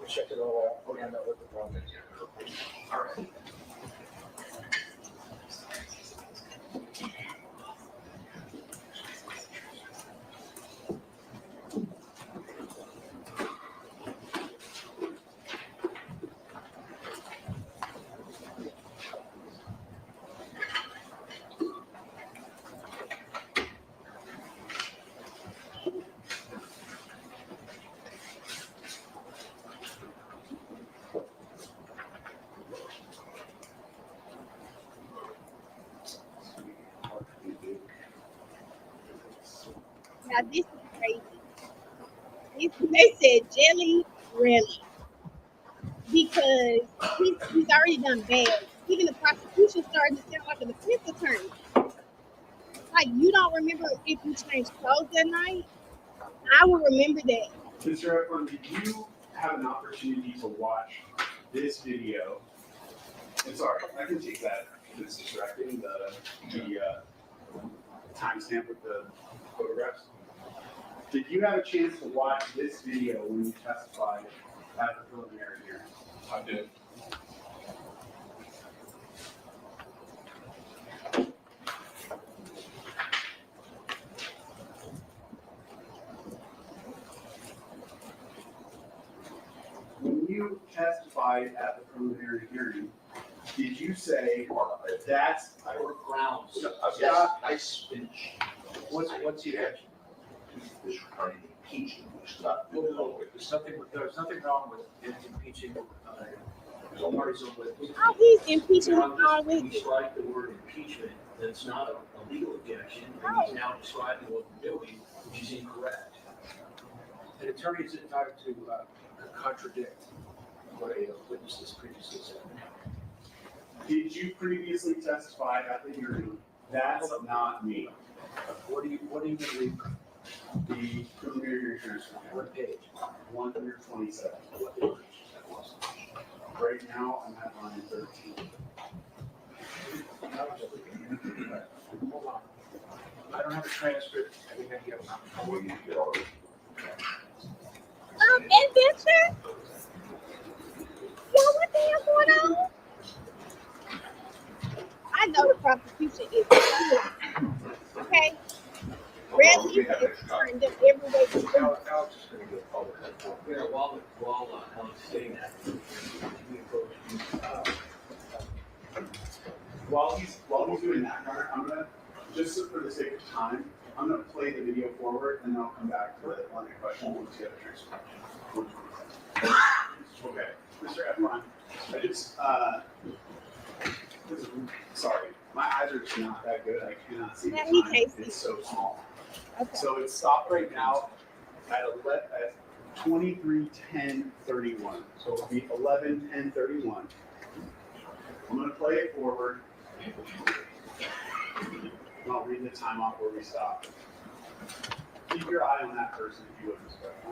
Check it all out, find out what the problem is. All right. Now this is crazy. They said Jelly Reli because he's already done bad. Even the prosecution started to sound like a defense attorney. Like, you don't remember if you changed clothes that night? I will remember that. Mr. Efron, did you have an opportunity to watch this video? And sorry, I can take that. It's distracting, the timestamp with the photographs. Did you have a chance to watch this video when you testified at the preliminary hearing? I did. When you testified at the preliminary hearing, did you say that's Or grounds. Yeah. Nice speech. What's the action? This trying to impeach him, which is not. No, there's nothing wrong with impeaching, parties on witness. How he's impeaching Now, him all we week? strike the word impeachment, that's not a legal objection, and he's now describing what we're doing, which is incorrect. An attorney is entitled to contradict what a witness has previously said. Did you previously testify at the hearing? That's not me. What do you believe? The preliminary hearing transcript. What page? 127. What page that was? Right now, I'm at line 13. Hold on. I don't have a transcript. I think I get one. Adventure? Yo, what the hell going on? I know the prosecution is okay. Rarely has turned up every way to do. Alex is going to get all of that. Yeah, while Alex is saying that, we approach While he's doing that, Connor, I'm gonna, just for the sake of time, I'm gonna play the video forward and then I'll come back to the line of question once you have a transcript. Okay, Mr. Efron, I just, sorry, my eyes are just not that good. I cannot see the Yeah, he time. can't see. It's so small. Okay. So it's stopped right now at 23:10:31. So it'll be 11:10:31. I'm gonna play it forward. And I'll read the time off where we stop. Keep your eye on that person if you would respect.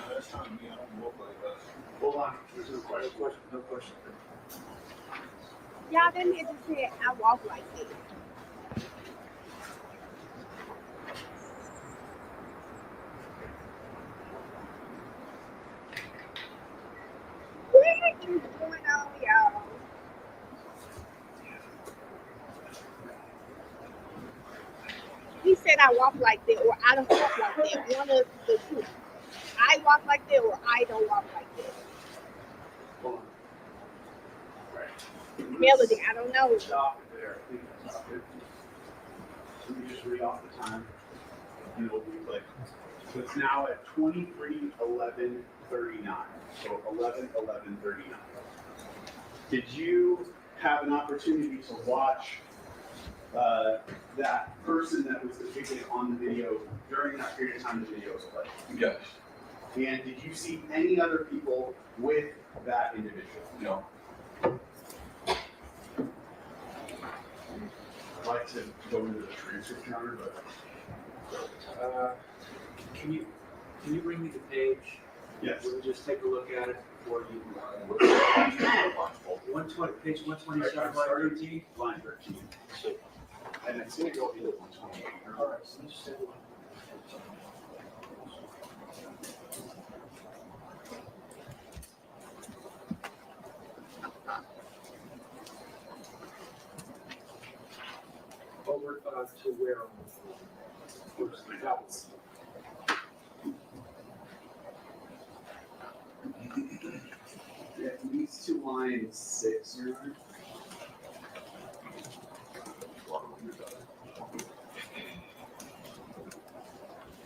That's not me. I don't look like that. Hold on, there's no question. No question. Y'all, that man just said I walk like this. What is going on, y'all? He said I walk like that or I don't walk like that. One of the two. I walk like that or I don't walk like that. Hold on. Right. melody. I don't know. Stop it there. Please stop it. Let me just read off the time. And it'll be like, so it's now at 23:11:39. So 11:11:39. Did you have an opportunity to watch that person that was depicted on the video during that period of time the video was played? Yes. And did you see any other people with that individual? No. I'd like to go into the transcript counter, but Can you bring me the page? yes. We'll just take a look at it before you. 120, page 127, line 13. Line 13. And it's going to go into 128. All right, so let's just take a look. Over to where? Where's the house? Yeah, at least to line 6, Your Honor.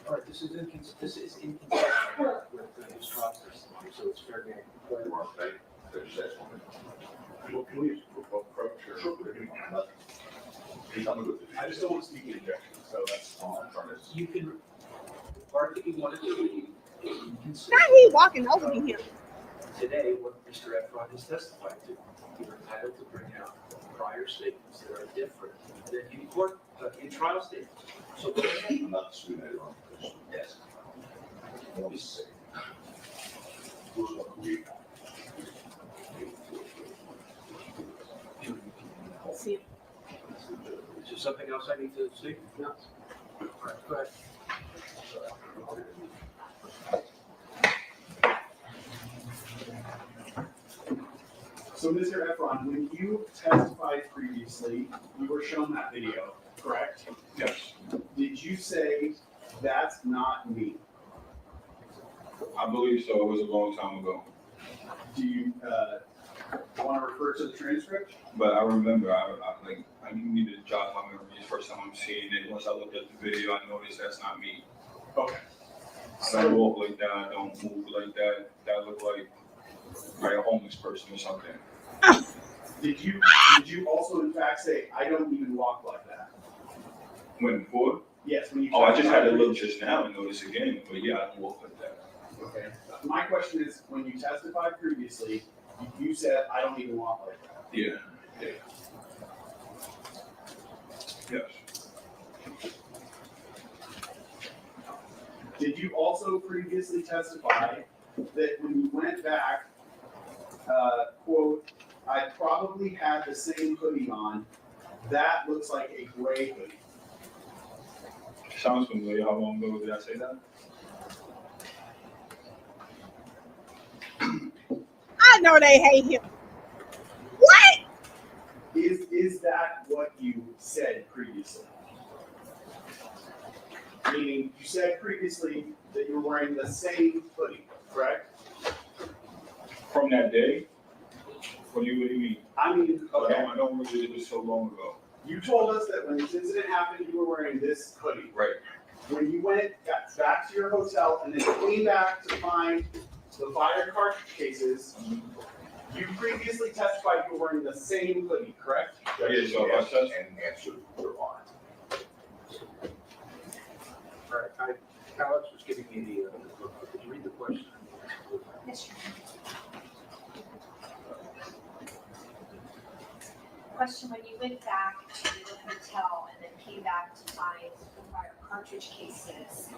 All right, this is inconsistent with his trial testimony, so it's fair game. Go ahead. Well, can we approach her? I just don't want to speak in objection, so that's all I'm trying to. You can, part that you wanted to read, you can say Now he walking over to him. today what Mr. Efron has testified to. You're entitled to bring out prior statements that are different than in court, in trial statements. So go ahead. I'm not disputing it wrong. Yes. Let me see. See. Is there something else I need to see? No. All right, go ahead. So, Mr. Efron, when you testified previously, you were shown that video, correct? Yes. Did you say that's not me? I believe so. It was a long time ago. Do you want to refer to the transcript? But I remember, I needed to jog my memory. It's the first time I'm seeing it. Once I looked at the video, I noticed that's not me. Okay. I don't walk like that. I don't move like that. That look like a homeless person or something. Did you also in fact say I don't even walk like that? When before? Yes, when you. Oh, I just had to look just now and notice again. But yeah, I don't walk like that. Okay. My question is, when you testified previously, you said I don't even walk like that. Yeah. Yes. Did you also previously testify that when you went back, quote, I probably had the same hoodie on, that looks like a gray hoodie? Sounds familiar. How long ago did I say that? I know they hate him. What? Is that what you said previously? Meaning, you said previously that you were wearing the same hoodie, correct? From that day? What do you mean? I mean, okay. I don't remember it was so long ago. You told us that when this incident happened, you were wearing this hoodie. Right. When you got back to your hotel and then came back to find the fire cartridge cases, you previously testified you were wearing the same hoodie, correct? Yeah, so I said And answered your line. All right, Alex was giving me the, could you read the question? Yes, sure. Question, when you went back to the hotel and then came back to find the fire cartridge cases,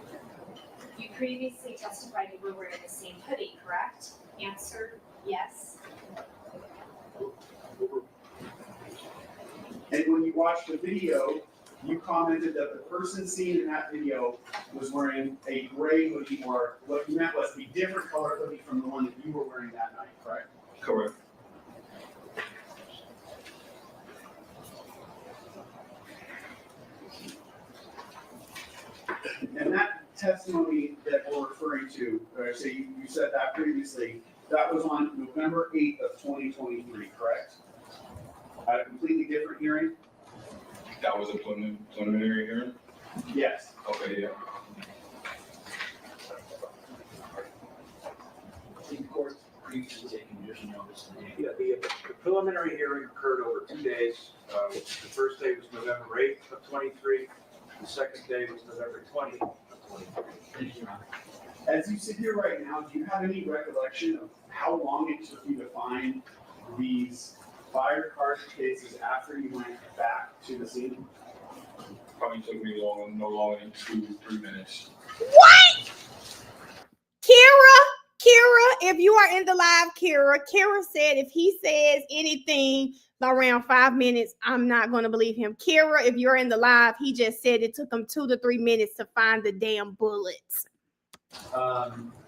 you previously testified you were wearing the same hoodie, correct? Answer, yes. And when you watched the video, you commented that the person seen in that video was wearing a gray hoodie, or what you meant was a different color hoodie from the one that you were wearing that night, correct? correct. And that testimony that we're referring to, or say you said that previously, that was on November 8th of 2023, correct? at a completely different hearing? That was a preliminary hearing? Yes. Okay, yeah. The court previously taken judicial notice. Yeah, the preliminary hearing occurred over 2 days. The first day was November 8th of 23. The second day was November 20th of 23. As you sit here right now, do you have any recollection of how long it took you to find these fire cartridge cases after you went back to the scene? Probably took me no longer than 2-3 minutes. What? Kira, if you are in the live, Kira said if he says anything around 5 minutes, I'm not going to believe him. Kira, if you're in the live, he just said it took him 2 to 3 minutes to find the damn bullets.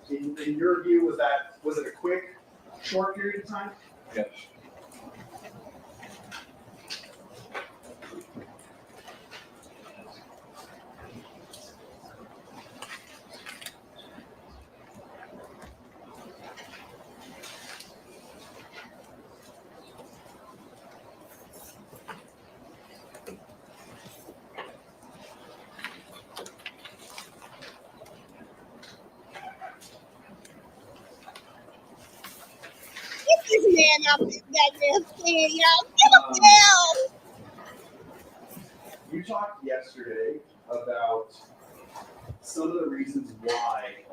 In your view, was it a quick, short period of time? Yes. Get this man up this goddamn stand, y'all. Get him down. You talked yesterday about some of the reasons why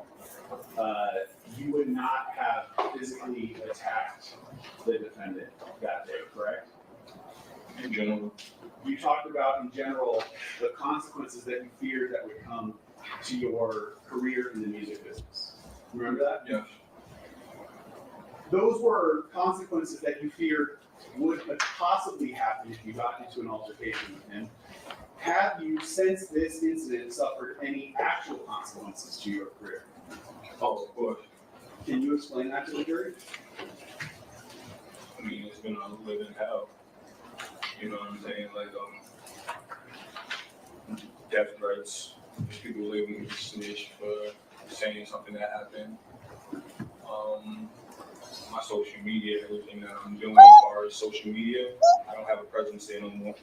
you would not have physically attacked the defendant that day, correct? In general. You talked about, in general, the consequences that you feared that would come to your career in the music business. Remember that? Yes. Those were consequences that you feared would possibly happen if you got into an altercation with him. Have you, since this incident, suffered any actual consequences to your career? Oh, of course. Can you explain that to the jury? I mean, it's been a living hell. You know what I'm saying? Like, death threats, just people leaving me snitch for saying something that happened. My social media, everything that I'm doing as far as social media, I don't have a presence there no more.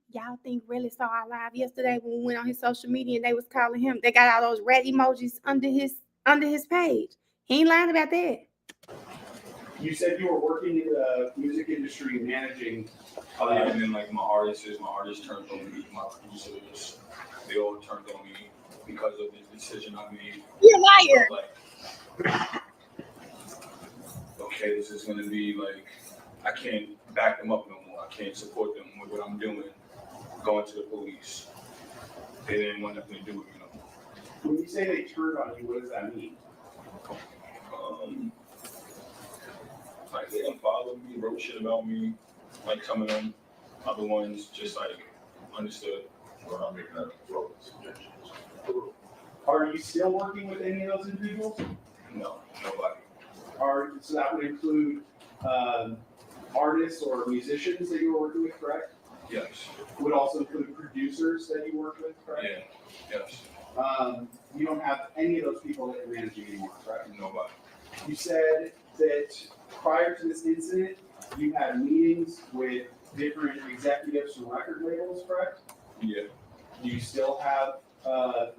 Y'all think really saw our live yesterday when we went on his social media and they was calling him, they got all those red emojis under his page. He ain't lying about that. You said you were working in the music industry managing. And then like my artists turned on me, my producers, they all turned on me because of the decision I made. You're a liar. Like, okay, this is gonna be like, I can't back them up no more. I can't support them with what I'm doing. Going to the police. They didn't want nothing to do with me no more. When you say they turned on you, what does that mean? Like they unfollowed me, wrote shit about me. Like some of them, other ones just like understood. We're not making that suggestions. Are you still working with any of those individuals? No, nobody. So that would include artists or musicians that you were working with, correct? Yes. Would also include producers that you work with, correct? Yeah. Yes. You don't have any of those people that you're managing anymore, correct? Nobody. You said that prior to this incident, you had meetings with different executives from record labels, correct? Yeah. Do you still have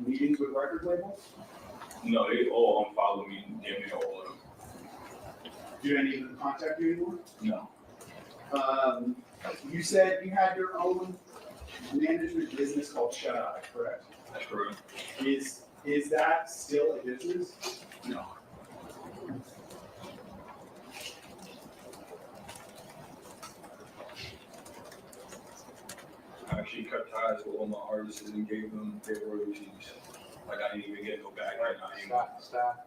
meetings with record labels? No, they all unfollowed me, damn near all of them. Do any of them contact you anymore? No. You said you had your own management business called Shut Eye, correct? That's correct. Is that still a business? No. I actually cut ties with all my artists and gave them their royalties. Like I didn't even get no back right now. Stop.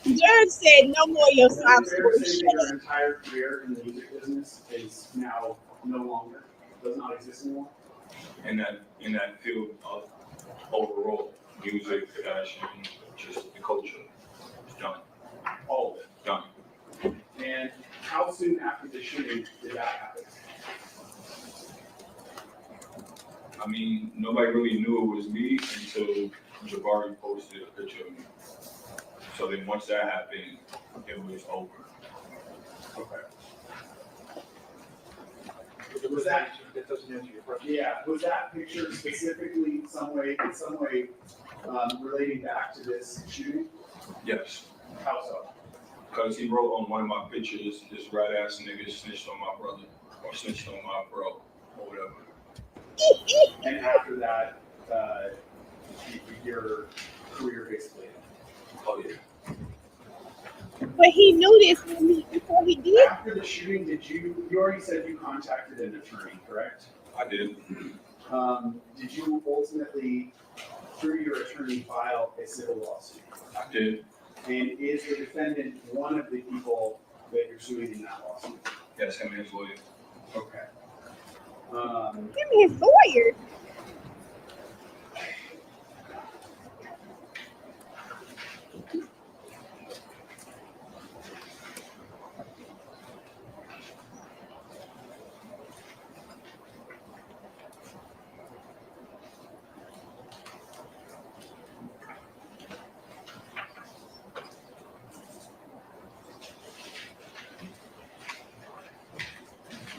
Jared said no more of your sob story. Saying that your entire career in the music business is now no longer, does not exist anymore? In that field of overall music, fashion, just the culture, it's done. All of it done. And how soon after the shooting did that happen? I mean, nobody really knew it was me until Jabari posted a picture of me. So then once that happened, it was over. Was that, That doesn't answer your question. yeah, was that picture specifically in some way relating back to this shooting? Yes, How so? because he wrote on one of my pictures, this rat ass nigga snitched on my brother, or snitched on my bro, or whatever. And after that, your career basically. Oh, yeah. But he knew this before he did. After the shooting, you already said you contacted an attorney, correct? I did. Did you ultimately, through your attorney, file a civil lawsuit? I did. And is the defendant one of the people that you're suing in that lawsuit? Yes, him and his lawyer. Okay. Give me his lawyer.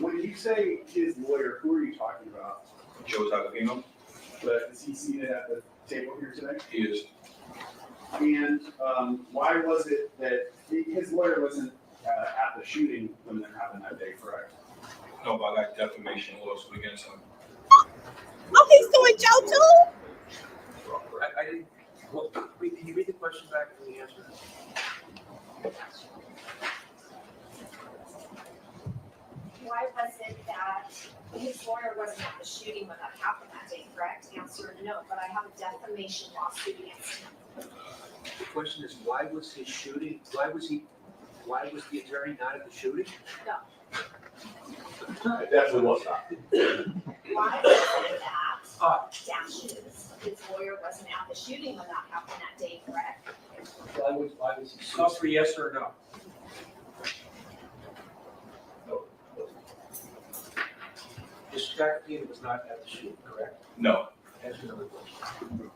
When you say his lawyer, who are you talking about? Joe Tagliano? But is he seated at the table here today? He is. And why was it that his lawyer wasn't at the shooting when that happened that day, correct? No, but I got defamation lawsuit against him. Oh, he's doing Joe too? I didn't, well, can you read the question back and the answer? Why was it that his lawyer wasn't at the shooting when that happened that day, correct? Answer no, but I have a defamation lawsuit against him. The question is, why was the attorney not at the shooting? No. It definitely was not. Why was it that Dashes, his lawyer wasn't at the shooting when that happened that day, correct? Why was he? Call for yes or no. Mr. Tagliano was not at the shooting, correct? No. That's another question.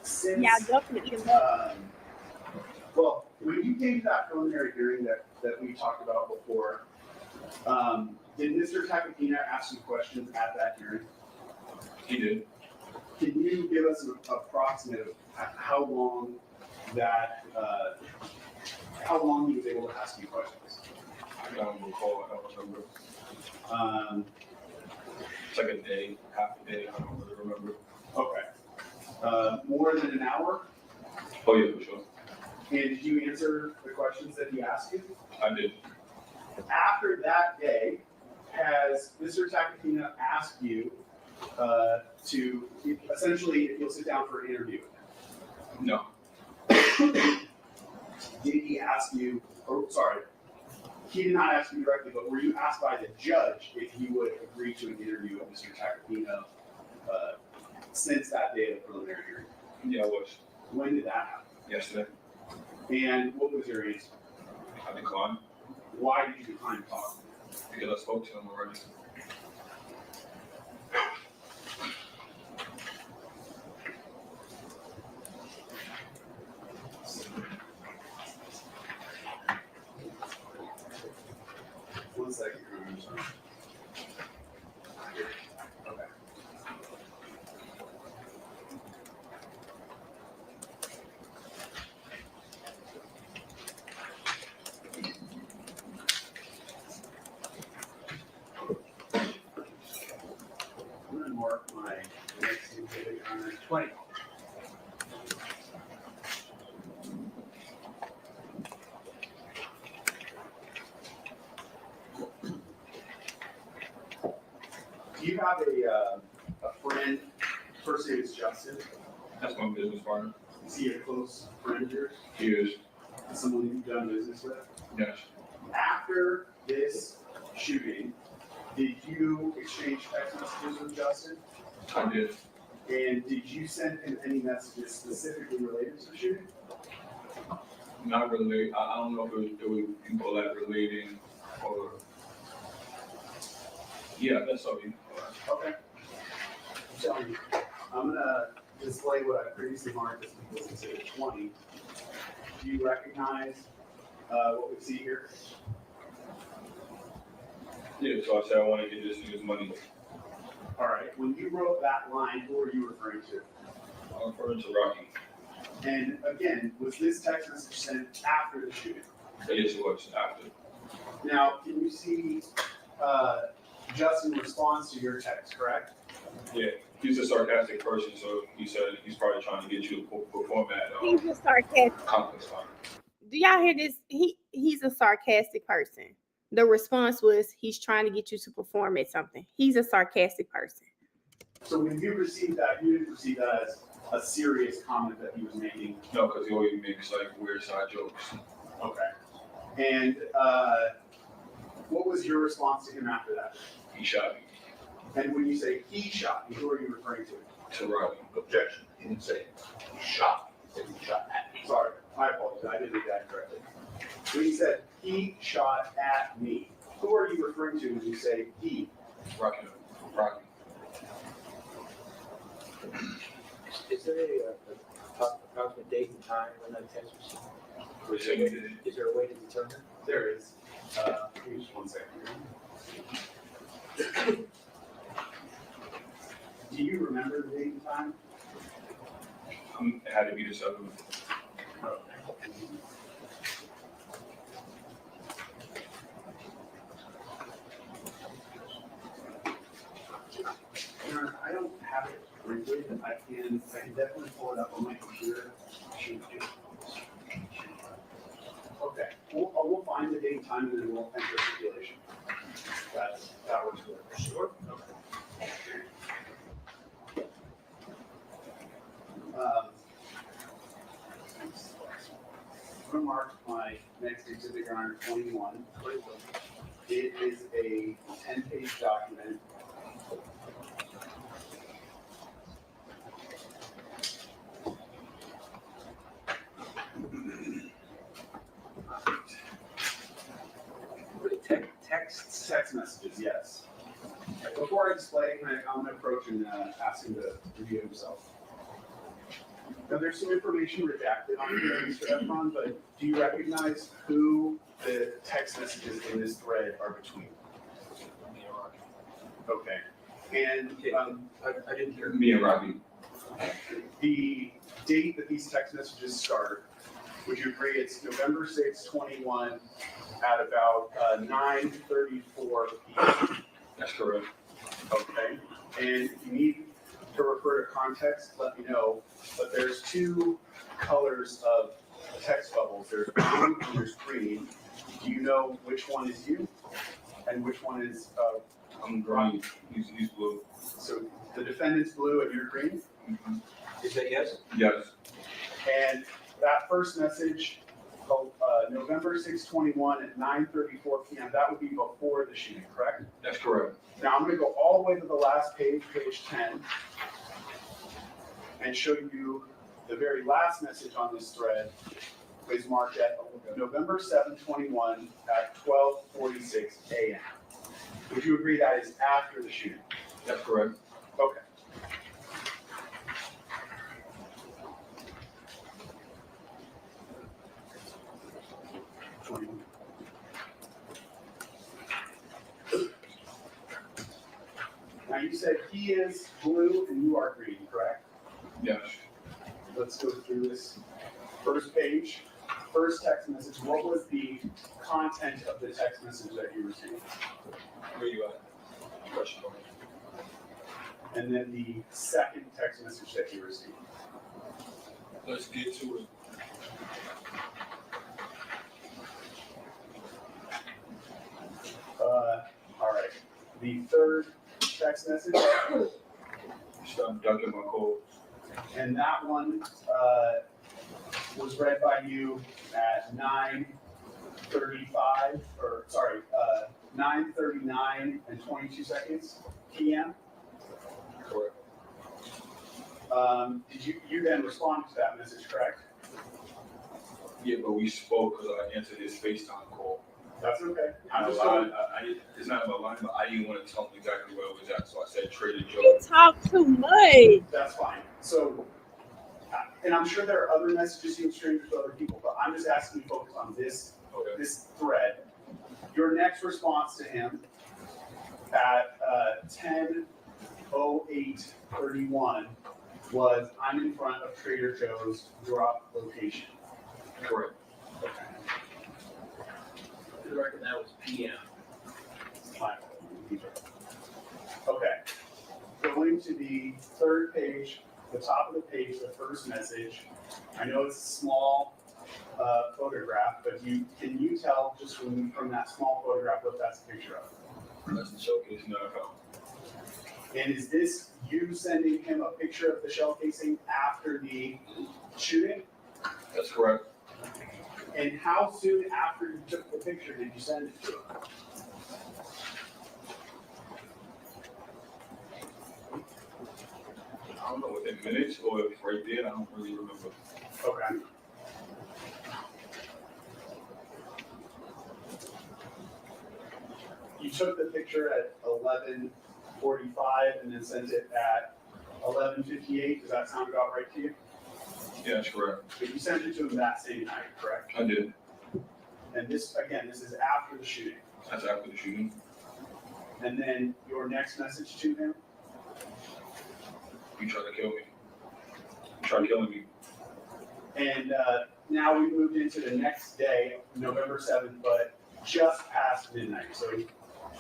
Since, Yeah, definitely. well, when you came to that preliminary hearing that we talked about before, did Mr. Tagliano ask you questions at that hearing? He did. Can you give us an approximate of how long he was able to ask you questions? I don't recall. I don't remember. It's like a day, half a day. I don't really remember. Okay. More than an hour? Oh, yeah, for sure. And did you answer the questions that he asked you? I did. After that day, has Mr. Tagliano asked you to essentially, if you'll sit down for an interview? No. Did he ask you, he did not ask you directly, but were you asked by the judge if you would agree to an interview with Mr. Tagliano since that day of the preliminary hearing? Yeah, I was. When did that happen? Yesterday. And what was your answer? I declined. Why did you decline to talk? Because I spoke to him already. One second. I'm sorry. Okay. I'm gonna mark my next exhibit on 20. Do you have a friend, first name is Justin? That's my business partner. Is he a close friend of yours? He is. Someone you've done business with? Yes. After this shooting, did you exchange text messages with Justin? I did. And did you send him any messages specifically related to the shooting? Not related. I don't know if it would you call that relating or. Yeah, that's all you. Okay. I'm telling you, I'm gonna display what I previously marked as equals exhibit 20. Do you recognize what we see here? Yeah, so I said I want to get this nigga's money. All right. When you wrote that line, who are you referring to? I'm referring to Rocky. And again, was this text message sent after the shooting? Yes, it was after. Now, can you see Justin responds to your text, correct? Yeah, he's a sarcastic person, so he said he's probably trying to get you to perform that He's a sarcastic. complex line. Do y'all hear this? He's a sarcastic person. The response was he's trying to get you to perform at something. He's a sarcastic person. So when you received that, you didn't receive that as a serious comment that he was making? No, because he always makes like weird side jokes. Okay. And what was your response to him after that? He shot me. And when you say he shot me, who are you referring to? To Rocky. Objection. He didn't say shot. He said he shot at me. Sorry, I apologize. I didn't read that correctly. When you said he shot at me, who are you referring to when you say he? Rocky. Rocky. Is there a approximate date and time when that text was sent? Is there a way to determine? There is. Give me just 1 second. Do you remember the date and time? It had to be the 7th. I don't have it printed. I can definitely pull it up on my computer. Okay, we'll find the date and time and then we'll enter circulation. That works good. Sure. Okay. I'm gonna mark my next exhibit on 21. It is a 10-page document. Text messages, yes. Before I display, I'm gonna approach and ask him to review himself. Now, there's some information redacted on here, Mr. Efron, but do you recognize who the text messages in this thread are between? Okay. And I didn't hear. Me and Rocky. The date that these text messages start, would you agree it's November 6, 21 at about 9:34 p.m.? That's correct. Okay. And if you need to refer to context, let me know. But there's two colors of text bubbles. There's blue and there's green. Do you know which one is you and which one is I'm green. He's blue. So the defendant's blue and you're green? Mm-hmm. Is that yes? Yes. And that first message, November 6/21 at 9:34 p.m., that would be before the shooting, correct? That's correct. Now I'm going to go all the way to the last page, page 10, and show you the very last message on this thread is marked at November 7/21 at 12:46 a.m. Would you agree that is after the shooting? That's correct. Okay. Now you said he is blue and you are green, correct? Yes. Let's go through this first page. First text message, what was the content of the text message that you received? Where you at? Question mark. And then the second text message that you received. Let's get to it. All right. The third text message. Stop ducking my cold. And that one was read by you at 9:35, or sorry, 9:39 and 22 seconds p.m. Correct. You then responded to that message, correct? Yeah, but we spoke because I answered his FaceTime call. That's okay. I'm I'm just lying. going. It's not about lying, but I didn't want to tell him exactly where I was at, so I said Trader You Joe. talk too much. That's fine. So, and I'm sure there are other messages you exchanged with other people, but I'm just asking you to focus on this this thread. Your next response to him at 10:08:31 was, "I'm in front of Trader Joe's, drop location." Correct. For the record, that was PM. Fine. Okay. Going to the third page, the top of the page, the first message. I know it's a small photograph, but can you tell just from that small photograph what that's a picture of? That's the showcase, no. And is this you sending him a picture of the shell casing after the shooting? That's correct. And how soon after you took the picture did you send it to him? I don't know, within minutes or if right there, I don't really remember. Okay. You took the picture at 11:45 and then sent it at 11:58. Does that sound about right to you? Yeah, that's correct. But you sent it to him that same night, correct? I did. And this is after the shooting. That's after the shooting. And then your next message to him? You tried to kill me. You tried killing me. And now we moved into the next day, November 7th, but just past midnight. So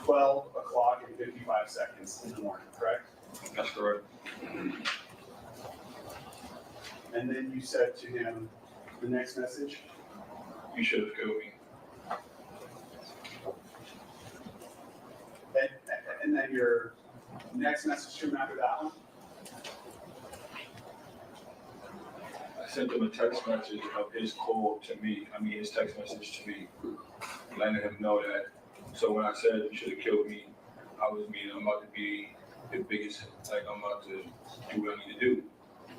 12 o'clock and 55 seconds in the morning, correct? That's correct. And then you said to him the next message? You should have killed me. And then your next message to him after that one? I sent him a text message of his call to me. His text message to me, letting him know that. So when I said you should have killed me, I was meaning I'm about to be the biggest, like I'm about to do what I need to do.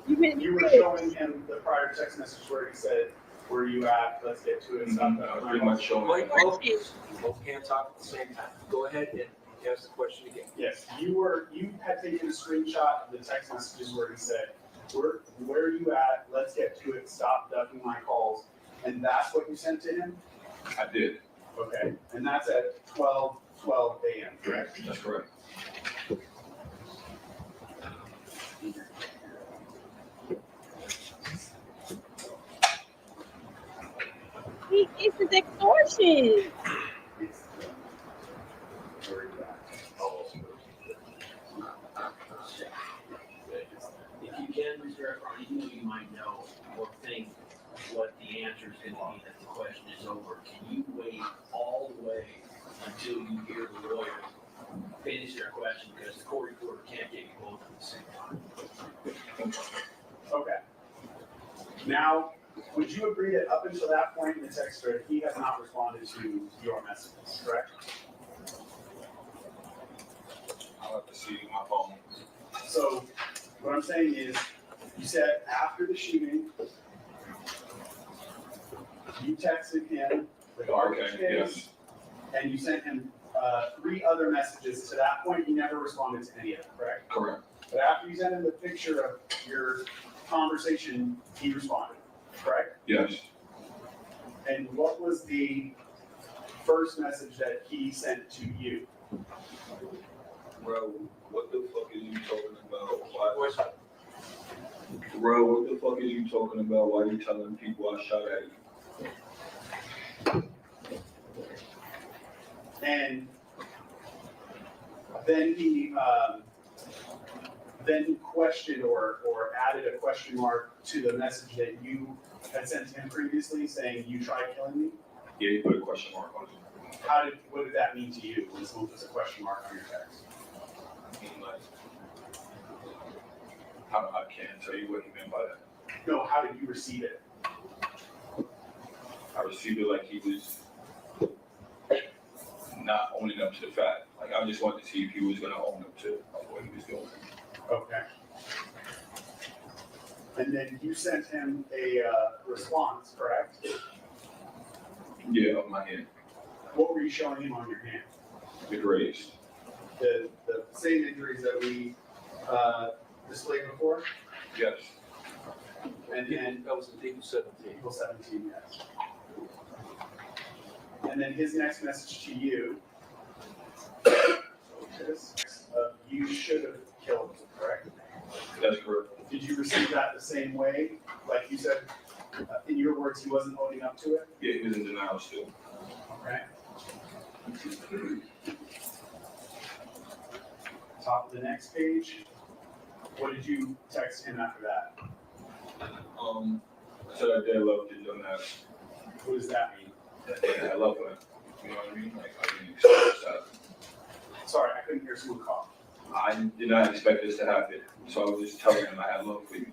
You were showing him the prior text message where he said, "Where are you at? Let's get to it." I was pretty much showing him. You both can't talk at the same time. Go ahead and ask the question again. Yes, you had taken a screenshot of the text messages where he said, where are you at? Let's get to it. Stop ducking my calls. And that's what you sent to him? I did. Okay. And that's at 12:12 a.m., correct? That's correct. This is extortion. If you can, Mr. Efron, even though you might know or think what the answer is going to be that the question is over, can you wait all the way until you hear the lawyer finish their question, because the court reporter can't get you both at the same time. Okay. Now, would you agree that up until that point in the text thread, he has not responded to your messages, correct? I'll have to see my phone. So what I'm saying is, you said after the shooting, you texted him the garbage case, and you sent him 3 other messages. To that point, you never responded to any of them, correct? Correct. But after you sent him the picture of your conversation, he responded, correct? Yes. And what was the first message that he sent to you? Bro, what the fuck is you talking about? Bro, what the fuck is you talking about? Why you telling people I shot at you? And then he questioned or added a question mark to the message that you had sent to him previously, saying you tried killing me. Yeah, he put a question mark on it. What did that mean to you when someone puts a question mark on your text? I can't tell you what he meant by that. No, how did you receive it? I received it like he was not owning up to the fact. Like, I just wanted to see if he was going to own up to what he was doing. Okay. And then you sent him a response, correct? Yeah, on my hand. What were you showing him on your hand? The graves. The same injuries that we displayed before? Yes. And then That was in April 17. April 17, yes. And then his next message to you is you should have killed him, correct? That's correct. Did you receive that the same way? Like you said, in your words, he wasn't owning up to it? Yeah, he was in denial still. Okay. Top of the next page. What did you text him after that? I said I did love the young man. What does that mean? I love him. You know what I mean? Like, I didn't expect that. Sorry, I couldn't hear someone cough. I did not expect this to happen. So I was just telling him I had love for you.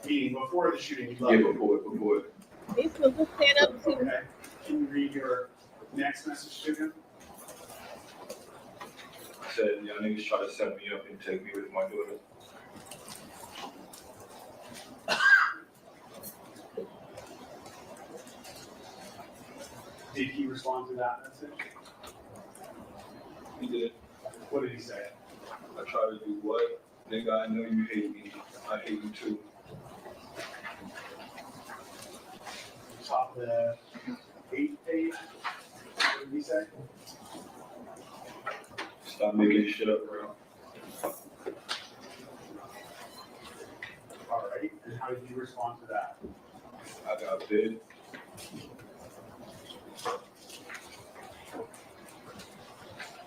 Meaning before the shooting, you Yeah, loved him. before it. This was a setup to Okay. Can you read your next message to him? I said, y'all niggas try to set me up and take me with my daughter. Did he respond to that message? He did. What did he say? I tried to do what? Nigga, I know you hate me. I hate you too. Top of the 8th page. What did he say? Stop making shit up, bro. All right. And how did you respond to that? I got bid.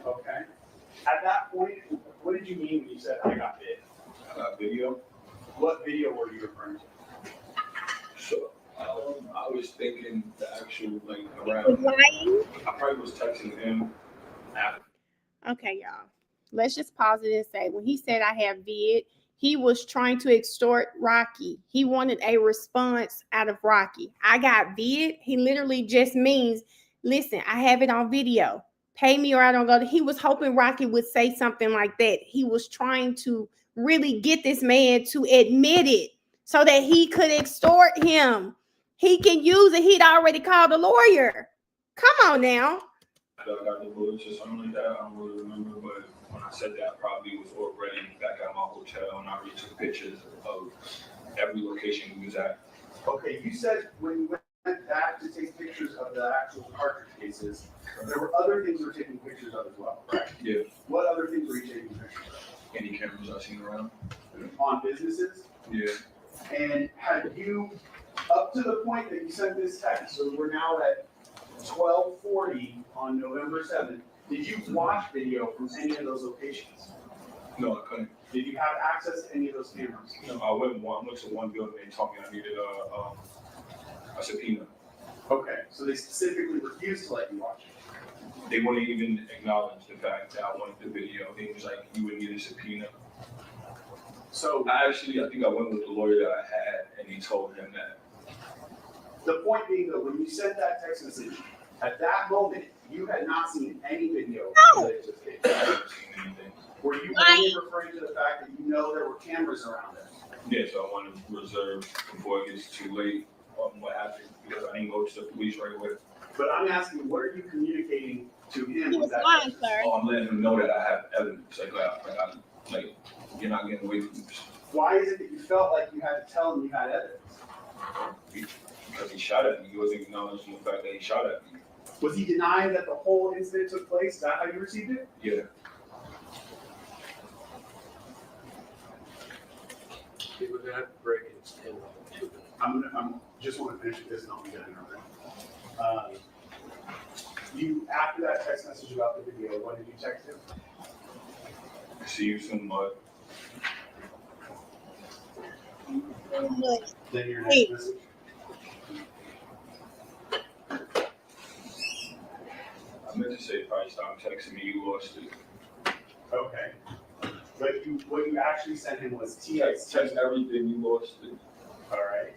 Okay. At that point, what did you mean when you said I got bid? I got video. What video were you referring to? So, I was thinking the actual, like, was around. lying. I probably was texting him after. Okay, y'all. Let's just pause it and say when he said I have vid, he was trying to extort Rocky. He wanted a response out of Rocky. I got vid. He literally just means, listen, I have it on video. Pay me or I don't go. He was hoping Rocky would say something like that. He was trying to really get this man to admit it so that he could extort him. He can use it. He'd already called a lawyer. Come on now. I got the bullets or something like that. I don't really remember, but when I said that, I probably was already back at my hotel and I already took pictures of every location we was at. Okay, you said when you went back to take pictures of the actual cartridge cases, there were other things you were taking pictures of as well, correct? Yeah. What other things were you taking pictures of? Any cameras I seen around. On businesses? Yeah. And had you, up to the point that you sent this text, so we're now at 12:40 on November 7th, did you watch video from any of those locations? No, I couldn't. Did you have access to any of those cameras? No, I went to one building and they told me I needed a subpoena. Okay, so they specifically refused to let you watch it. They wouldn't even acknowledge the fact that I wanted the video. They was like, you would need a subpoena. So I think I went with the lawyer that I had and he told him that. the point being though, when you sent that text message, at that moment, you had not seen any video related to this case. I haven't seen anything. Were you only referring to the fact that you know there were cameras around it? Yeah, so I wanted to reserve before it gets too late on what happened because I didn't go to the police right away. But I'm asking, what are you communicating to him? He with was that lying, text? sir. Oh, I'm letting him know that I have evidence. Like you're not getting away from this. Why is it that you felt like you had to tell him you had evidence? Because he shot at me. He wasn't acknowledging the fact that he shot at me. Was he denying that the whole incident took place? Is that how you received it? Yeah. Okay, we're gonna have to break it in 2 minutes. I'm just want to finish with this and I'll be done in a minute. You, after that text message about the video, what did you text him? See you soon, bud. Then your next message. I meant to say probably stop texting me, you lost it. Okay. But what you actually sent him was Text everything, you lost it. All right.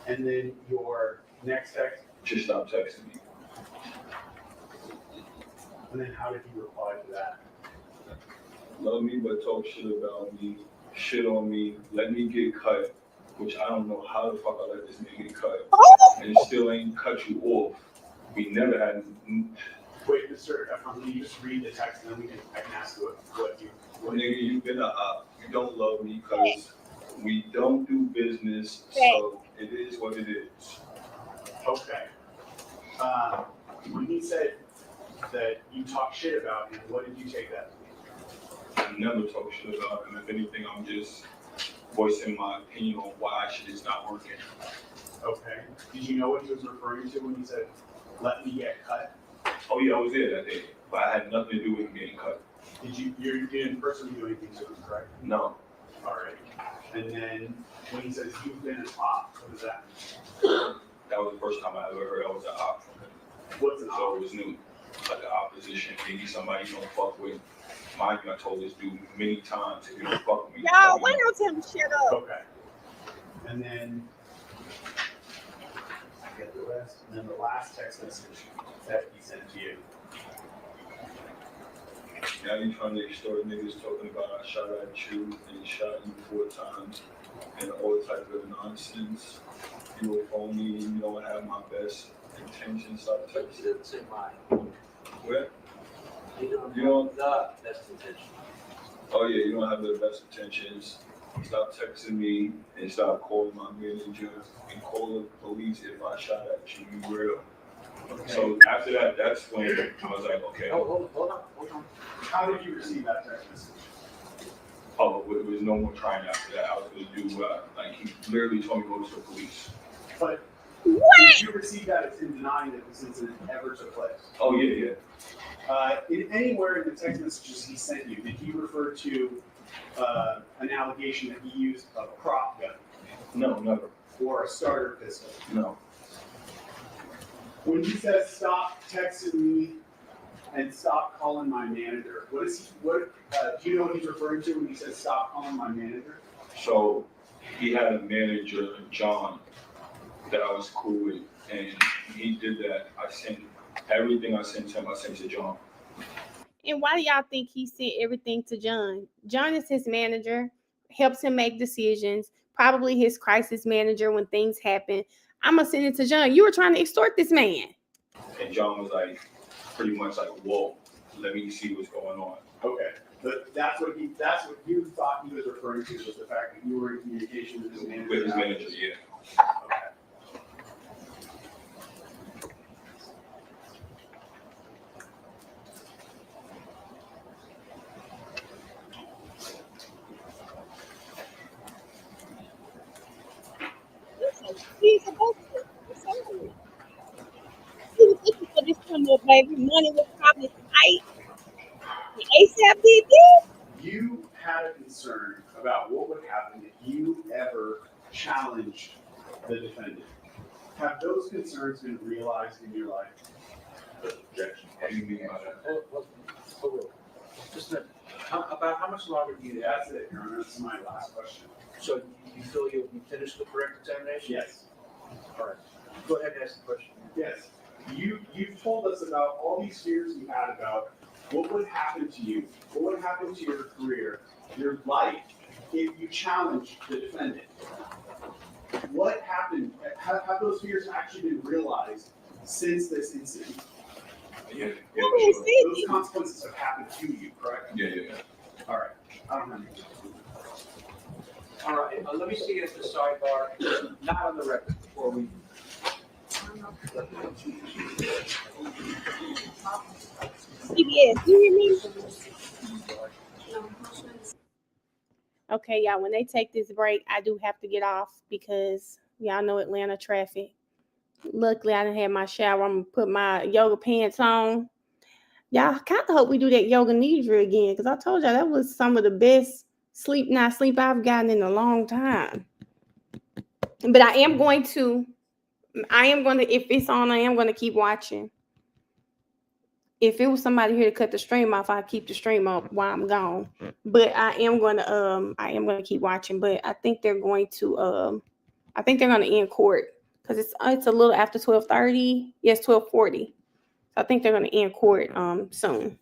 And then your next text, Just stop texting me. and then how did you reply to that? Love me, but talk shit about me. shit on me, let me get cut, which I don't know how the fuck I let this nigga get cut, and still ain't cut you off. We never had. Wait, Mr. Efron, can you just read the text and then I can ask you what you. Nigga, you've been a op. You don't love me because we don't do business, so it is what it is. Okay. When he said that you talk shit about him, what did you take that to I never talk shit about him. If anything, I'm just voicing my opinion on why shit is not working. Okay. Did you know what he was referring to when he said, let me get cut? Oh yeah, I was there that day, but I had nothing to do with him getting cut. You didn't personally do anything to him, correct? No. All right. And then when he says you've been an op, what is that? That was the first time I ever heard I was an op from him. What's an op? So it was new. Like an opposition, maybe somebody you don't fuck with. Mind you, I told this dude many times, if you don't fuck with me, Y'all, why don't tell me shut up? Okay. And then I get the rest. And then the last text message that he sent to you. Now you trying to extort niggas talking about I shot at you and shot you 4 times and all type of nonsense. You a phony, you don't have my best intentions. I text you. It's in mine. Where? You don't have the best intention. Oh yeah, you don't have the best intentions. Stop texting me and stop calling my manager and call the police if I shot at you. You real. Okay. So after that, that's when I was like, okay. Hold on. How did you receive that text message? Oh, it was no more trying after that. I was going to do, like, he literally told me to go to the police. But did you receive that as in denying that this incident ever took place? Oh, yeah. In anywhere in the text messages he sent you, did he refer to an allegation that he used a prop gun? No, never. Or a starter pistol? No. When he says stop texting me and stop calling my manager, do you know what he's referring to when he says stop calling my manager? So he had a manager, John, that I was cool with, and he did that. I sent everything I sent him, I sent to John. And why do y'all think he sent everything to John? John is his manager, helps him make decisions, probably his crisis manager when things happen. I'm going to send it to John. You were trying to extort this man. And John was like, pretty much like, whoa, let me see what's going on. Okay. But that's what you thought he was referring to, was the fact that you were in communication with his manager. With his manager, yeah. Okay. He's supposed to. I'm sorry. He was looking for this come up, baby. Money was probably tight. And ASAP did this. You had a concern about what would happen if you ever challenged the defendant. Have those concerns been realized in your life? Objection. What do you mean by that? Just about how much longer do you have? That's it, Your Honor. That's my last question. So you feel you'll be finished the correct examination? Yes. All right. Go ahead and ask the question. Yes. You've told us about all these fears you had about what would happen to you, what would happen to your career, your life, if you challenged the defendant. What happened? Have those fears actually been realized since this incident? Yeah, Sure. Those consequences have happened to you, correct? Yeah. All right. I don't have any. All right, let me see it at the sidebar, not on the record before we. CBS, you hear me? Okay, y'all, when they take this break, I do have to get off because y'all know Atlanta traffic. Luckily, I didn't have my shower. I'm going to put my yoga pants on. Y'all, kind of hope we do that yoga nidra again because I told y'all that was some of the best sleep I've gotten in a long time. But I am going to, if it's on, I am going to keep watching. If it was somebody here to cut the stream off, I'd keep the stream up while I'm gone. But I am going to keep watching. But I think they're going to end court because it's a little after 12:30. Yes, 12:40. I think they're going to end court soon.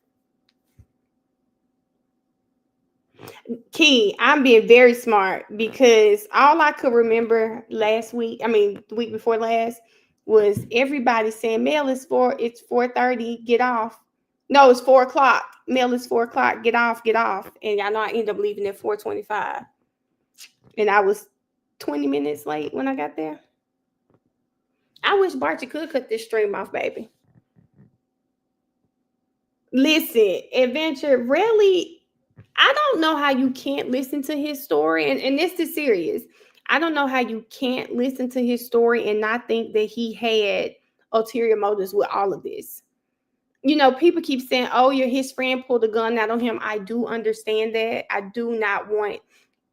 Key, I'm being very smart because all I could remember the week before last, was everybody saying mail is it's 4:30, get off. No, it's 4 o'clock. Mail is 4 o'clock, get off. And y'all know I ended up leaving at 4:25. And I was 20 minutes late when I got there. I wish Barty could cut this stream off, baby. Listen, Adventure, really, I don't know how you can't listen to his story. And this is serious. I don't know how you can't listen to his story and not think that he had ulterior motives with all of this. You know, people keep saying, oh, his friend pulled a gun out on him. I do understand that. I do not want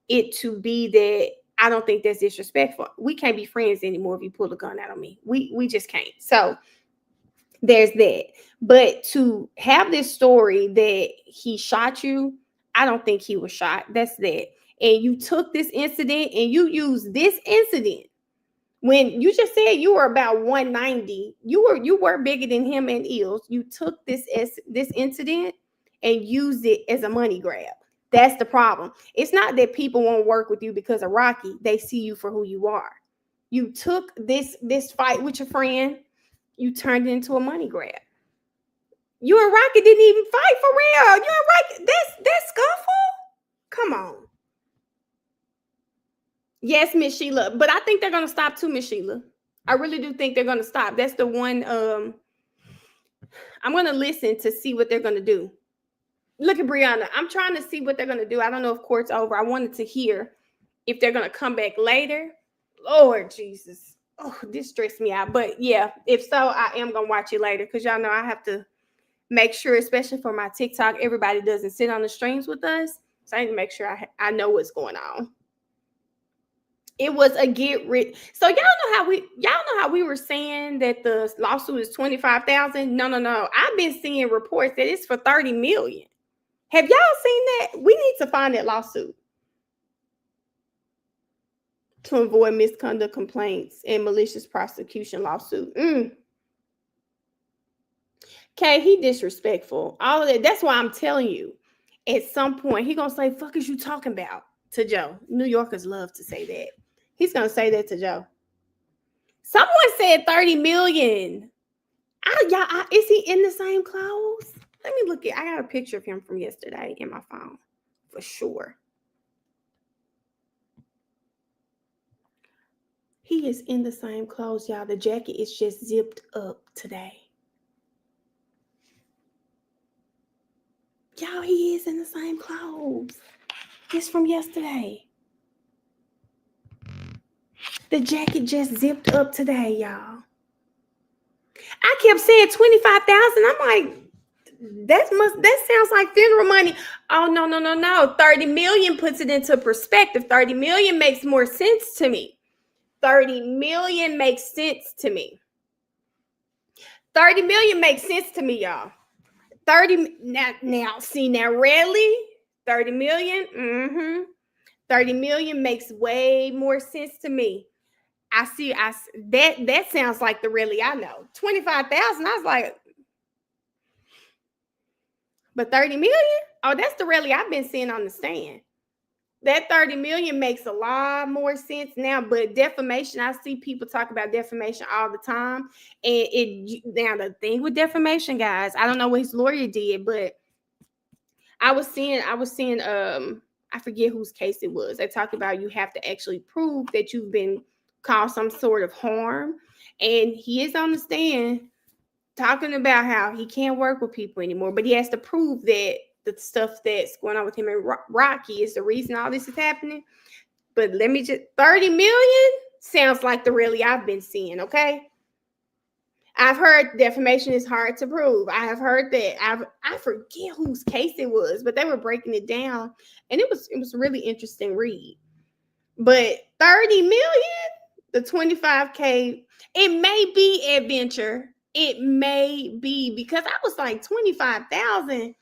it to be that. I don't think that's disrespectful. We can't be friends anymore if you pull a gun out on me. We just can't. So there's that. But to have this story that he shot you, I don't think he was shot. That's that. And you took this incident and you used this incident when you just said you were about 190. You were bigger than him and Eels. You took this incident and used it as a money grab. That's the problem. It's not that people won't work with you because of Rocky. They see you for who you are. You took this fight with your friend, you turned it into a money grab. You and Rocky didn't even fight for real. You and Rocky, that's scuffle? Come on. Yes, Miss Sheila. But I think they're gonna stop too, Miss Sheila. I really do think they're gonna stop. That's the one. I'm gonna listen to see what they're gonna do. Look at Brianna. I'm trying to see what they're gonna do. I don't know if court's over. I wanted to hear if they're gonna come back later. Lord Jesus. Oh, this stressed me out. But yeah, if so, I am gonna watch it later because y'all know I have to make sure, especially for my TikTok, everybody doesn't sit on the streams with us. So I need to make sure I know what's going on. It was a get rich. So y'all know how we were saying that the lawsuit is 25,000. No. I've been seeing reports that it's for 30 million. Have y'all seen that? We need to find that lawsuit to avoid misconduct complaints and malicious prosecution lawsuit. Okay, he disrespectful. All of that. That's why I'm telling you. At some point, he gonna say, "Fuck is you talking about?" to Joe. New Yorkers love to say that. He's gonna say that to Joe. Someone said 30 million. Is he in the same clothes? Let me look at. I got a picture of him from yesterday in my phone for sure. He is in the same clothes, y'all. The jacket is just zipped up today. Y'all, he is in the same clothes. It's from yesterday. The jacket just zipped up today, y'all. I kept saying 25,000. I'm like, that sounds like funeral money. Oh, no. 30 million puts it into perspective. 30 million makes more sense to me. 30 million makes sense to me. 30 million makes sense to me, y'all. 30 now really 30 million. 30 million makes way more sense to me. I see that sounds like the really I know. 25,000. I was like, but 30 million? Oh, that's the really I've been seeing on the stand. That 30 million makes a lot more sense now, but defamation, I see people talk about defamation all the time. And now the thing with defamation, guys, I don't know what his lawyer did, but I was seeing I forget whose case it was. They talked about you have to actually prove that you've been caused some sort of harm. And he is on the stand talking about how he can't work with people anymore, but he has to prove that the stuff that's going on with him and Rocky is the reason all this is happening. But 30 million sounds like the really I've been seeing, okay? I've heard defamation is hard to prove. I have heard that. I forget whose case it was, but they were breaking it down, and it was a really interesting read. But 30 million, the 25K, it may be adventure. It may be because I was like 25,000.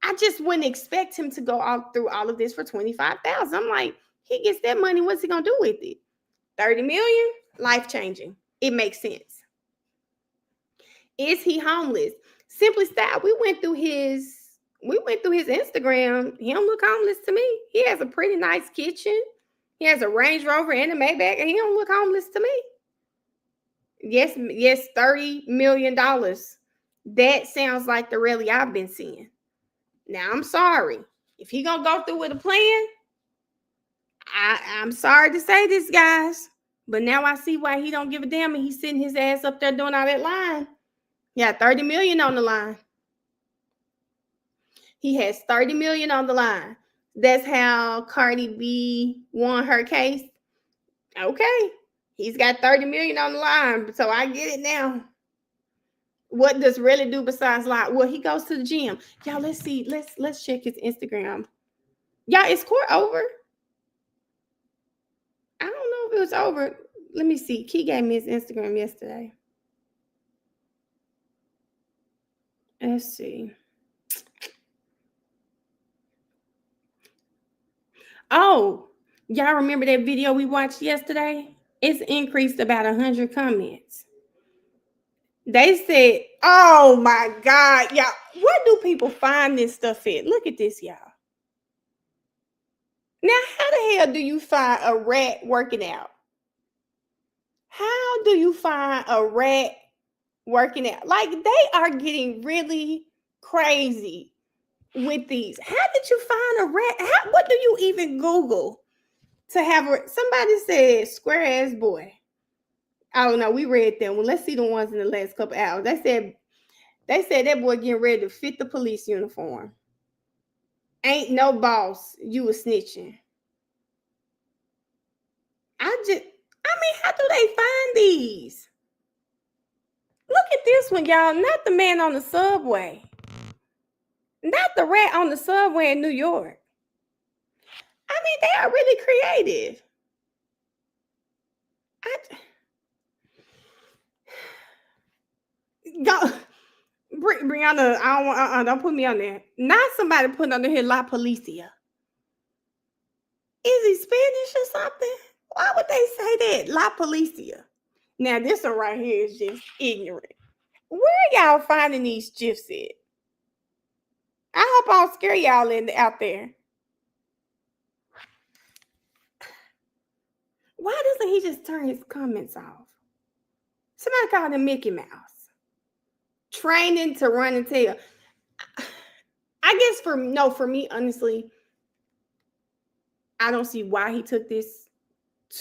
I just wouldn't expect him to go through all of this for 25,000. I'm like, he gets that money. What's he gonna do with it? 30 million, life changing. It makes sense. Is he homeless? Simply Style, we went through his We went through his Instagram. He don't look homeless to me. He has a pretty nice kitchen. He has a Range Rover and a Maybach, and he don't look homeless to me. Yes, $30 million. That sounds like the Reli I've been seeing. Now, I'm sorry. If he gonna go through with a plan, I'm sorry to say this, guys, but now I see why he don't give a damn and he's sitting his ass up there doing all that line. Yeah, 30 million on the line. He has 30 million on the line. That's how Cardi B won her case. Okay. He's got 30 million on the line, so I get it now. What does Reli do besides lie? Well, he goes to the gym. Y'all, let's see. Let's check his Instagram. Y'all, is court over? I don't know if it was over. Let me see. Key gave me his Instagram yesterday. Let's see. Oh, y'all remember that video we watched yesterday? It's increased about 100 comments. They said, oh my God, y'all, where do people find this stuff at? Look at this, y'all. Now, how the hell do you find a rat working out? How do you find a rat working out? Like, they are getting really crazy with these. How did you find a rat? What do you even Google to have somebody said square ass boy? I don't know. We read them. Well, let's see the ones in the last couple hours. They said that boy getting ready to fit the police uniform. Ain't no boss. You was snitching. How do they find these? Look at this one, y'all. Not the man on the subway. Not the rat on the subway in New York. They are really creative. Go, Rhianna. I don't want. Don't put me on there. Not somebody putting under here La Policia. Is he Spanish or something? Why would they say that? La Policia. Now this one right here is just ignorant. Where y'all finding these GIFs at? I hope I don't scare y'all out there. Why doesn't he just turn his comments off? Somebody called him Mickey Mouse. Training to run and tell. I guess for me, honestly, I don't see why he took this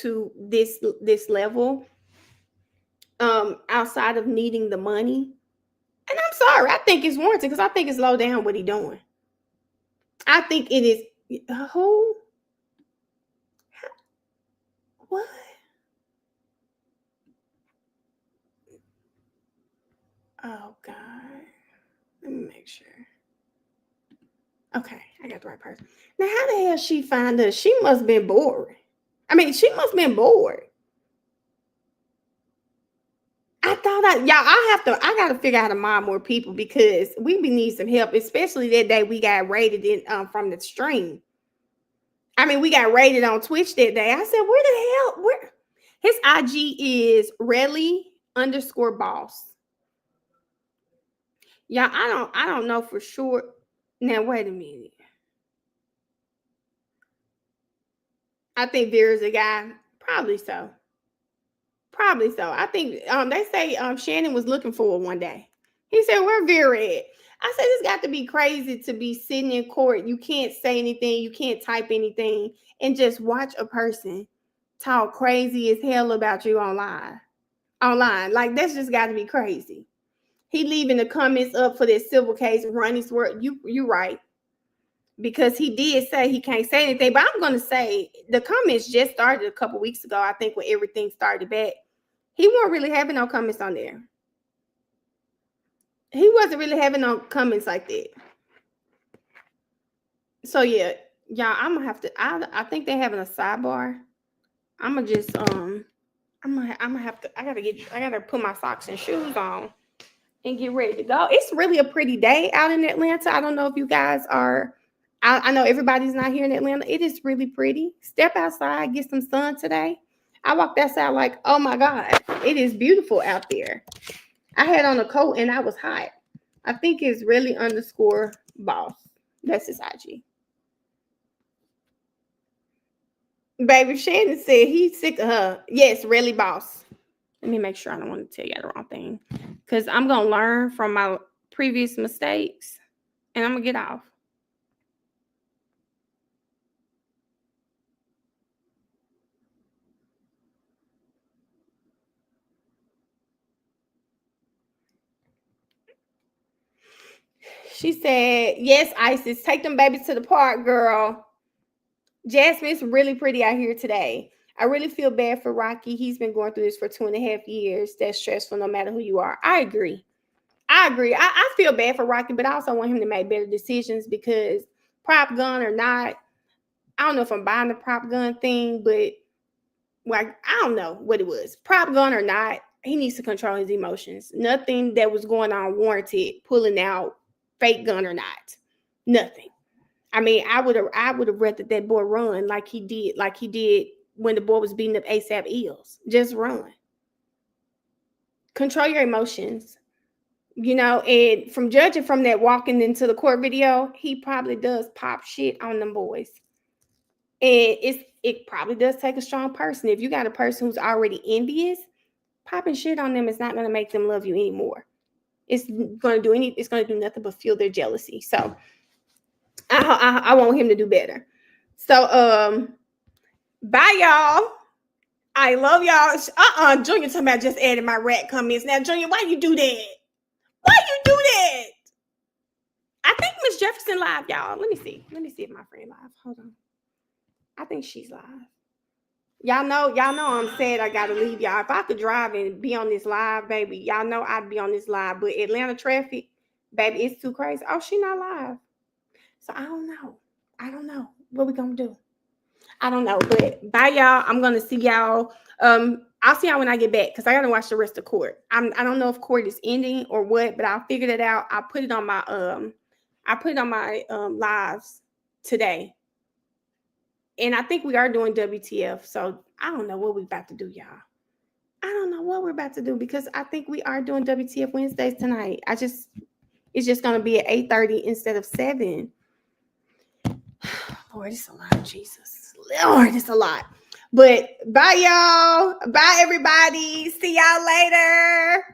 to this level. Outside of needing the money. And I'm sorry, I think it's warranted because I think it's low down what he's doing. I think it is. Who? What? Oh, God. Let me make sure. Okay, I got the right person. Now, how the hell she find us? She must have been bored. She must have been bored. I gotta figure out how to mod more people because we need some help, especially that day we got raided in from the stream. We got raided on Twitch that day. I said, where his IG is Reli_boss. Yeah, I don't know for sure. Now wait a minute. I think there's a guy, probably so. I think they say Shannon was looking for it one day. He said, where Vera at? I said, it's got to be crazy to be sitting in court. You can't say anything. You can't type anything and just watch a person talk crazy as hell about you online. Like, that's just got to be crazy. He leaving the comments up for this civil case. Ronnie's work. You right. Because he did say he can't say anything. But I'm going to say the comments just started a couple weeks ago. I think when everything started back. He wasn't really having no comments on there. He wasn't really having no comments like that. So yeah, y'all, I'm gonna have to. I think they're having a sidebar. I'm gonna just I'm gonna have to. I gotta put my socks and shoes on and get ready to go. It's really a pretty day out in Atlanta. I don't know if you guys are. I know everybody's not here in Atlanta. It is really pretty. Step outside, get some sun today. I walked outside like, oh my God, it is beautiful out there. I had on a coat and I was hot. I think it's Reli_boss. That's his IG. Baby Shannon said he's sick of her. Yes, really, boss. Let me make sure I don't want to tell you the wrong thing. Because I'm going to learn from my previous mistakes. And I'm going to get off. She said, yes, Isis, take them babies to the park, girl. Jasmine's really pretty out here today. I really feel bad for Rocky. He's been going through this for 2.5 years. That's stressful no matter who you are. I agree. I feel bad for Rocky, but I also want him to make better decisions because prop gun or not, I don't know if I'm buying the prop gun thing, but like, I don't know what it was. Prop gun or not, he needs to control his emotions. Nothing that was going on warranted pulling out fake gun or not. Nothing. I mean, I would have rather that boy run like he did when the boy was beating up ASAP Eels. Just run. Control your emotions. You know, and from judging from that walking into the court video, he probably does pop shit on them boys. And it probably does take a strong person. If you got a person who's already envious, popping shit on them is not going to make them love you anymore. It's going to do nothing but fuel their jealousy. So I want him to do better. So bye y'all. I love y'all. Junior talking about just adding my rat comments. Now, Junior, why you do that? Why you do that? I think Miss Jefferson live, y'all. Let me see if my friend live. Hold on. I think she's live. Y'all know I'm sad I gotta leave y'all. If I could drive and be on this live, baby, y'all know I'd be on this live. But Atlanta traffic, baby, it's too crazy. Oh, she not live. So I don't know. What we gonna do? I don't know. But bye, y'all. I'm gonna see y'all. I'll see y'all when I get back because I gotta watch the rest of court. I don't know if court is ending or what, but I'll figure that out. I'll put it on my lives today. And I think we are doing WTF. So I don't know what we're about to do, y'all. I don't know what we're about to do because I think we are doing WTF Wednesdays tonight. It's just gonna be at 8:30 instead of 7. Lord, it's a lot, Jesus. Lord, it's a lot. But bye, y'all. Bye, everybody. See y'all later.